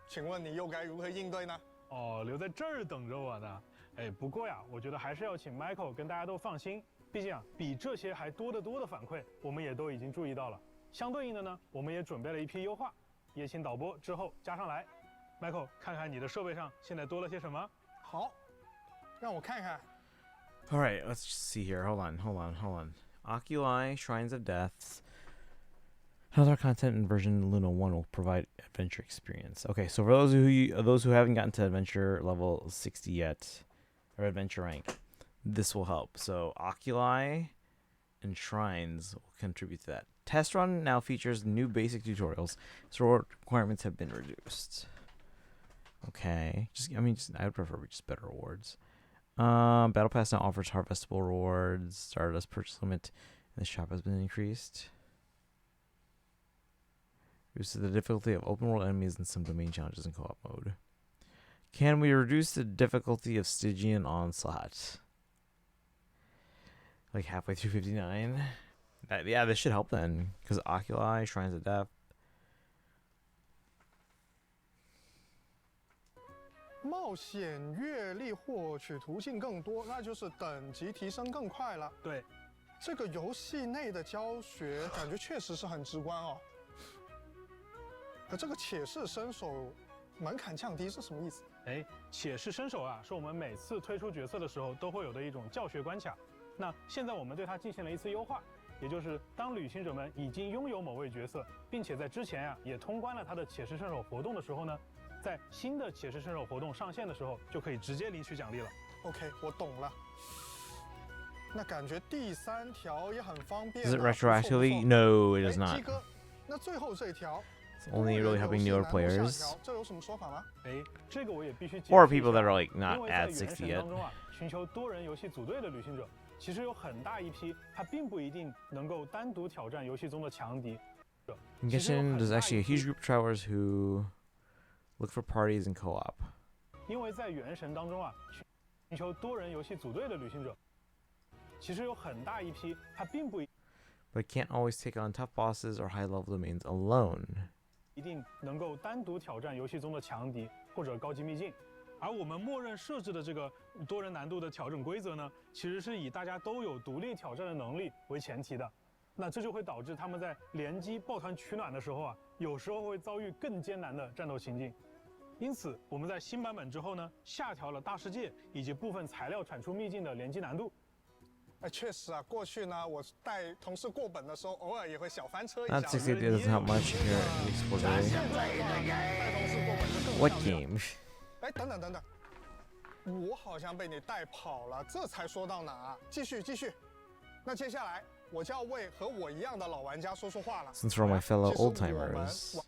请问你又该如何应对呢？哦，留在这儿等着我呢。哎，不过呀，我觉得还是要请 Michael 跟大家都放心，毕竟啊，比这些还多得多的反馈，我们也都已经注意到了。相对应的呢，我们也准备了一批优化，也请导播之后加上来。Michael， 看看你的设备上现在多了些什么？好，让我看看。all right, let's see here. Hold on. Oculi, Shrines of Death. Other content in version Luna 1 will provide adventure experience. Okay, so for those who haven't gotten to adventure level 60 yet, or adventure rank, this will help. So Oculi and Shrines will contribute to that. Test Run now features new basic tutorials, so requirements have been reduced. Okay, I would prefer just better rewards. Battle Pass now offers harvestable rewards. Stardust purchase limit in the shop has been increased. Reduces the difficulty of open world enemies and some domain challenges in co-op mode. Can we reduce the difficulty of Stygian Onslaught? Like halfway through 59? Yeah, this should help then. Because Oculi, Shrines of Death. 冒险阅历获取途径更多，那就是等级提升更快了。对，这个游戏内的教学感觉确实是很直观哦。这个且试身手门槛降低是什么意思？哎，且试身手啊，是我们每次推出角色的时候都会有的一种教学关卡。那现在我们对它进行了一次优化，也就是当旅行者们已经拥有某位角色，并且在之前呀也通关了他的且试身手活动的时候呢，在新的且试身手活动上线的时候，就可以直接领取奖励了。OK， 我懂了。那感觉第3条也很方便。 Does it retroactively? No, it does not. 鸡哥，那最后这条 It's only really helping newer players 这有什么说法吗？哎，这个我也必须解释 or 一 people 下 that are like not 因为 at 在原 60神 yet. 当中啊，寻求多人游戏组队的旅行者，其实有很大一批，他并不一定能够单独挑战游戏中的强敌。 In Genshin, there's actually a huge group of travelers who look for parties and co-op. 因为在原神当中啊，寻求多人游戏组队的旅行者，其实有很大一批，他并不 but can't always take on tough bosses or high-level domains alone. 一定能够单独挑战游戏中的强敌或者高级秘境。而我们默认设置的这个多人难度的调整规则呢，其实是以大家都有独立挑战的能力为前提的。那这就会导致他们在联机抱团取暖的时候啊，有时候会遭遇更艰难的战斗情境。因此，我们在新版本之后呢，下调了大世界以及部分材料产出秘境的联机难度。哎，确实啊，过去呢，我带同事过本的时候，偶尔也会小翻车一下。Not 60 doesn't have much here in Export Valley. 带同事过本就更 What game? 哎，等等等等，我好像被你带跑了，这才说到哪啊？继续继续。那接下来我就要为和我一样的老玩家说说话了。 Since we're my fellow old-timers.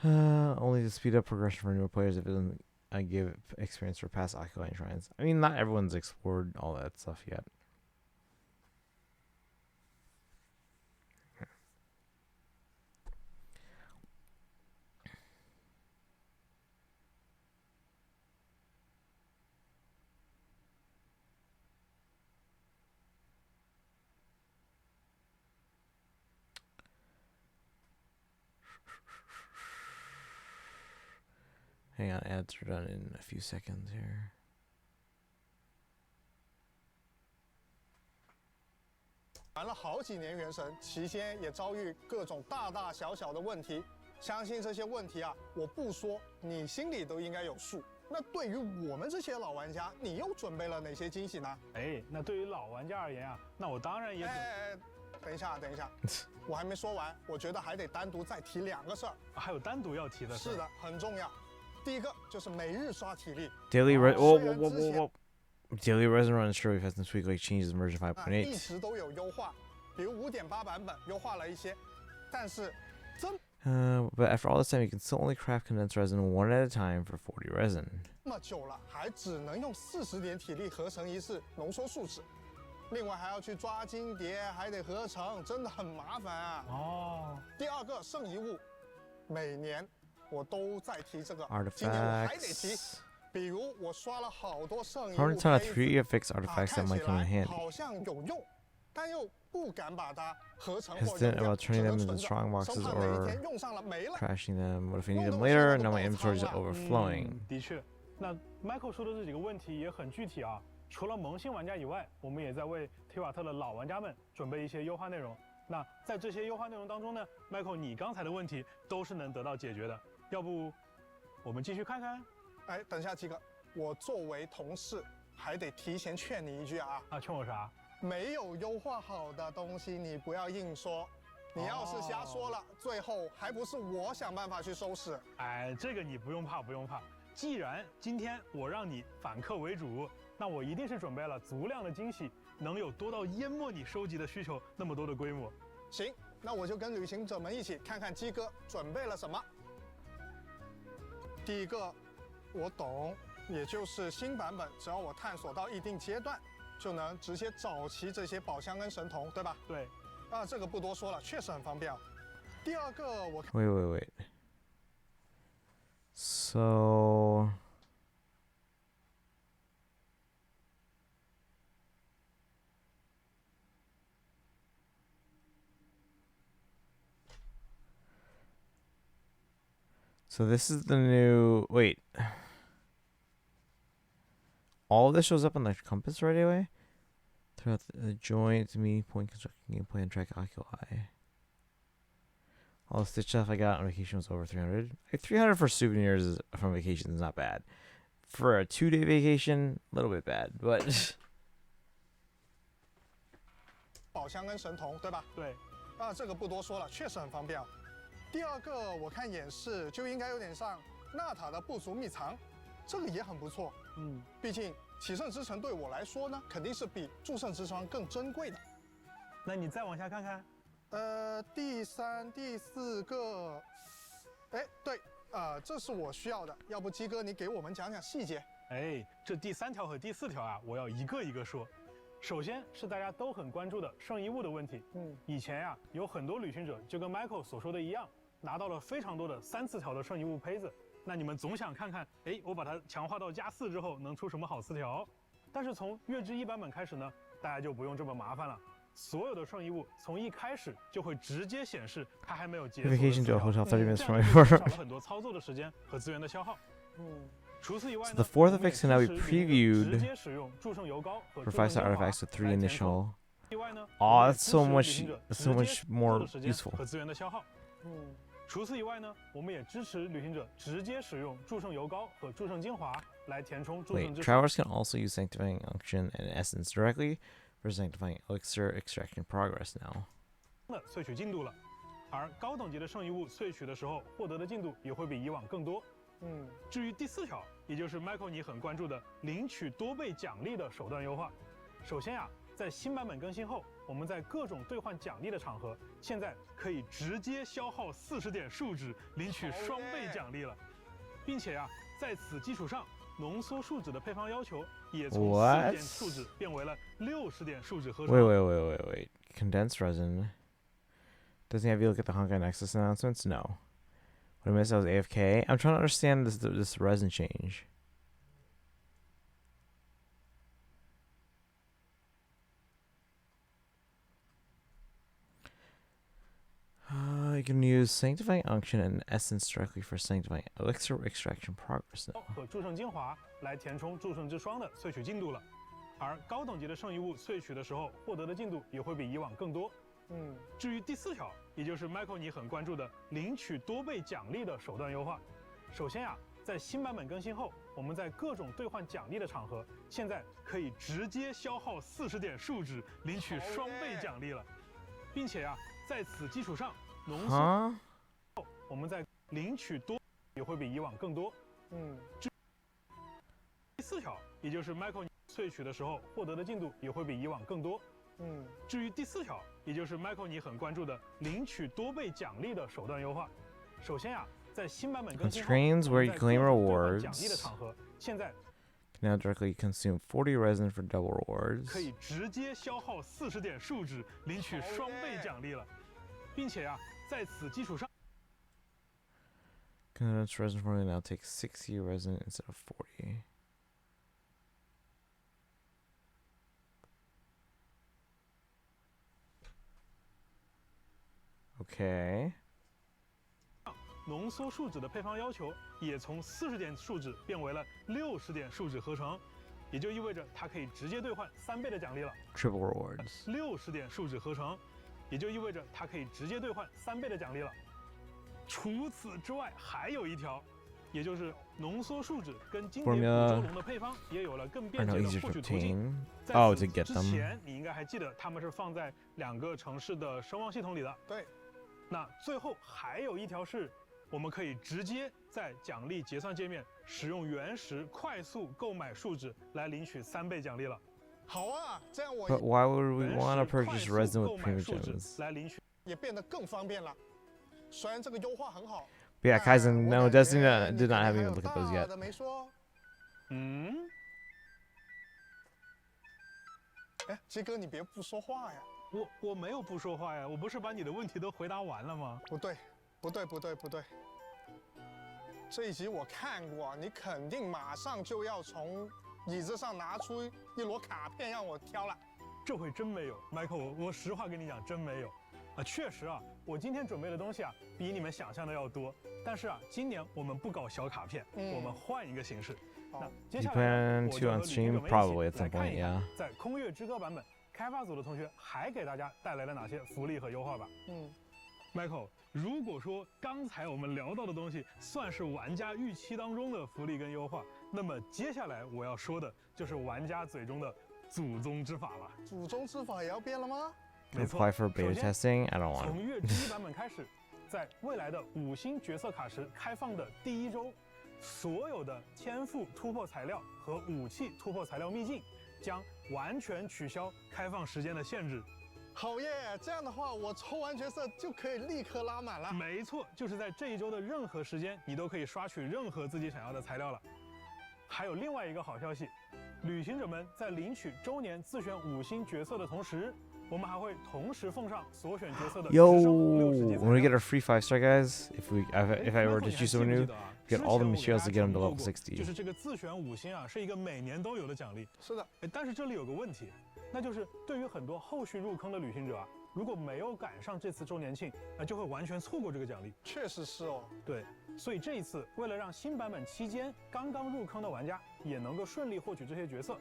Only to speed up progression for newer players if it doesn't give experience for past Occupying Shrines. I mean, not everyone's explored all that stuff yet. Hang on, ads are done in a few seconds here. 玩了好几年原神，期间也遭遇各种大大小小的问题。相信这些问题啊，我不说，你心里都应该有数。那对于我们这些老玩家，你又准备了哪些惊喜呢？哎，那对于老玩家而言啊，那我当然也等一下，我还没说完，我觉得还得单独再提2个事儿。还有单独要提的是的，很重要。第一个就是每日刷体力。 Daily whoa. Daily resin run sure we've had some tweak like changes in version 5.8. 一直都有优化，比如5.8版本优化了一些，但是真。 But after all this time, you can still only craft condensed resin one at a time for 40 resin. 这么久了，还只能用40点体力合成一次浓缩树脂，另外还要去抓金蝶，还得合成，真的很麻烦啊。哦。第二个圣遗物，每年我都在提这个， Artifacts. 今年我还得提。比如我刷了好多圣遗物， Hard to tell if 3 fixed artifacts that might come in handy. 好像有用，但又不敢把它合成或 Hesitant about turning them into strong boxes or 用上了没了。 crashing them. What if I need them later? Now my inventory is overflowing. 的确，那 Michael 说的这几个问题也很具体啊。除了萌新玩家以外，我们也在为提瓦特的老玩家们准备一些优化内容。那在这些优化内容当中呢 ，Michael 你刚才的问题都是能得到解决的。要不我们继续看看？ 哎，等下几个，我作为同事还得提前劝你一句啊！啊，劝我啥？没有优化好的东西，你不要硬说。你要是瞎说了，最后还不是我想办法去收拾？哎，这个你不用怕，不用怕。既然今天我让你反客为主，那我一定是准备了足量的惊喜，能有多到淹没你收集的需求那么多的规模。行，那我就跟旅行者们一起看看鸡哥准备了什么。第一个。 我懂，也就是新版本，只要我探索到一定阶段，就能直接找齐这些宝箱跟神童，对吧？对。啊，这个不多说了，确实很方便。第二个，我 Wait. So. So this is the new. Wait. All of this shows up on the compass right away? Throughout the joint meeting point constructing gameplay and track oculi. All the Stitch stuff I got on vacation was over 300. 300 for souvenirs from vacation is not bad. For a 2-day vacation, a little bit bad, but 宝箱跟神童，对吧？对。这个不多说了，确实很方便。第二个，我看演示就应该有点像纳塔的部族秘藏，这个也很不错。毕竟启圣之城对我来说呢，肯定是比诸圣之窗更珍贵的。那你再往下看看。第3、第4个，对，这是我需要的。要不鸡哥你给我们讲讲细节？这第3条和第4条啊，我要一个一个说。首先是大家都很关注的圣遗物的问题。以前呀，有很多旅行者就跟 Michael 所说的一样，拿到了非常多的3次条的圣遗物胚子。那你们总想看看，我把它强化到+4之后能出什么好词条？但是从月之1版本开始呢，大家就不用这么麻烦了。所有的圣遗物从一开始就会直接显示它还没有解锁的词条，这样就少了很多操作的时间和资源的消耗。除此以外呢， the fourth effects can now be 直接使用诸圣油膏和 for 诸圣 5-star 精华 artifacts with 3 来填充。 initial. 另外呢， Oh, 我 that's so 们也支持 much, 旅行者 that's so 直接 much more 做的时间 useful. 和资源的消耗。除此以外呢，我们也支持旅行者直接使用诸圣油膏和诸圣精华来填充诸圣 Wait, 之霜。 travelers can also use sanctifying unction and essence directly for sanctifying elixir extraction progress now. 的萃取进度了，而高等级的圣遗物萃取的时候获得的进度也会比以往更多。至于第4条，也就是 Michael 你很关注的领取多倍奖励的手段优化。首先啊，在新版本更新后，我们在各种兑换奖励的场合，现在可以直接消耗40点数值领取双倍奖励了，并且啊，在此基础上，浓缩树脂的配方要求也从40点树脂变为了60点树脂合成。Wait. Condensed resin. Doesn't he have you look at the Honkai Nexus announcements? No. What I missed, I was AFK. I'm trying to understand this resin change. You can use sanctifying unction and essence directly for sanctifying elixir extraction progress now. 和诸圣精华来填充诸圣之霜的萃取进度了，而高等级的圣遗物萃取的时候获得的进度也会比以往更多。至于第4条，也就是 Michael 你很关注的领取多倍奖励的手段优化。首先啊，在新版本更新后，我们在各种兑换奖励的场合，现在可以直接消耗40点数值领取双倍奖励了，并且啊，在此基础上浓缩后，我们在领取多也会比以往更多。第4条，也就是 Michael 萃取的时候获得的进度也会比以往更多。至于第4条，也就是 Michael 你很关注的领取多倍奖励的手段优化。首先啊，在新版本更新后， Constraints where you claim 奖励的场合，现在 now directly consume 40 resin for double rewards. 可以直接消耗40点数值领取双倍奖励了，并且啊，在此基础上 Condensed resin formula now takes 60 resin instead of 40. Okay. 浓缩树脂的配方要求也从40点树脂变为了60点树脂合成，也就意味着它可以直接兑换3倍的奖励了。 Triple rewards. 60点树脂合成，也就意味着它可以直接兑换3倍的奖励了。除此之外，还有一条，也就是浓缩树脂跟经典捕捉龙的配方也有了更便捷的获取途径。在此之前，你应该还记得它们是放在2个城市的声望系统里的。对。那最后还有一条是，我们可以直接在奖励结算界面使用原石快速购买树脂来领取3倍奖励了。好啊，这样我 But why would we want to purchase resin with premium gems? 来领取也变得更方便了。虽然这个优化很好。But yeah, Kaizen, no, Destiny did not have me look at those yet. 没说。鸡哥，你别不说话呀。我没有不说话呀，我不是把你的问题都回答完了吗？不对。这一集我看过，你肯定马上就要从椅子上拿出一摞卡片让我挑了。这回真没有 ，Michael， 我实话跟你讲，真没有。确实啊，我今天准备的东西啊，比你们想象的要多。但是啊，今年我们不搞小卡片，我们换一个形式。那接下来我就和李哥们一起来看一看，在空月之歌版本。开发组的同学还给大家带来了哪些福利和优化吧。Michael， 如果说刚才我们聊到的东西算是玩家预期当中的福利跟优化，那么接下来我要说的就是玩家嘴中的祖宗之法了。祖宗之法也要变了吗？没错。 Apply for beta testing? I don't want 从 it. 月第1版本开始，在未来的5星角色卡池开放的第1周，所有的天赋突破材料和武器突破材料秘境将完全取消开放时间的限制。好耶！这样的话，我抽完角色就可以立刻拉满了。没错，就是在这一周的任何时间，你都可以刷取任何自己想要的材料了。还有另外一个好消息，旅行者们在领取周年自选5星角色的同时，我们还会同时奉上所选角色的 Yo, 直升60级材 when we 料。 get our free 5-star guys, if I were to choose someone new, get all the materials to get them to level 就 60. 是这个自选5星啊，是一个每年都有的奖励。是的，但是这里有个问题，那就是对于很多后续入坑的旅行者啊，如果没有赶上这次周年庆，就会完全错过这个奖励。确实是哦。对，所以这一次为了让新版本期间刚刚入坑的玩家也能够顺利获取这些角色，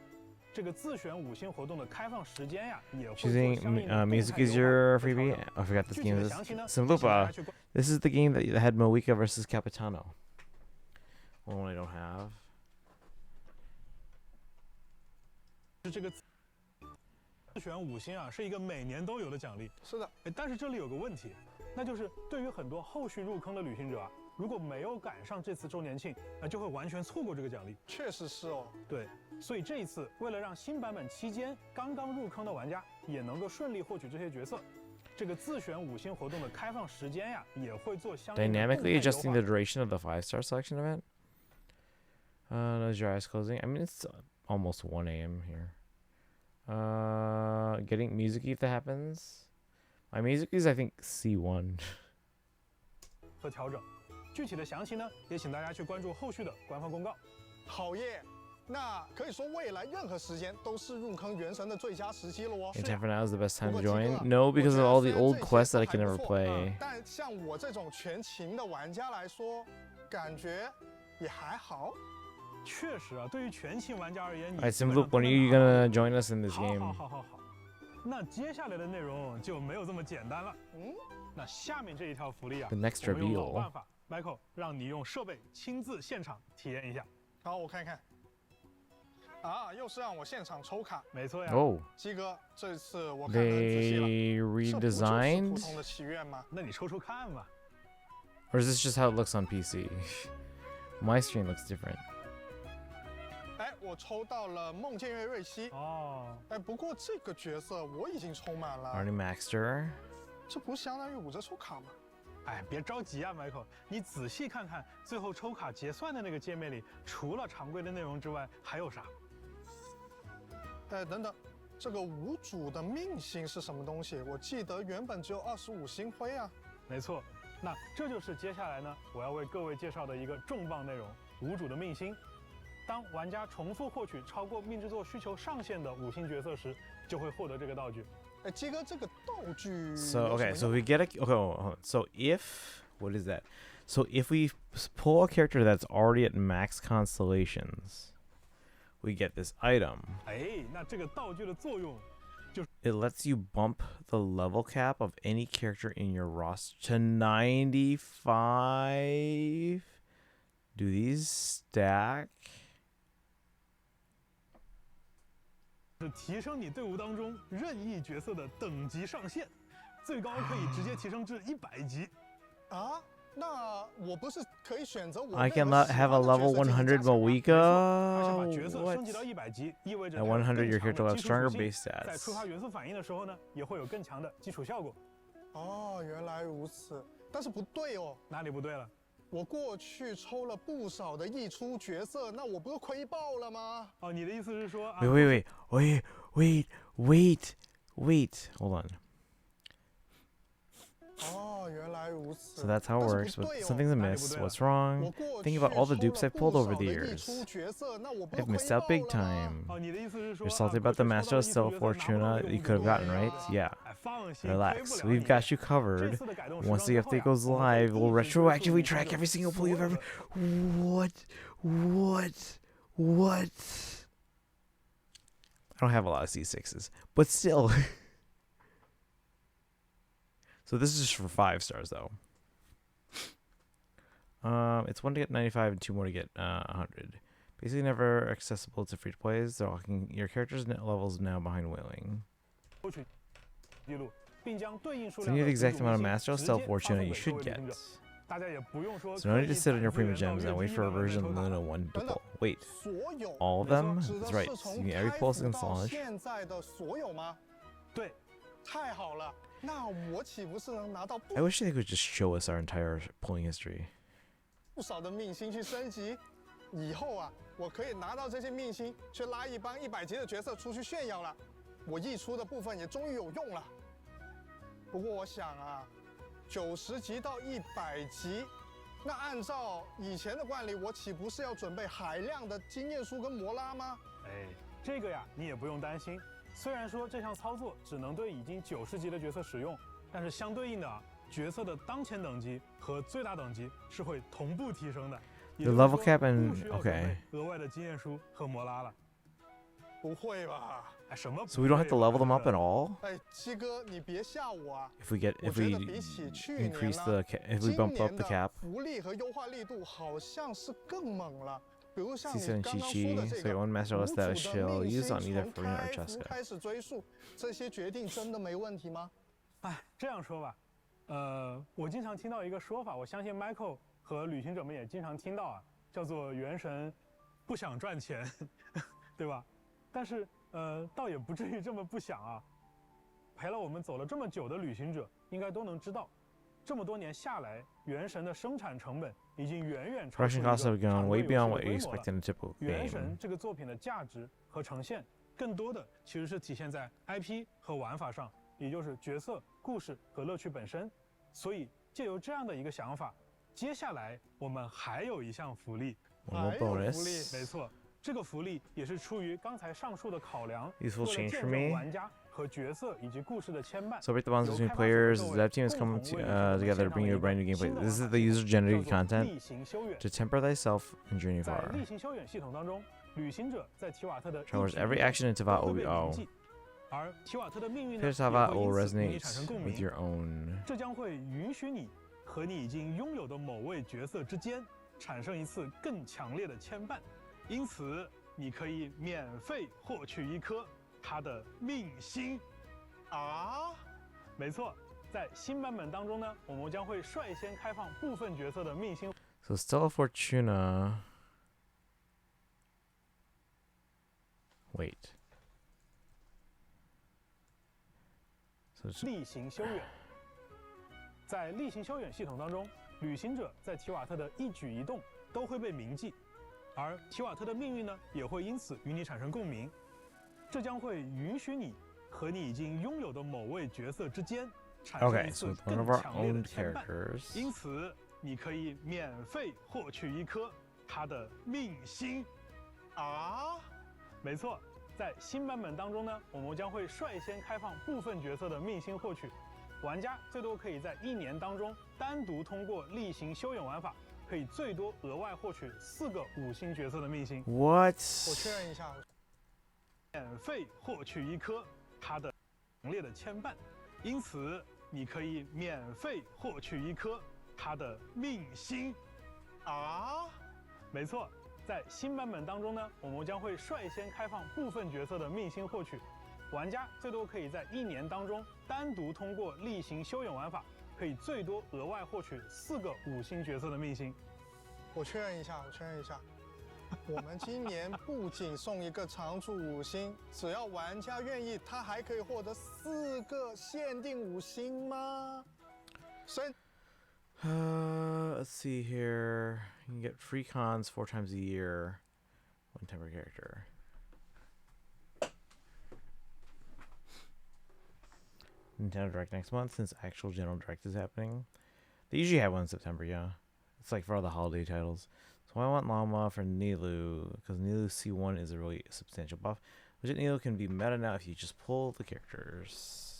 这个自选5星活动的开放时间呀，也会做 Choosing 相应的动态 music 优 is 化 your 和调 freebie? 整。 I forgot this 具体 game 的 is 详情呢， Simlupa. This is the game that had Moika versus Capitano. One I don't have. 是这个自选5星啊，是一个每年都有的奖励。是的，但是这里有个问题，那就是对于很多后续入坑的旅行者啊，如果没有赶上这次周年庆，就会完全错过这个奖励。确实是哦。对，所以这一次为了让新版本期间刚刚入坑的玩家也能够顺利获取这些角色，这个自选5星活动的开放时间呀，也会做相应的动态 Dynamically 优 adjusting 化。 the duration of the 5-star selection event. Nose your eyes closing. I mean, it's almost 1 a.m. here. Getting music if that happens. My music is, I think, C1. 和调整，具体的详情呢，也请大家去关注后续的官方公告。好耶！那可以说未来任何时间都是入坑原神的最佳时机了哦。 And time for now is the best time to join. No, because of all the old quests that I can never play. 但像我这种全勤的玩家来说，感觉也还好。确实啊，对于全勤玩家而言，你 Alright, Simloop, when are you gonna join us in this 好 game? 好。那接下来的内容就没有这么简单了。那下面这一条福利啊， The next 我们用老 reveal. 办法 ，Michael 让你用设备亲自现场体验一下。好，我看看。啊，又是让我现场抽卡。没错呀。Oh. 鸡哥，这次我看得很仔细了。 They 这不就是普 redesigned? 通的祈愿吗？那你抽抽看吧。 Or is this just how it looks on PC? My screen looks different. 哎，我抽到了梦见月瑞希。哦。哎，不过这个角色我已经抽满了。 Already maxed her. 这不是相当于5折抽卡吗？哎，别着急啊 ，Michael，你仔细看看最后抽卡结算的那个界面里，除了常规的内容之外，还有啥？哎，等等，这个无主的命星是什么东西？我记得原本只有25星辉啊。没错，那这就是接下来呢，我要为各位介绍的一个重磅内容——无主的命星。当玩家重复获取超过命制作需求上限的5星角色时，就会获得这个道具。哎，鸡哥，这个道具 So okay, so we get a okay. Hold on. So if what is that? So if we pull a character that's already at max constellations, we get this item. 哎，那这个道具的作用就是 It lets you bump the level cap of any character in your roster to 95. Do these stack? 是提升你队伍当中任意角色的等级上限，最高可以直接提升至100级。啊？那我不是可以选择我 I can have a level 100 Moika. 而且把角色升级到100级，意味着 At 100, your character will have stronger base 在触 stats. 发元素反应的时候呢，也会有更强的基础效果。哦，原来如此。但是不对哦，哪里不对了？我过去抽了不少的溢出角色，那我不是亏爆了吗？哦，你的意思是说 Wait. Hold on. 哦，原来如此。 So that's how it works, but something's amiss. What's wrong? Think about all the dupes I've pulled over the years. I've missed out big time. You're salty about the Master of Stealth Fortuna you could have gotten, right? Yeah. Relax, we've got you covered. Once the update goes live, we'll retroactively track every single pull you've ever... What? don't have a lot of C6s, but still. So this is just for 5 stars though. It's 1 to get 95 and 2 more to get 100. Basically never accessible to free to plays. They're locking your character's net levels now behind whaling. So you have the exact amount of master stealth fortune that you should get. So no need to sit on your premium gems and wait for a version Luna 1 to pull. Wait, all of them? That's right. So you get every pulse against launch. I wish they could just show us our entire pulling history. 不少的命星去升级，以后啊，我可以拿到这些命星，去拉一帮100级的角色出去炫耀了。我溢出的部分也终于有用了。不过我想啊，90级到100级，那按照以前的惯例，我岂不是要准备海量的经验书跟摩拉吗？哎，这个呀，你也不用担心。虽然说这项操作只能对已经90级的角色使用，但是相对应的啊。 角色的当前等级和最大等级是会同步提升的。The level cap and okay. 额外的经验书和摩拉了。不会吧？哎，什么 So we don't have to level them up at all? 哎，七哥，你别吓我啊！ If we increase the if we bump up the cap. 福利和优化力度好像是更猛了。比如像你 C7 刚刚说的这 so 个 one master list that shall use on either 从 Farina or 开服 Cheska. 开始追溯，这些决定真的没问题吗？哎，这样说吧。 我经常听到一个说法，我相信 Michael 和旅行者们也经常听到啊，叫做元神不想赚钱，对吧？但是倒也不至于这么不想啊。陪了我们走了这么久的旅行者，应该都能知道，这么多年下来，元神的生产成本已经远远超出 Production costs have gone way beyond what you 规模 expect in a typical 元神 game. 这个作品的价值和呈现，更多的其实是体现在 IP 和玩法上，也就是角色、故事和乐趣本身。 所以，借由这样的一个想法，接下来我们还有一项福利，还有福利，没错，这个福利也是出于刚才上述的考量， These will 为了 change 见 for 证 me. 玩家和角色以及故事的牵绊。 Celebrate the bonds between players. The dev team is coming together to bring you a brand new gameplay. This is the user-generated content to temper thyself and journey 在 far. 例行修远系统当中，旅行者在提瓦特的 Travelers, every action in Tivat will be Players Tivat will resonate with your own. 这将会允许你和你已经拥有的某位角色之间产生一次更强烈的牵绊，因此你可以免费获取一颗他的命星。啊，没错，在新版本当中呢，我们将会率先开放部分角色的命星。So Stella Fortuna. Wait. 例行修远，在例行修远系统当中，旅行者在提瓦特的一举一动都会被铭记，而提瓦特的命运呢，也会因此与你产生共鸣。这将会允许你和你已经拥有的某位角色之间产生一次更强烈的牵绊，因此你可以免费获取一颗他的命星。啊，没错。 在新版本当中呢，我们将会率先开放部分角色的命星获取，玩家最多可以在1年当中单独通过例行修远玩法，可以最多额外获取4个5星角色的命星。 What？ 我确认一下，免费获取一颗他的强烈的牵绊，因此你可以免费获取一颗他的命星。啊，没错。 在新版本当中呢，我们将会率先开放部分角色的命星获取，玩家最多可以在1年当中单独通过例行修远玩法，可以最多额外获取4个5星角色的命星。我确认一下，我们今年不仅送一个常驻5星，只要玩家愿意，他还可以获得4个限定5星吗？Let's see here. You can get free cons 4 times a year. 1 temporary character. Nintendo Direct next month, since actual General Direct is happening. They usually have one in September, yeah. It's like for all the holiday titles. So I want Llama for Nilu, because Nilu C1 is a really substantial buff. Legit Nilu can be meta now if you just pull the characters.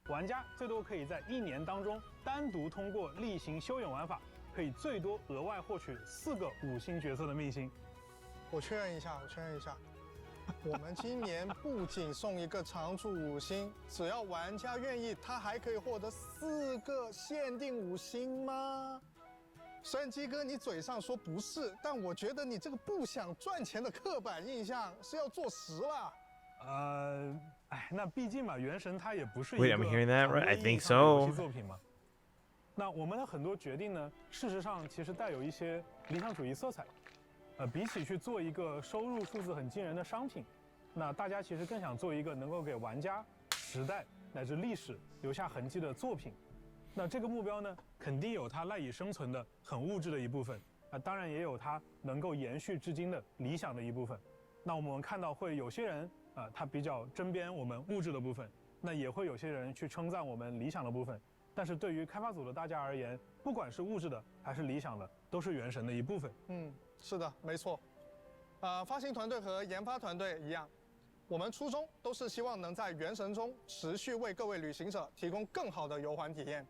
玩家最多可以在1年当中单独通过例行修远玩法，可以最多额外获取4个5星角色的命星。我确认一下，我们今年不仅送一个常驻5星，只要玩家愿意，他还可以获得4个限定5星吗？虽然鸡哥你嘴上说不是，但我觉得你这个不想赚钱的刻板印象是要做实了。那毕竟嘛，《原神》它也不是一 Wait, 个 I'm hearing that right? I think 常规游 so. 戏作品嘛。那我们的很多决定呢，事实上其实带有一些理想主义色彩。比起去做一个收入数字很惊人的商品，那大家其实更想做一个能够给玩家、时代乃至历史留下痕迹的作品。那这个目标呢，肯定有它赖以生存的很物质的一部分，当然也有它能够延续至今的理想的一部分。那我们看到会有些人他比较针砭我们物质的部分，那也会有些人去称赞我们理想的部分。但是对于开发组的大家而言，不管是物质的还是理想的，都是原神的一部分。是的，没错。发行团队和研发团队一样，我们初衷都是希望能在原神中持续为各位旅行者提供更好的游玩体验。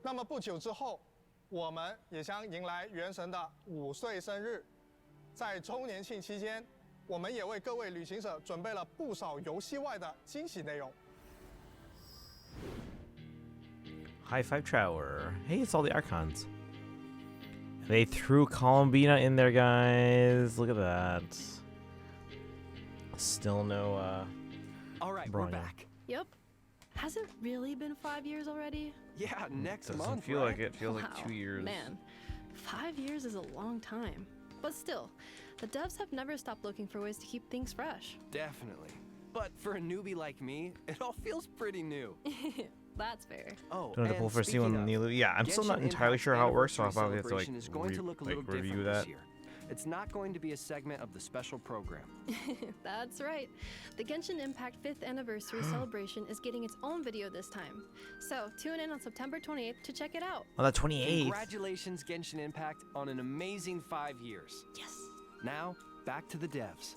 那么不久之后，我们也将迎来原神的5岁生日。在周年庆期间，我们也为各位旅行者准备了不少游戏外的惊喜内容。High Five Tower. Hey, it's all the Archons. They threw Columbina in there, guys. Look at that. Still no, All right, Bronya. we're back. Yep. Has it really been 5 years already? Yeah, next Doesn't month, feel right? like it. Feels like Wow, 2 years. Man, 5 years is a long time. But still, the devs have never stopped looking for ways to keep things fresh. Definitely. But for a newbie like me, it all feels pretty new. That's fair. Oh, Don't have to pull for speaking of, Nilu. Yeah, I'm still not Genshin entirely Impact's sure how it works, so I'll anniversary probably have to celebration is going to look a little review different that. this year. It's not going to be a segment of the special program. That's right. The Genshin Impact 5th anniversary celebration is getting its own video this time. So tune in on September 28th to check it out. On the 28th. Congratulations, Genshin Impact, on an amazing 5 years. Yes. Now, back to the devs.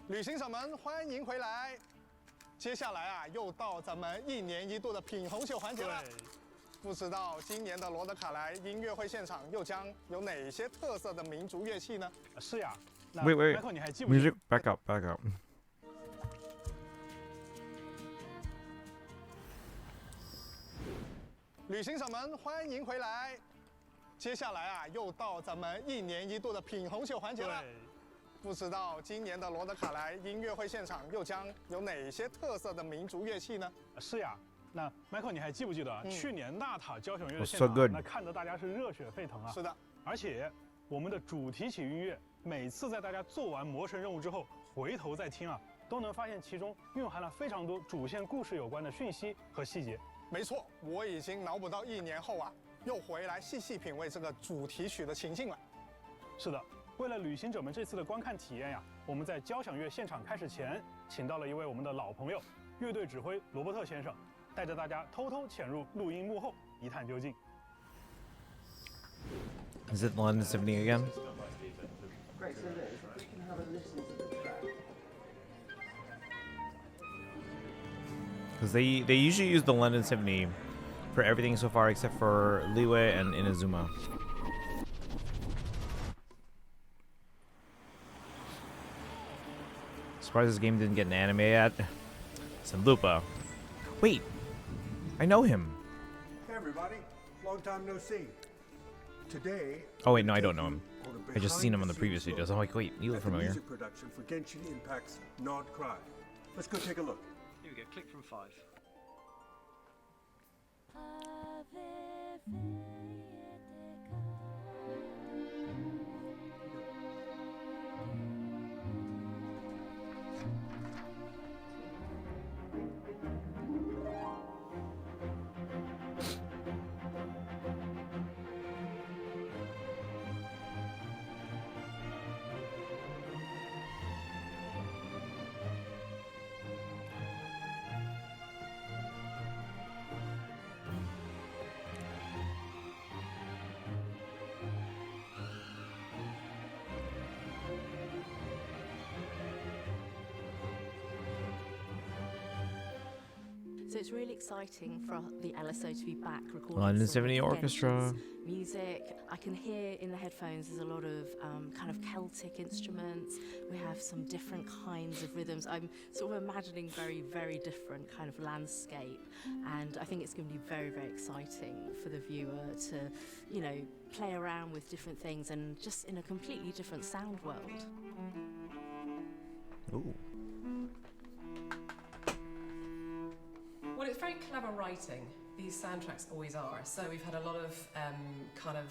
旅行者们，欢迎回来！接下来又到咱们1年1度的品红酒环节了。不知道今年的罗德卡莱音乐会现场又将有哪些特色的民族乐器呢？是呀。Wait. Michael， 你还记不记得 Music, back up. 旅行者们，欢迎回来！接下来又到咱们1年1度的品红酒环节了。不知道今年的罗德卡莱音乐会现场又将有哪些特色的民族乐器呢？是呀。那 Michael， 你还记不记得去年纳塔交响乐的 Was 现 so 场， good. 那看得大家是热血沸腾啊！是的，而且我们的主题曲音乐，每次在大家做完魔神任务之后，回头再听啊，都能发现其中蕴含了非常多主线故事有关的讯息和细节。没错，我已经脑补到1年后又回来细细品味这个主题曲的情境了。是的，为了旅行者们这次的观看体验呀，我们在交响乐现场开始前，请到了一位我们的老朋友，乐队指挥罗伯特先生，带着大家偷偷潜入录音幕后，一探究竟。Is it London Symphony again? Because they usually use the London Symphony for everything so far except for Liyue and Inazuma. Surprised this game didn't get an anime yet. Sanlupa. Wait, I know him. Hey everybody, long time no see. Today. Oh wait, no, I don't know him. I just seen him on the previous videos. I'm like, wait, you look familiar. Music production for Genshin Impact's Nod Krai. Let's go take a look. Here we go. Click from 5. So it's really exciting for the LSO to be back recording London some Symphony of Orchestra. Genshin's music. I can hear in the headphones there's a lot of kind of Celtic instruments. We have some different kinds of rhythms. I'm sort of imagining very, very different kind of landscape, and I think it's going to be very, very exciting for the viewer to, you know, play around with different things and just in a completely different sound world. Ooh. Well, it's very clever writing. These soundtracks always are. So we've had a lot of kind of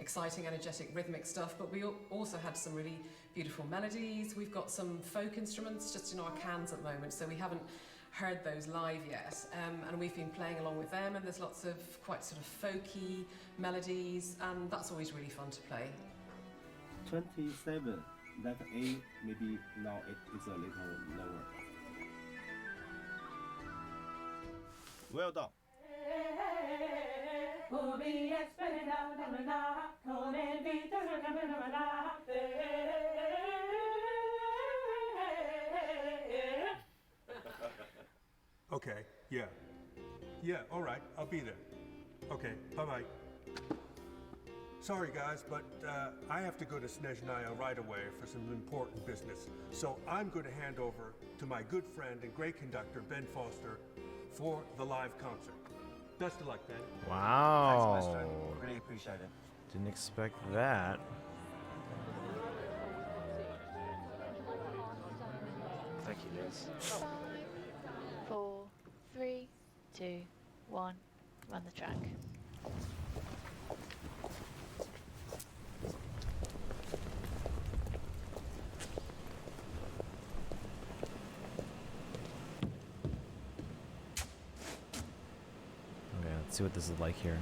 exciting, energetic, rhythmic stuff, but we also had some really beautiful melodies. We've got some folk instruments just in our cans at the moment, so we haven't heard those live yet. And we've been playing along with them, and there's lots of quite sort of folky melodies, and that's always really fun to play. 27. That A, maybe now it is a little lower. Well done. Okay, yeah. Yeah, all right, I'll be there. Okay, bye-bye. Sorry, guys, but I have to go to Snezhnaya right away for some important business. So I'm going to hand over to my good friend and great conductor, Ben Foster, for the live concert. Best of luck, Ben. Wow. Thanks, Master. Really appreciate it. Didn't expect that. Thank you, Liz. 5, 4, 3, 2, 1. Run the track. Okay, let's see what this is like here.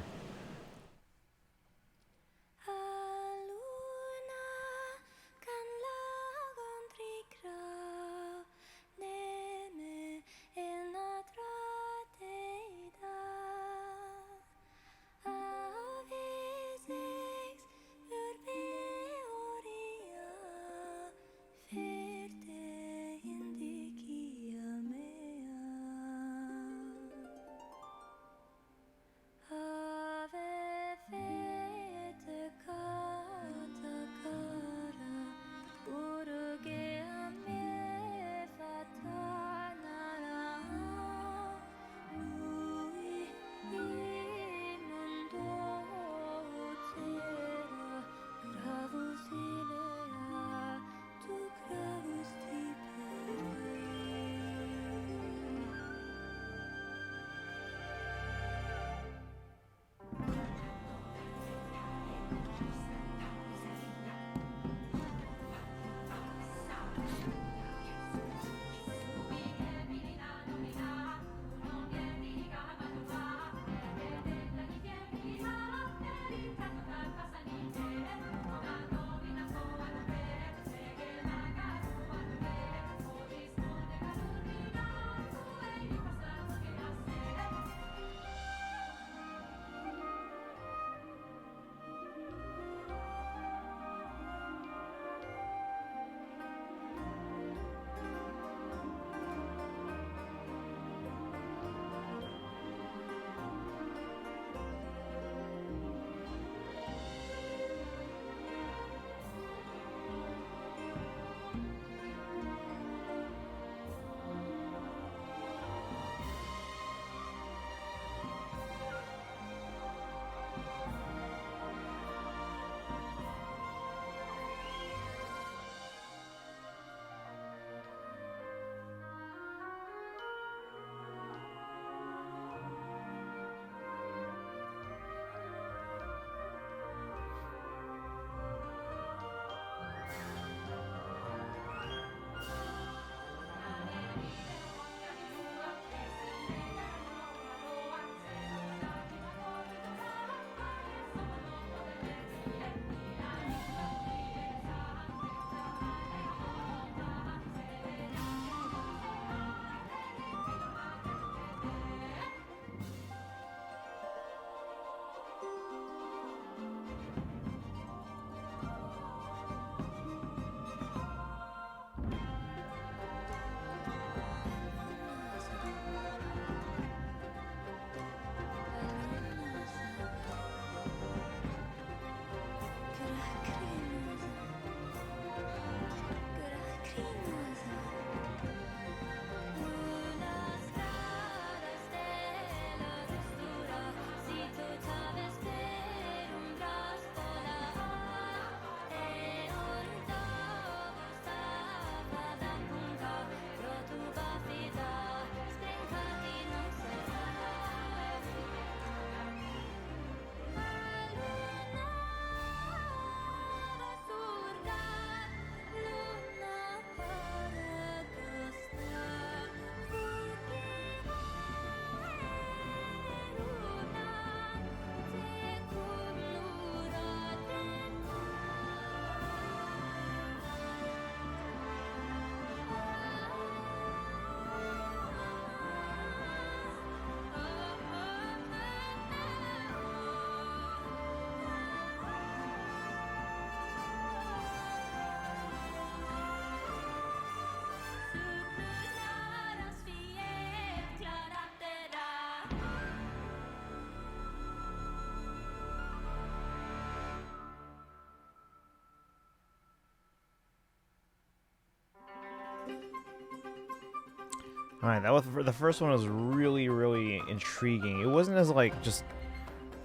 Alright, that was the first one was really, really intriguing. It wasn't as like just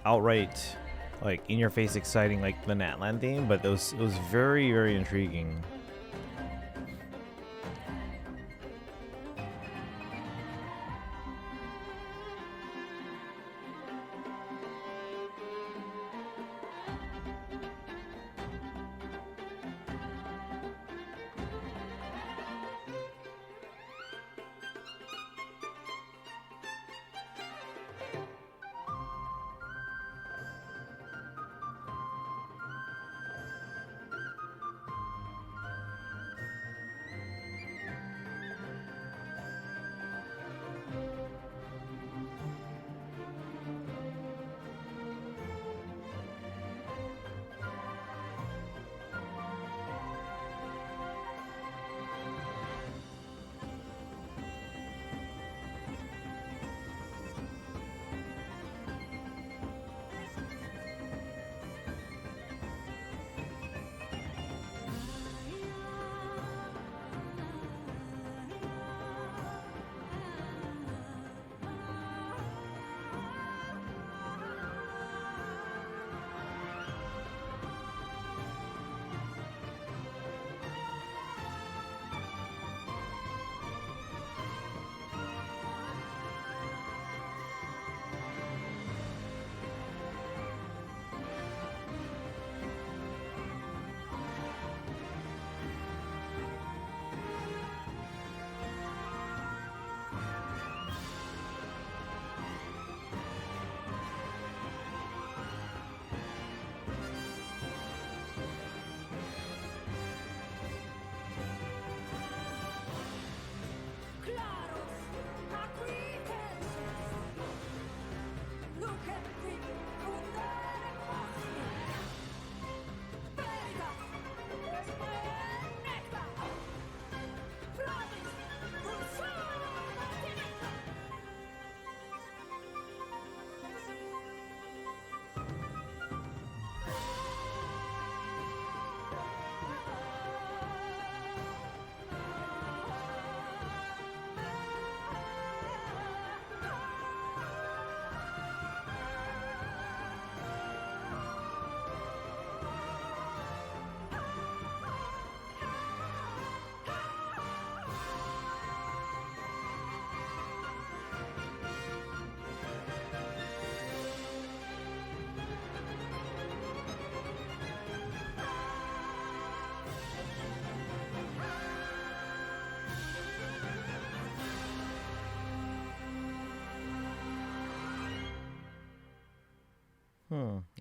outright like in your face exciting like the Natlan theme, but it was very, very intriguing.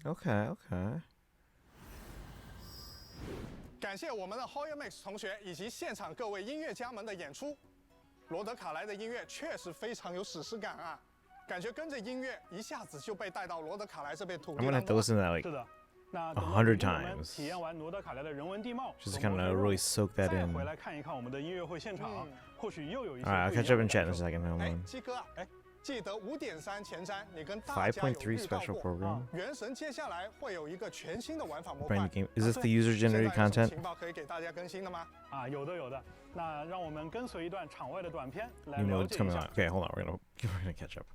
Okay. 感谢我们的 Hoya Max 同学以及现场各位音乐家们的演出。罗德卡莱的音乐确实非常有史诗感啊，感觉跟着音乐一下子就被带到罗德卡莱这片土地 I'm gonna have to listen to that like 是的。那 100 times 体验完罗德卡莱的人文地貌 just to kind of really soak that 再 in. 回来看一看我们的音乐会现场，或许又有一些 Alright, I'll 不一样 catch up 的 in 感 chat in a 受。 second. Hold 哎， on. 鸡哥啊，哎，记得5.3前瞻，你跟大家有 5.3预告 special 过 program. 原神接下来会有一个全新的玩法模 Brand 块 new game. Is this the user-generated 现在有什么 content? 情报可以给大家更新的吗？啊，有的有的。那让我们跟随一段场外的短片来 New 了 mode's 解一 coming 下 on. Okay, hold on. We're gonna catch up.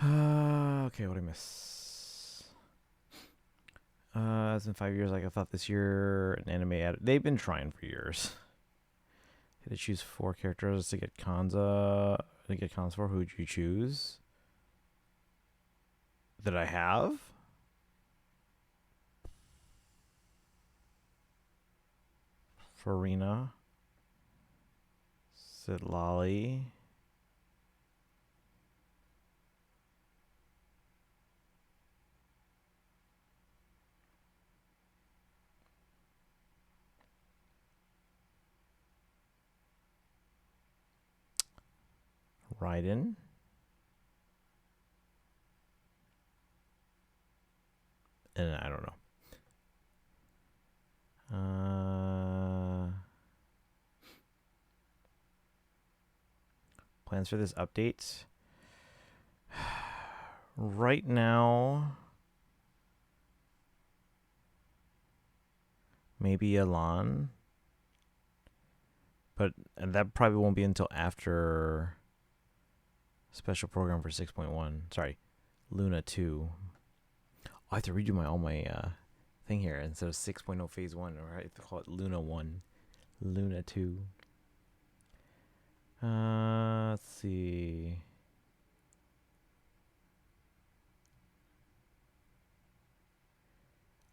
Okay, what did I miss? It's been 5 years. Like I thought this year, an anime added. They've been trying for years. Had to choose 4 characters to get Kanza. To get Kanza for, who'd you choose? That I have? Farina. Sidlali. Raiden. And I don't know. Plans for this update. Right now, maybe Elan. and that probably won't be until after special program for 6.1. Sorry, Luna 2. I have to redo all my thing here instead of 6.0 phase 1, or I have to call it Luna 1, Luna 2. Let's see.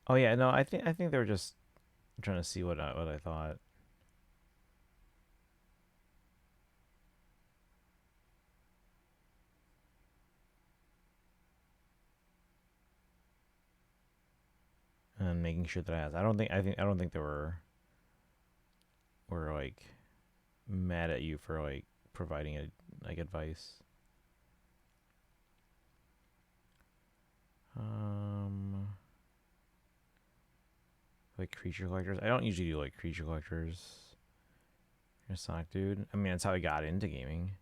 Oh yeah, no, I think they were just trying to see what I thought. And making sure that I don't think they were like mad at you for like providing like advice. Like creature collectors. I don't usually do like creature collectors. You're a Sonic dude. I mean, that's how I got into gaming.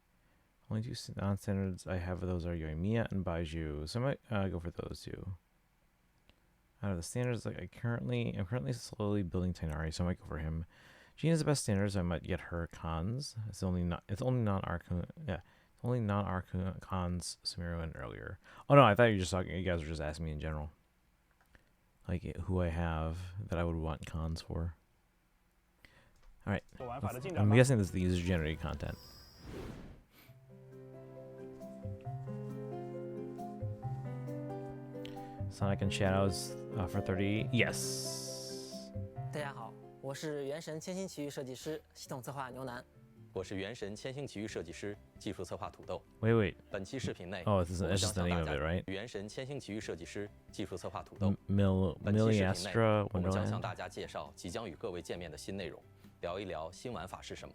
Only two non-standards I have of those are Yoimiya and Baiju, so I might go for those two. Out of the standards, like I'm currently slowly building Tainari, so I might go for him. Jean is the best standard, so I might get her cons. It's only non-Arcans Sumeru and earlier. Oh no, I thought you guys were just asking me in general. Like who I have that I would want cons for. Alright. I'm guessing this is the user generated content. Sonic and Shadows for 30. Yes. 大家好，我是原神千星奇遇设计师、系统策划牛腩。我是原神千星奇遇设计师、技术策划土豆。Wait. 本期视频内， Oh, this is the name of it, right? 原神千星奇遇设计师、技术策划土豆。 Miliastra 我们将向 Wonderland. 大家介绍即将与各位见面的新内容，聊一聊新玩法是什么，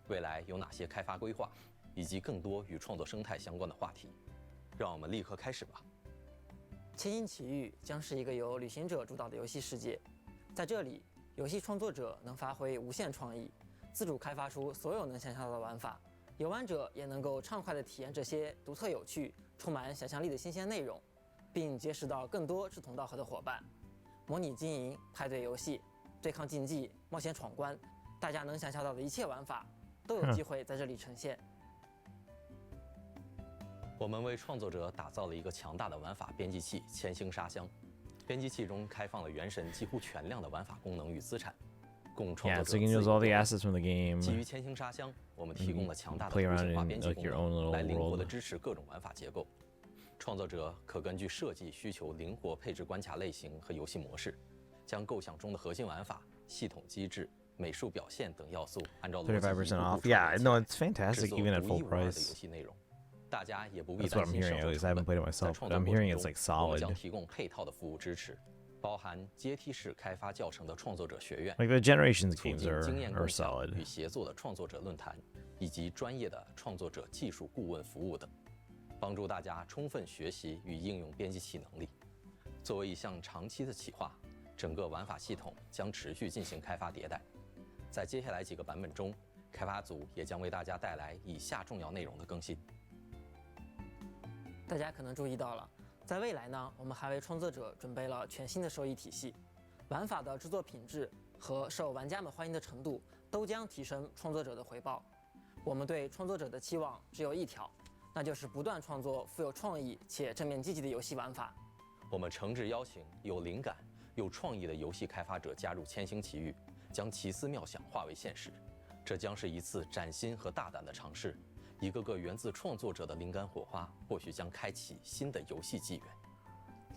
未来有哪些开发规划，以及更多与创作生态相关的话题。让我们立刻开始吧。千星奇遇将是一个由旅行者主导的游戏世界，在这里，游戏创作者能发挥无限创意，自主开发出所有能想象到的玩法，游玩者也能够畅快地体验这些独特有趣、充满想象力的新鲜内容，并结识到更多志同道合的伙伴。模拟经营、派对游戏、对抗竞技、冒险闯关，大家能想象到的一切玩法，都有机会在这里呈现。我们为创作者打造了一个强大的玩法编辑器——千星沙箱。编辑器中开放了原神几乎全量的玩法功能与资产，供创作者 so you can use all the assets from the game. 基于千星沙箱，我们提供了强大的 play 图 around 形化 in 编辑 like 功 your own 能， little 来灵活地 world. 支持各种玩法结构。创作者可根据设计需求灵活配置关卡类型和游戏模式，将构想中的核心玩法、系统机制、美术表现等要素按照逻辑一步步 35% off. 串联 Yeah, 起 no, 来， it's fantastic 制作 even at 独 full 一无二的游 price. 戏内容。大家也不必 That's 担 what I'm 心 hearing. 销 At 售 least I 成 haven't 本。 played it 在 myself, 创 but 作 I'm 过 hearing 程 it's 中， like 我们 solid. 将提供配套的服务支持，包含阶梯式开发教程的创作者学院， Like the Generations 促 games 进经验 are 共享 solid. 与协作的创作者论坛，以及专业的创作者技术顾问服务等，帮助大家充分学习与应用编辑器能力。作为一项长期的企划，整个玩法系统将持续进行开发迭代。在接下来几个版本中，开发组也将为大家带来以下重要内容的更新。大家可能注意到了，在未来呢，我们还为创作者准备了全新的收益体系，玩法的制作品质和受玩家们欢迎的程度都将提升创作者的回报。我们对创作者的期望只有一条，那就是不断创作富有创意且正面积极的游戏玩法。我们诚挚邀请有灵感、有创意的游戏开发者加入千星奇遇，将奇思妙想化为现实。这将是一次崭新和大胆的尝试。一个个源自创作者的灵感火花，或许将开启新的游戏纪元。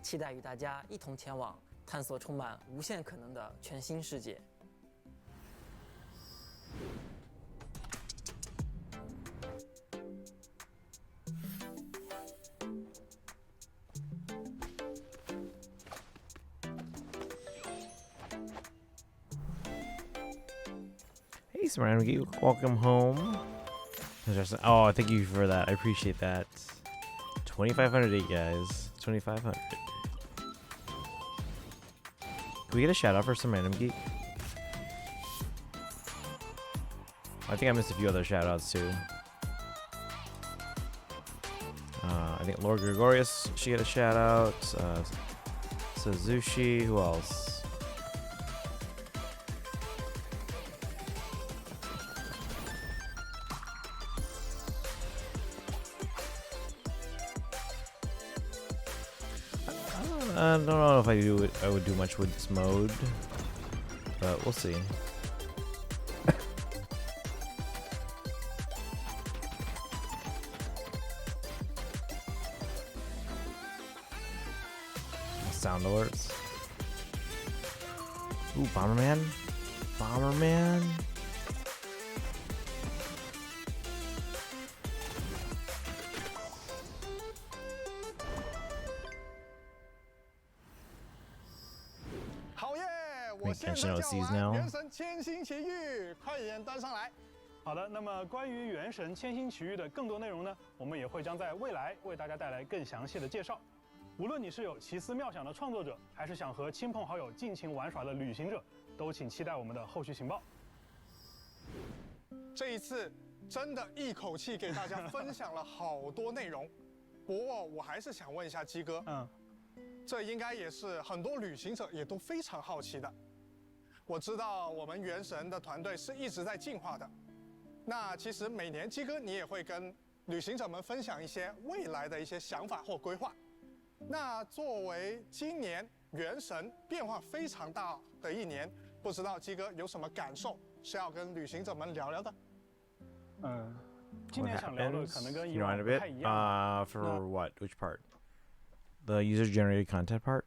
期待与大家一同前往探索充满无限可能的全新世界。Hey, Sarangi, welcome home. Oh, thank you for that. I appreciate that. 2,500, guys. 2,500. Can we get a shout out for some random geek? I think I missed a few other shout outs too. I think Lord Gregorius should get a shout out. Suzushi, who else? I don't know if I would do much with this mode, but we'll see. Sound alerts. Ooh, Bomberman. Bomberman. Make Genshin OCs now. 原神千星奇遇，快点端上来。好的，那么关于《原神：千星奇遇》的更多内容呢，我们也会将在未来为大家带来更详细的介绍。无论你是有奇思妙想的创作者，还是想和亲朋好友尽情玩耍的旅行者，都请期待我们的后续情报。这一次真的一口气给大家分享了好多内容，不过我还是想问一下鸡哥，这应该也是很多旅行者也都非常好奇的。我知道我们原神的团队是一直在进化的，那其实每年鸡哥你也会跟旅行者们分享一些未来的一些想法或规划。那作为今年原神变化非常大的一年，不知道鸡哥有什么感受是要跟旅行者们聊聊的？今年想聊的可能跟以 You know 往 a 不 bit? 太一样。For what? Which part? The user-generated content part?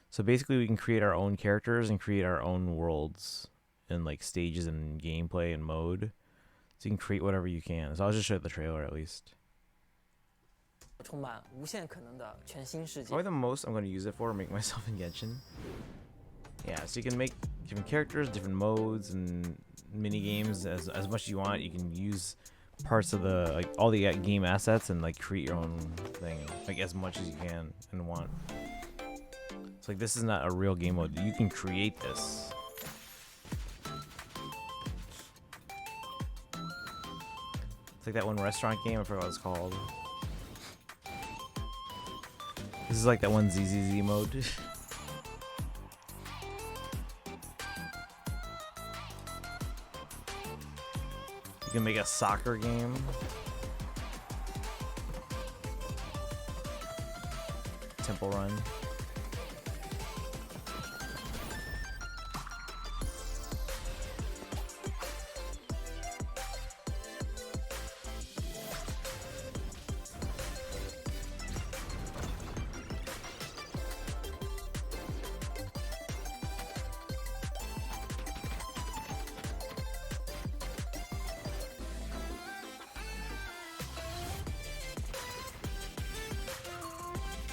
So basically, we can create our own characters and create our own worlds and like stages and gameplay and mode. So you can create whatever you can. So I'll just show the trailer at least. 充满无限可能的全新世界。 Probably the most I'm going to use it for, make myself in Genshin. Yeah, so you can make different characters, different modes, and mini games as much as you want. You can use parts of the like all the game assets and like create your own thing like as much as you can and want. It's like this is not a real game mode. You can create this. It's like that one restaurant game. I forgot what it's called. This is like that one ZZZ mode. You can make a soccer game. Temple Run.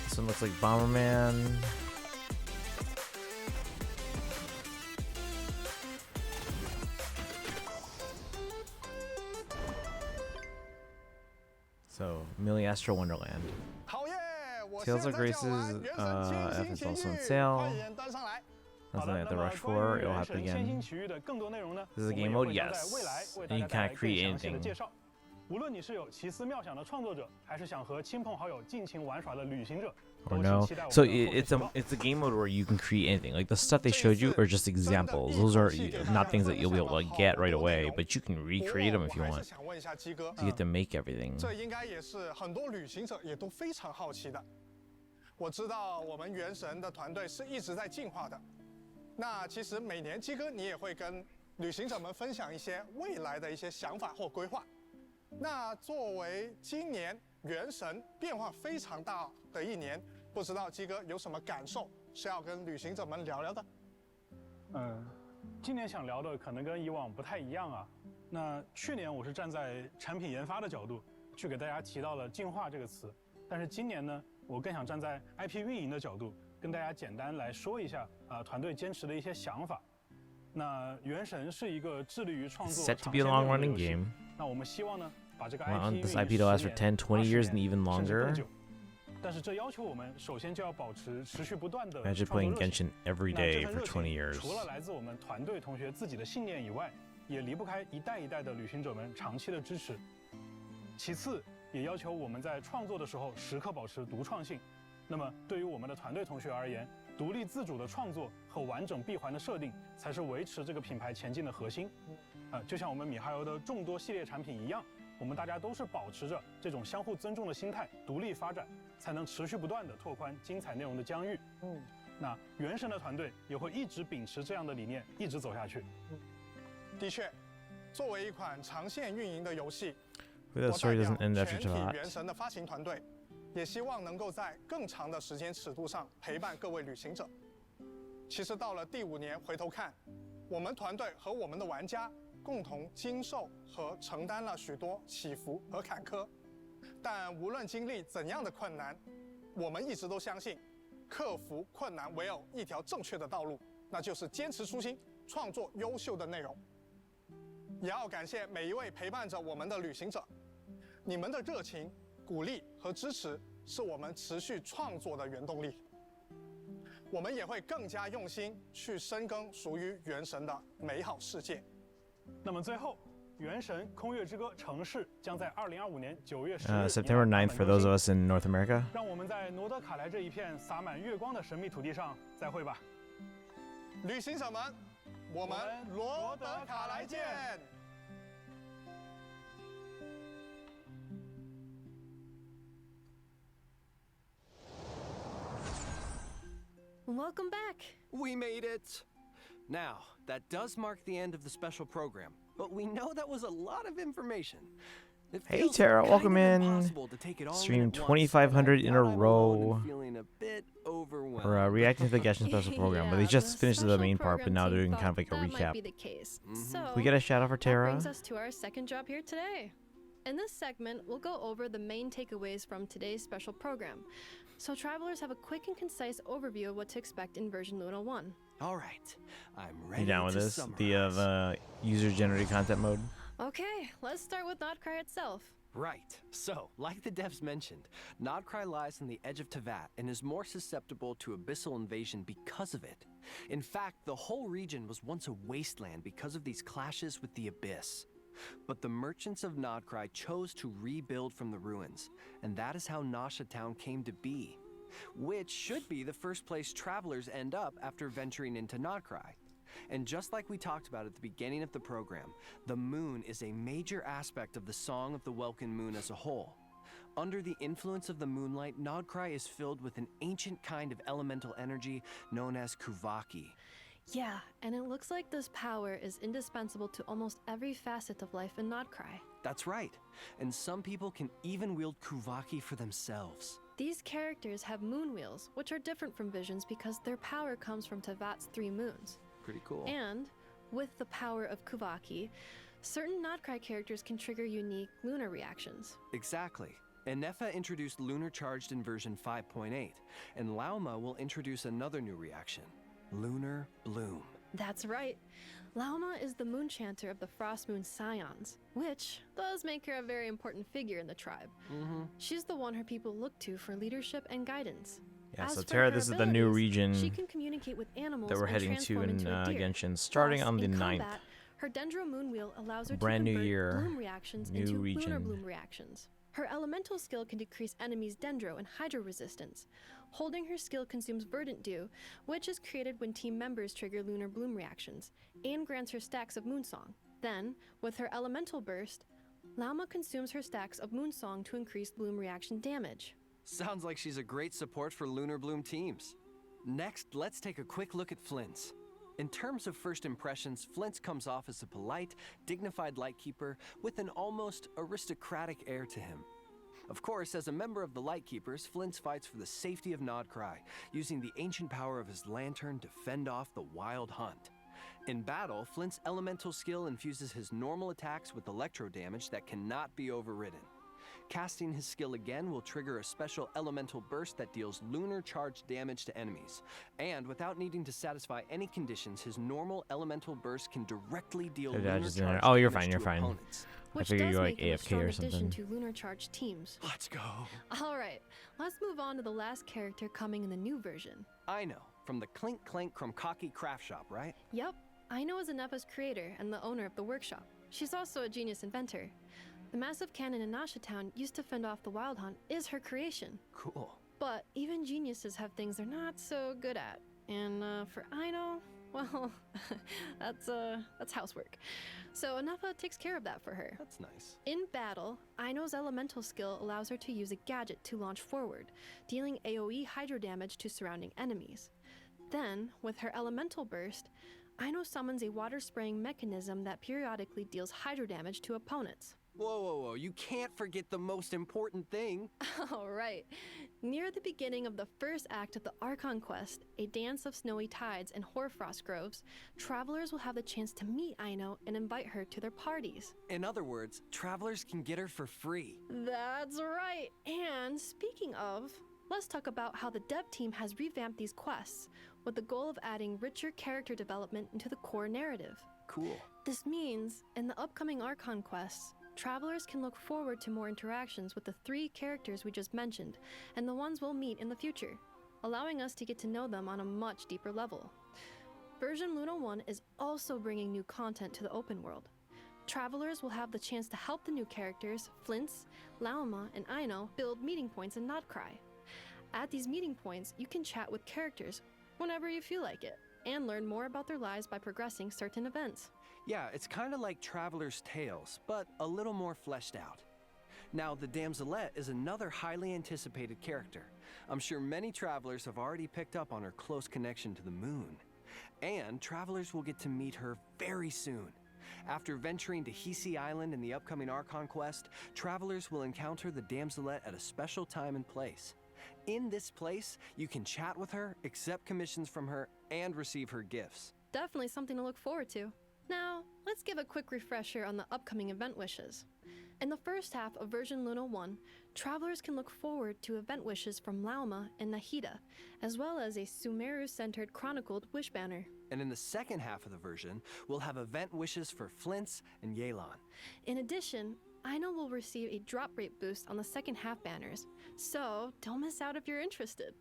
This one looks like Bomberman. So, Millie Astro Wonderland. Tales of Graces F is also on sale. Nothing at the rush for. It'll happen again. This is a game mode? Yes. And you can kind of create anything. 无论你是有奇思妙想的创作者，还是想和亲朋好友尽情玩耍的旅行者， Or no. So it's a game mode where you can create anything. Like the stuff they showed you are just examples. Those are not things that you'll be able to get right away, but you can recreate them if you want. So you get to make everything. 这应该也是很多旅行者也都非常好奇的。我知道我们原神的团队是一直在进化的。那其实每年鸡哥你也会跟旅行者们分享一些未来的一些想法或规划。那作为今年原神变化非常大的一年，不知道鸡哥有什么感受是要跟旅行者们聊聊的？今年想聊的可能跟以往不太一样啊。那去年我是站在产品研发的角度去给大家提到了进化这个词，但是今年呢，我更想站在 IP 运营的角度跟大家简单来说一下团队坚持的一些想法。那原神是一个致力于创作 Set to be a long-running game. 那我们希望呢，把这个 Want IP this IP to last for 10, 20 years and even longer. 但是这要求我们首先就要保持持续不断的 Imagine playing Genshin every day for 20 years. 除了来自我们团队同学自己的信念以外，也离不开一代一代的旅行者们长期的支持。其次，也要求我们在创作的时候时刻保持独创性。那么，对于我们的团队同学而言，独立自主的创作和完整闭环的设定，才是维持这个品牌前进的核心。就像我们米哈游的众多系列产品一样，我们大家都是保持着这种相互尊重的心态，独立发展，才能持续不断地拓宽精彩内容的疆域。那原神的团队也会一直秉持这样的理念，一直走下去。的确，作为一款长线运营的游戏， That story doesn't end after 全体 Tavat. 原神的发行团队，也希望能够在更长的时间尺度上陪伴各位旅行者。其实到了第5年回头看，我们团队和我们的玩家共同经受和承担了许多起伏和坎坷，但无论经历怎样的困难，我们一直都相信，克服困难唯有一条正确的道路，那就是坚持初心，创作优秀的内容。也要感谢每一位陪伴着我们的旅行者，你们的热情、鼓励和支持是我们持续创作的原动力。我们也会更加用心去深耕属于原神的美好世界。那么最后，《原神：空月之歌：城市》将在2025年9月10日 September 9th for those of us in North America. 让我们在诺德卡莱这一片洒满月光的神秘土地上再会吧，旅行者们，我们罗德卡莱见。Welcome back! We made it! Now, that does mark the end of the special program, but we know that was a lot of information. It Hey feels Tara, kind welcome of in. impossible to take it all in Stream at once, 2,500 in a but I'm alone row. and feeling a bit overwhelmed. We're reacting to the Genshin special program, but they just finished the main part, but now they're doing kind of like a That might recap. be the case. So, We get a shout out for that Tara. brings us to our second job here today. In this segment, we'll go over the main takeaways from today's special program, so travelers have a quick and concise overview of what to expect in version Luna 1. All right, I'm ready You down with to this? summarize. The user-generated content mode. Okay, let's start with Notcry itself. Right. So, like the devs mentioned, Nodcry lies on the edge of Tavat and is more susceptible to abyssal invasion because of it. In fact, the whole region was once a wasteland because of these clashes with the abyss. But the merchants of Nodcry chose to rebuild from the ruins, and that is how Nasha Town came to be, which should be the first place travelers end up after venturing into Nodcry. And just like we talked about at the beginning of the program, the moon is a major aspect of the Song of the Welkin Moon as a whole. Under the influence of the moonlight, Nodcry is filled with an ancient kind of elemental energy known as Kuvaki. Yeah, and it looks like this power is indispensable to almost every facet of life in Nodcry. That's right, and some people can even wield Kuvaki for themselves. These characters have moon wheels, which are different from Vision's because their power comes from Tavat's 3 moons. Pretty cool. And, with the power of Kuvaki, certain Nodcry characters can trigger unique lunar reactions. Exactly. Enefa introduced Lunar Charged in version 5.8, and Lauma will introduce another new reaction, Lunar Bloom. That's right. Lauma is the moon chanter of the Frost Moon Scions, which does make her a very important figure in the tribe. She's the one her people look to for leadership and guidance. Yeah, As so for Tara, her this is the new abilities, region she can communicate with animals that we're and heading to transform in into a deer. Genshin, starting Plus, on the in 9th. combat, her Dendro Moon Wheel allows her Brand to new convert year, bloom reactions new into lunar region. bloom reactions. Her elemental skill can decrease enemies' Dendro and Hydro resistance. Holding her skill consumes Verdant Dew, which is created when team members trigger lunar bloom reactions, and grants her stacks of Moonsong. Then, with her elemental burst, Lauma consumes her stacks of Moonsong to increase bloom reaction damage. Sounds like she's a great support for Lunar Bloom teams. Next, let's take a quick look at Flint's. In terms of first impressions, Flint's comes off as a polite, dignified Lightkeeper with an almost aristocratic air to him. Of course, as a member of the Lightkeepers, Flint's fights for the safety of Nodcry, using the ancient power of his lantern to fend off the wild hunt. In battle, Flint's elemental skill infuses his normal attacks with electro damage that cannot be overridden. Casting his skill again will trigger a special elemental burst that deals lunar charged damage to enemies. And without needing to satisfy any conditions, his normal elemental burst can directly deal lunar charged Oh, you're damage fine, you're to fine. opponents. I Which figured does you were like make him a strong AFK or addition something. to lunar charged teams. Let's go. Alright, let's move on to the last character coming in the new version. I know, from the Clink Clank Krumkaki craft shop, right? Yup, Aino is Anepa's creator and the owner of the workshop. She's also a genius inventor. The massive cannon in Nasha Town used to fend off the wild hunt is her creation. Cool. But even geniuses have things they're not so good at. And for Aino, Well, that's housework. So Anafa takes care of that for her. That's nice. In battle, Aino's elemental skill allows her to use a gadget to launch forward, dealing AoE hydro damage to surrounding enemies. Then, with her elemental burst, Aino summons a water-spraying mechanism that periodically deals hydro damage to opponents. Whoa, whoa, whoa, you can't forget the most important thing. All right. Near the beginning of the first act of the Archon quest, A Dance of Snowy Tides and Hoarfrost Groves, travelers will have the chance to meet Aino and invite her to their parties. In other words, travelers can get her for free. That's right. And speaking of, let's talk about how the dev team has revamped these quests, with the goal of adding richer character development into the core narrative. Cool. This means, in the upcoming Archon quests, travelers can look forward to more interactions with the 3 characters we just mentioned, and the ones we'll meet in the future, allowing us to get to know them on a much deeper level. Version Luna 1 is also bringing new content to the open world. Travelers will have the chance to help the new characters, Flintz, Lauma, and Aino, build meeting points in Krai. At these meeting points, you can chat with characters whenever you feel like it, and learn more about their lives by progressing certain events. Yeah, it's kind of like Traveler's Tales, but a little more fleshed out. Now, the Damselette is another highly anticipated character. I'm sure many travelers have already picked up on her close connection to the moon. And travelers will get to meet her very soon. After venturing to Hisi Island in the upcoming Archon quest, travelers will encounter the Damselette at a special time and place. In this place, you can chat with her, accept commissions from her, and receive her gifts. Definitely something to look forward to. Now, let's give a quick refresher on the upcoming event wishes. In the first half of version Luna 1, travelers can look forward to event wishes from Lauma and Nahida, as well as a Sumeru-centered chronicled wish banner. And in the second half of the version, we'll have event wishes for Flintz and Yelan. In addition, Aino will receive a drop rate boost on the second half banners, so don't miss out if you're interested.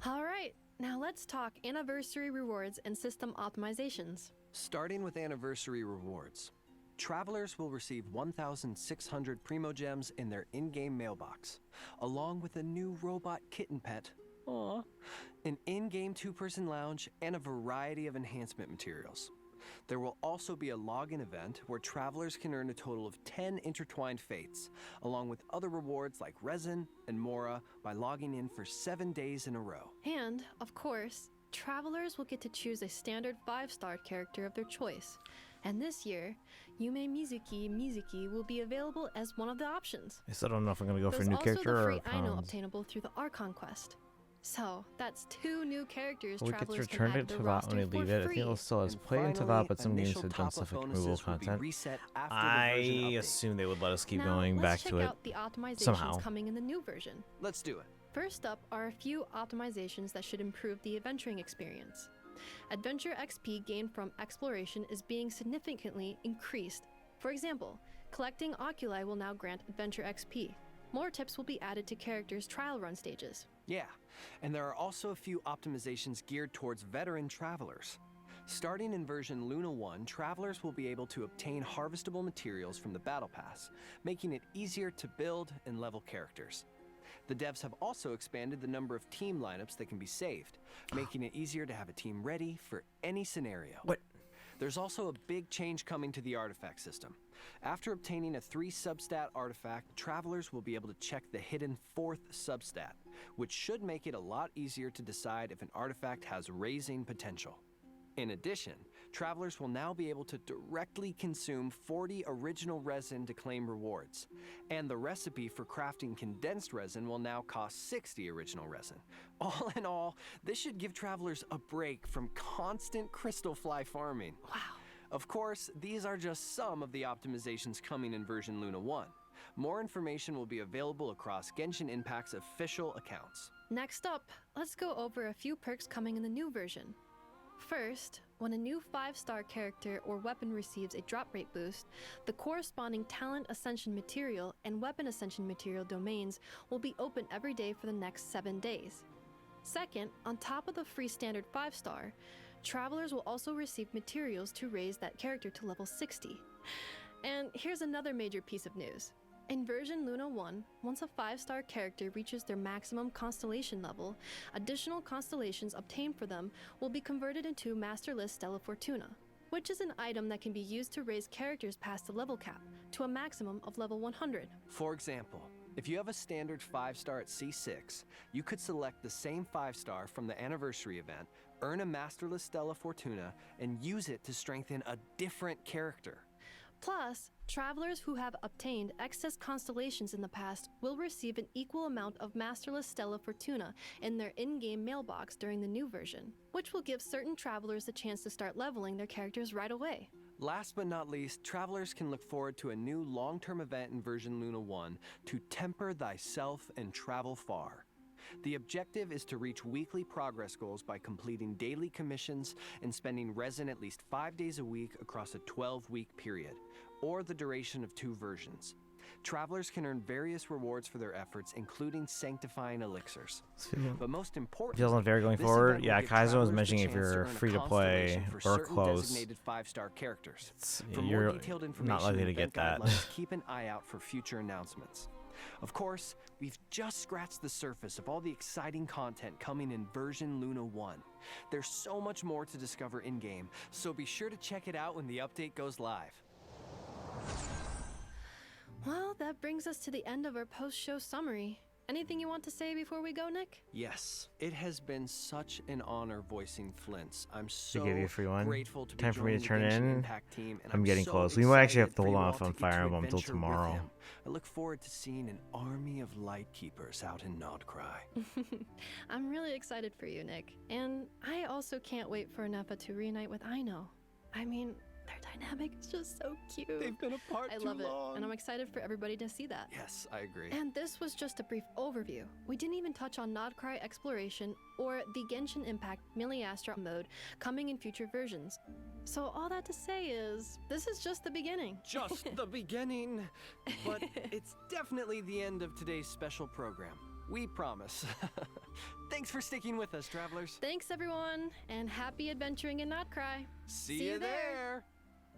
Alright, now let's talk anniversary rewards and system optimizations. Starting with anniversary rewards, travelers will receive 1,600 Primo Gems in their in-game mailbox, along with a new robot kitten pet, aww, an in-game 2-person lounge, and a variety of enhancement materials. There will also be a login event where travelers can earn a total of 10 intertwined fates, along with other rewards like resin and mora by logging in for 7 days in a row. And, of course, travelers will get to choose a standard 5-star character of their choice. And this year, Yume Mizuki will be available as one of the options. I still don't know if I'm going to go for a There's new also character the or free Aino cons. obtainable through the Archon quest. So, that's 2 new characters Well, it gets travelers can returned add it to to the that roster when you for leave it. I free. think it'll still has And play into finally, that, but some games initial have done top-up stuff like bonuses removal will be content. reset after the I version update. assume they would let us keep Now, going let's back check to it out the optimizations somehow. coming in the new version. Let's do it. First up are a few optimizations that should improve the adventuring experience. Adventure XP gained from exploration is being significantly increased. For example, collecting oculi will now grant adventure XP. More tips will be added to characters' trial run stages. Yeah, and there are also a few optimizations geared towards veteran travelers. Starting in version Luna 1, travelers will be able to obtain harvestable materials from the Battle Pass, making it easier to build and level characters. The devs have also expanded the number of team lineups that can be saved, making it easier to have a team ready for any scenario. What? There's also a big change coming to the artifact system. After obtaining a 3 substat artifact, travelers will be able to check the hidden 4th substat, which should make it a lot easier to decide if an artifact has raising potential. In addition, travelers will now be able to directly consume 40 original resin to claim rewards, and the recipe for crafting condensed resin will now cost 60 original resin. All in all, this should give travelers a break from constant crystal fly farming. Wow. Of course, these are just some of the optimizations coming in version Luna 1. More information will be available across Genshin Impact's official accounts. Next up, let's go over a few perks coming in the new version. First, when a new 5-star character or weapon receives a drop rate boost, the corresponding talent ascension material and weapon ascension material domains will be open every day for the next 7 days. Second, on top of the free standard 5-star, travelers will also receive materials to raise that character to level 60. And here's another major piece of news. In version Luna 1, once a 5-star character reaches their maximum constellation level, additional constellations obtained for them will be converted into Master List Stella Fortuna, which is an item that can be used to raise characters past the level cap to a maximum of level 100. For example, if you have a standard 5-star at C6, you could select the same 5-star from the anniversary event, earn a Masterless Stella Fortuna, and use it to strengthen a different character. Plus, travelers who have obtained excess constellations in the past will receive an equal amount of Masterless Stella Fortuna in their in-game mailbox during the new version, which will give certain travelers the chance to start leveling their characters right away. Last but not least, travelers can look forward to a new long-term event in version Luna 1 to temper thyself and travel far. The objective is to reach weekly progress goals by completing daily commissions and spending resin at least 5 days a week across a 12-week period, or the duration of 2 versions. Travelers can earn various rewards for their efforts, including sanctifying elixirs. But most important, feels unfair going forward. Yeah, Kaizo was mentioning if you're free to play or close, designated 5-star characters. For you're more detailed information not likely to and get event that. guidelines, keep an eye out for future announcements. Of course, we've just scratched the surface of all the exciting content coming in version Luna 1. There's so much more to discover in-game, so be sure to check it out when the update goes live. Well, that brings us to the end of our post-show summary. Anything you want to say before we go, Nick? Yes, it has been such an honor voicing Flints. I'm so They gave you a free one. grateful to be Time for me to joining the turn Genshin in. Impact team, and I'm getting so close. We might actually have to excited hold for you off all on to get to Fire Emblem until adventure with tomorrow. him. I look forward to seeing an army of light keepers out in Nodcry. I'm really excited for you, Nick. And I also can't wait for Nepha to reunite with Aino. I mean, their dynamic is just so cute. They've been apart I too love long. it, and I'm excited for everybody to see that. Yes, I agree. And this was just a brief overview. We didn't even touch on Nodcry Exploration or the Genshin Impact Miliastra mode coming in future versions. So all that to say is, this is just the beginning. Just the beginning. But it's definitely the end of today's special program. We promise. Thanks for sticking with us, travelers. Thanks everyone, and happy adventuring in Nodcry. See you there.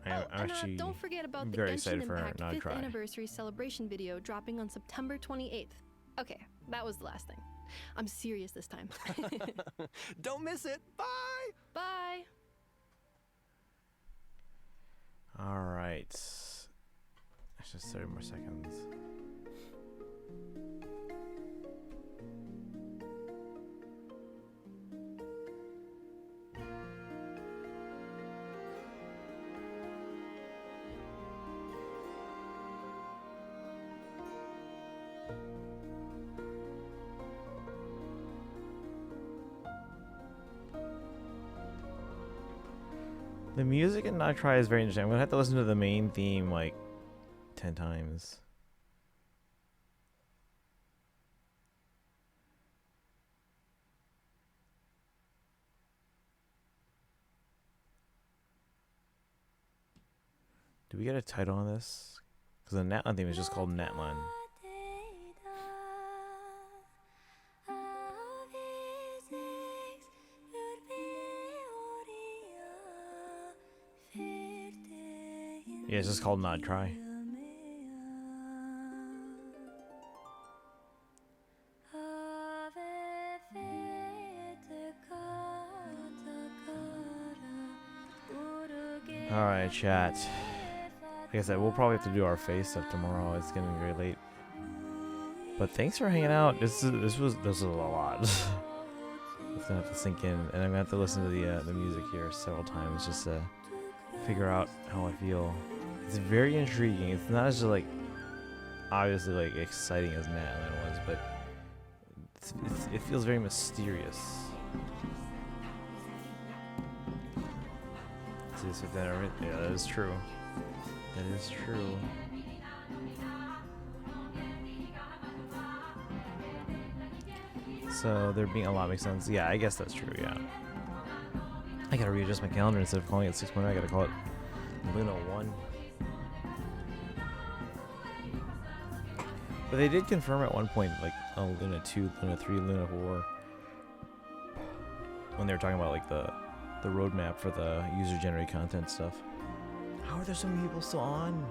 I'm actually Don't forget about the very Genshin excited for Impact 5th Nodcry. anniversary celebration video dropping on September 28th. Okay, that was the last thing. I'm serious this time. Don't miss it. Bye. Bye. All right. That's just 30 more seconds. The music in Nightcry is very interesting. I'm gonna have to listen to the main theme like 10 times. Do we get a title on this? Because the Natlan theme is just called Natlan. Yeah, it's just called Nodcry. Alright, chat. Like I said, we'll probably have to do our face stuff tomorrow. It's getting very late. But thanks for hanging out. This was a lot. It's gonna have to sink in, and I'm gonna have to listen to the music here several times just to figure out how I feel. It's very intriguing. It's not as like obviously like exciting as Natlan was, but it feels very mysterious. See this with that? Yeah, that is true. That is true. So there being a lot makes sense. Yeah, I guess that's true. Yeah. I gotta readjust my calendar instead of calling it 6.0. I gotta call it Luna 1. But they did confirm at one point, like, Luna 2, Luna 3, Luna 4. When they were talking about, like, the roadmap for the user-generated content stuff. How are there so many people still on?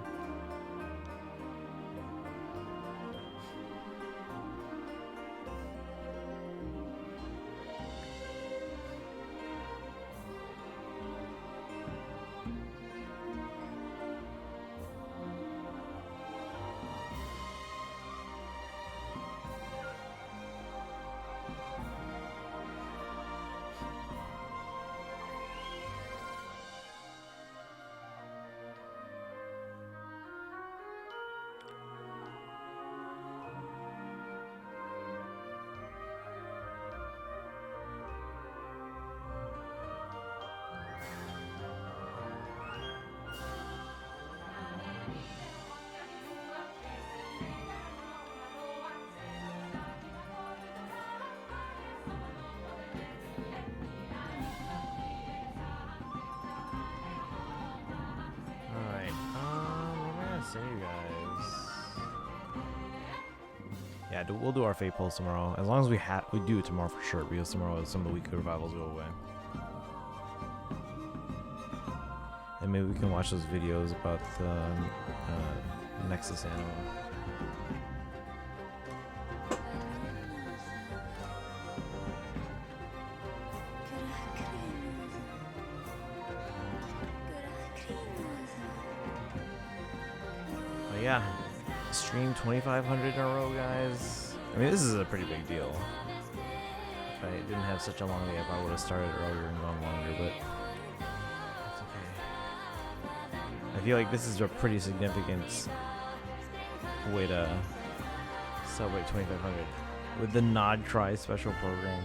seeing you guys. Yeah, we'll do our fate polls tomorrow. As long as we do it tomorrow for sure, because tomorrow some of the weekly revivals go away. And maybe we can watch those videos about the Nexus animal. But yeah, stream 2,500 in a row, guys. I mean, this is a pretty big deal. If I didn't have such a long day, I probably would have started earlier and gone longer, but it's okay. I feel like this is a pretty significant way to celebrate 2,500 with the Nod Cry special program.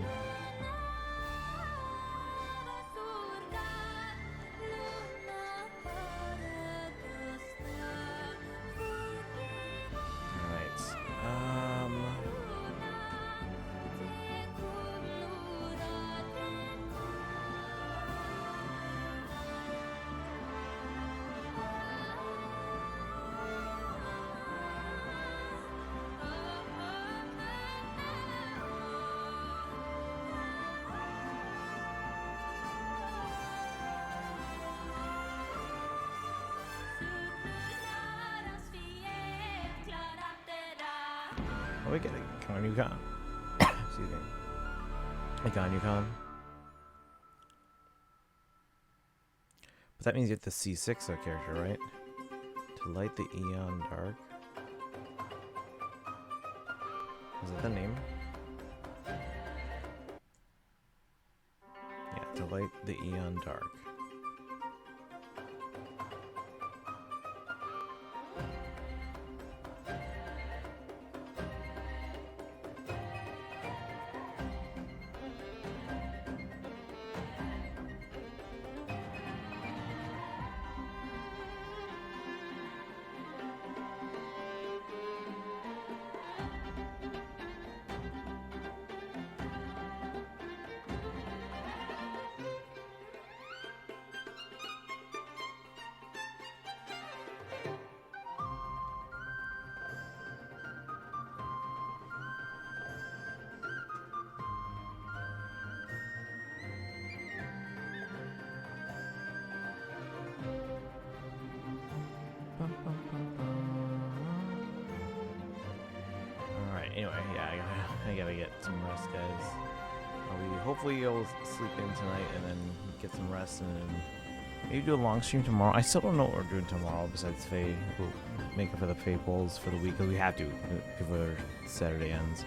Oh, we get a Carnucon. Excuse me. A Carnucon. But that means you have the C6 character, right? To light the Eon Dark. Is that the name? Yeah, to light the Eon Dark. Alright, anyway, yeah, I gotta get some rest, guys. Hopefully you'll sleep in tonight and then get some rest and then maybe do a long stream tomorrow. I still don't know what we're doing tomorrow besides Fae. We'll make it for the Fae polls for the week, because we have to before Saturday ends.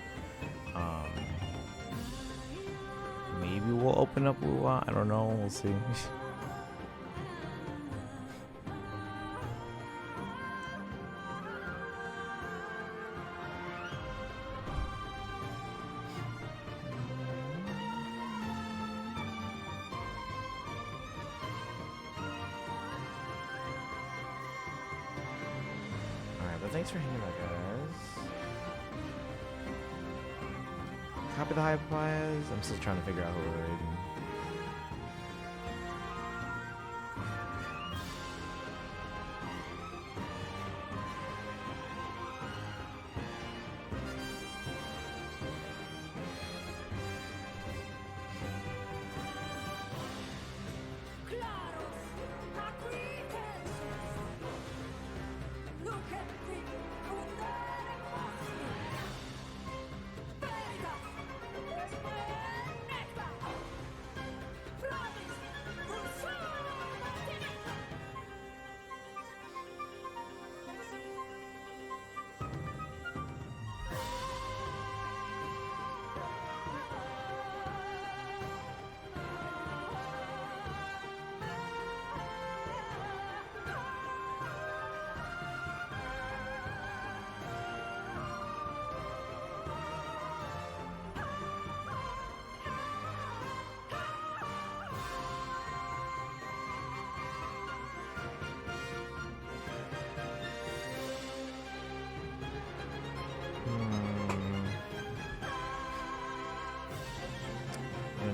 Maybe we'll open up Wuwa. I don't know. We'll see. Thanks for hanging out, guys. Copy the high papayas. I'm still trying to figure out who we're raiding.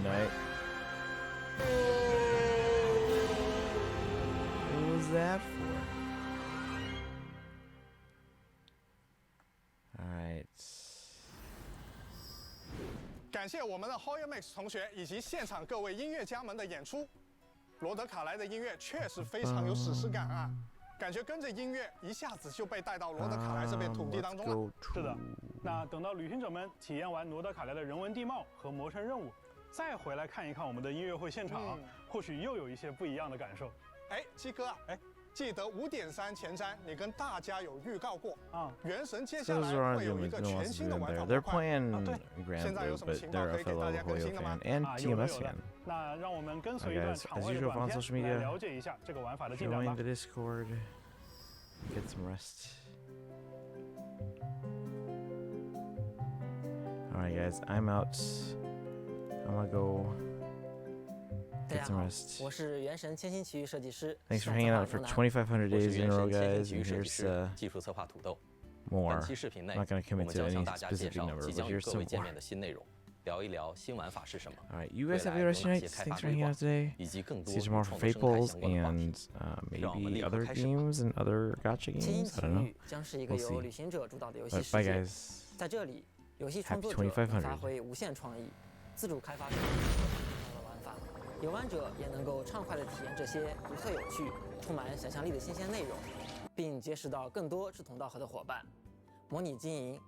Night. What was that for? 感谢我们的 Hoya Max 同学以及现场各位音乐家们的演出。罗德卡莱的音乐确实非常有史诗感啊，感觉跟着音乐一下子就被带到罗德卡莱这片土地当中了。是的，那等到旅行者们体验完罗德卡莱的人文地貌和魔神任务，再回来看一看我们的音乐会现场，或许又有一些不一样的感受。哎，鸡哥啊，记得5.3前瞻你跟大家有预告过啊，原神接下来会有一个全新的玩法模块。 They're playing 对， Grand 现在有 Blue, 什么 but 情报 they're 可 a 以给 fellow 大家更 Hoyo 新的吗？ fan and 有的 TMS 有的 fan. 那让我们跟随一段 Guys, 场 as 外的 usual, 短 on 片 social 来 media, 了解一下这个玩法的进展 join 吧 the。Discord, get some rest. Alright, guys, I'm out. I'm gonna go 大 get 家 some 好， rest. 我是原神千星奇遇设计师。 Thanks for 单 hanging 策 out 划 for 牛2,500腩我是 days 原 in a 神 row, 千星 guys. 奇遇 And 设计 here's 师，技术策划土豆。 more. 本期视频内， I'm not gonna 我 commit 们 to 将 any 向大家介 specific 绍 number, 即 but 将与 here's 各 some 位见 more. 面的新内容，聊一聊新玩法是什么， Alright, you 未 guys have 来 a 有 good rest 哪 of your 些 night. 开发 Thanks for 规 hanging 划， out today. 以及更多 See 与 you tomorrow 创 for 作生态 Fables 相关的话题。 and 让我们 maybe 立刻 other 开始吧。 games and other gacha 千星 games. 奇 I don't know. 遇将是一个 We'll 由 see. 旅行者主导的游戏 But 世 bye, 界， guys. 在这里，游戏 Happy 创作者能 2500. 发挥无限创意，自主开发出的玩法，游玩者也能够畅快地体验这些独特有趣、充满想象力的新鲜内容，并结识到更多志同道合的伙伴，模拟经营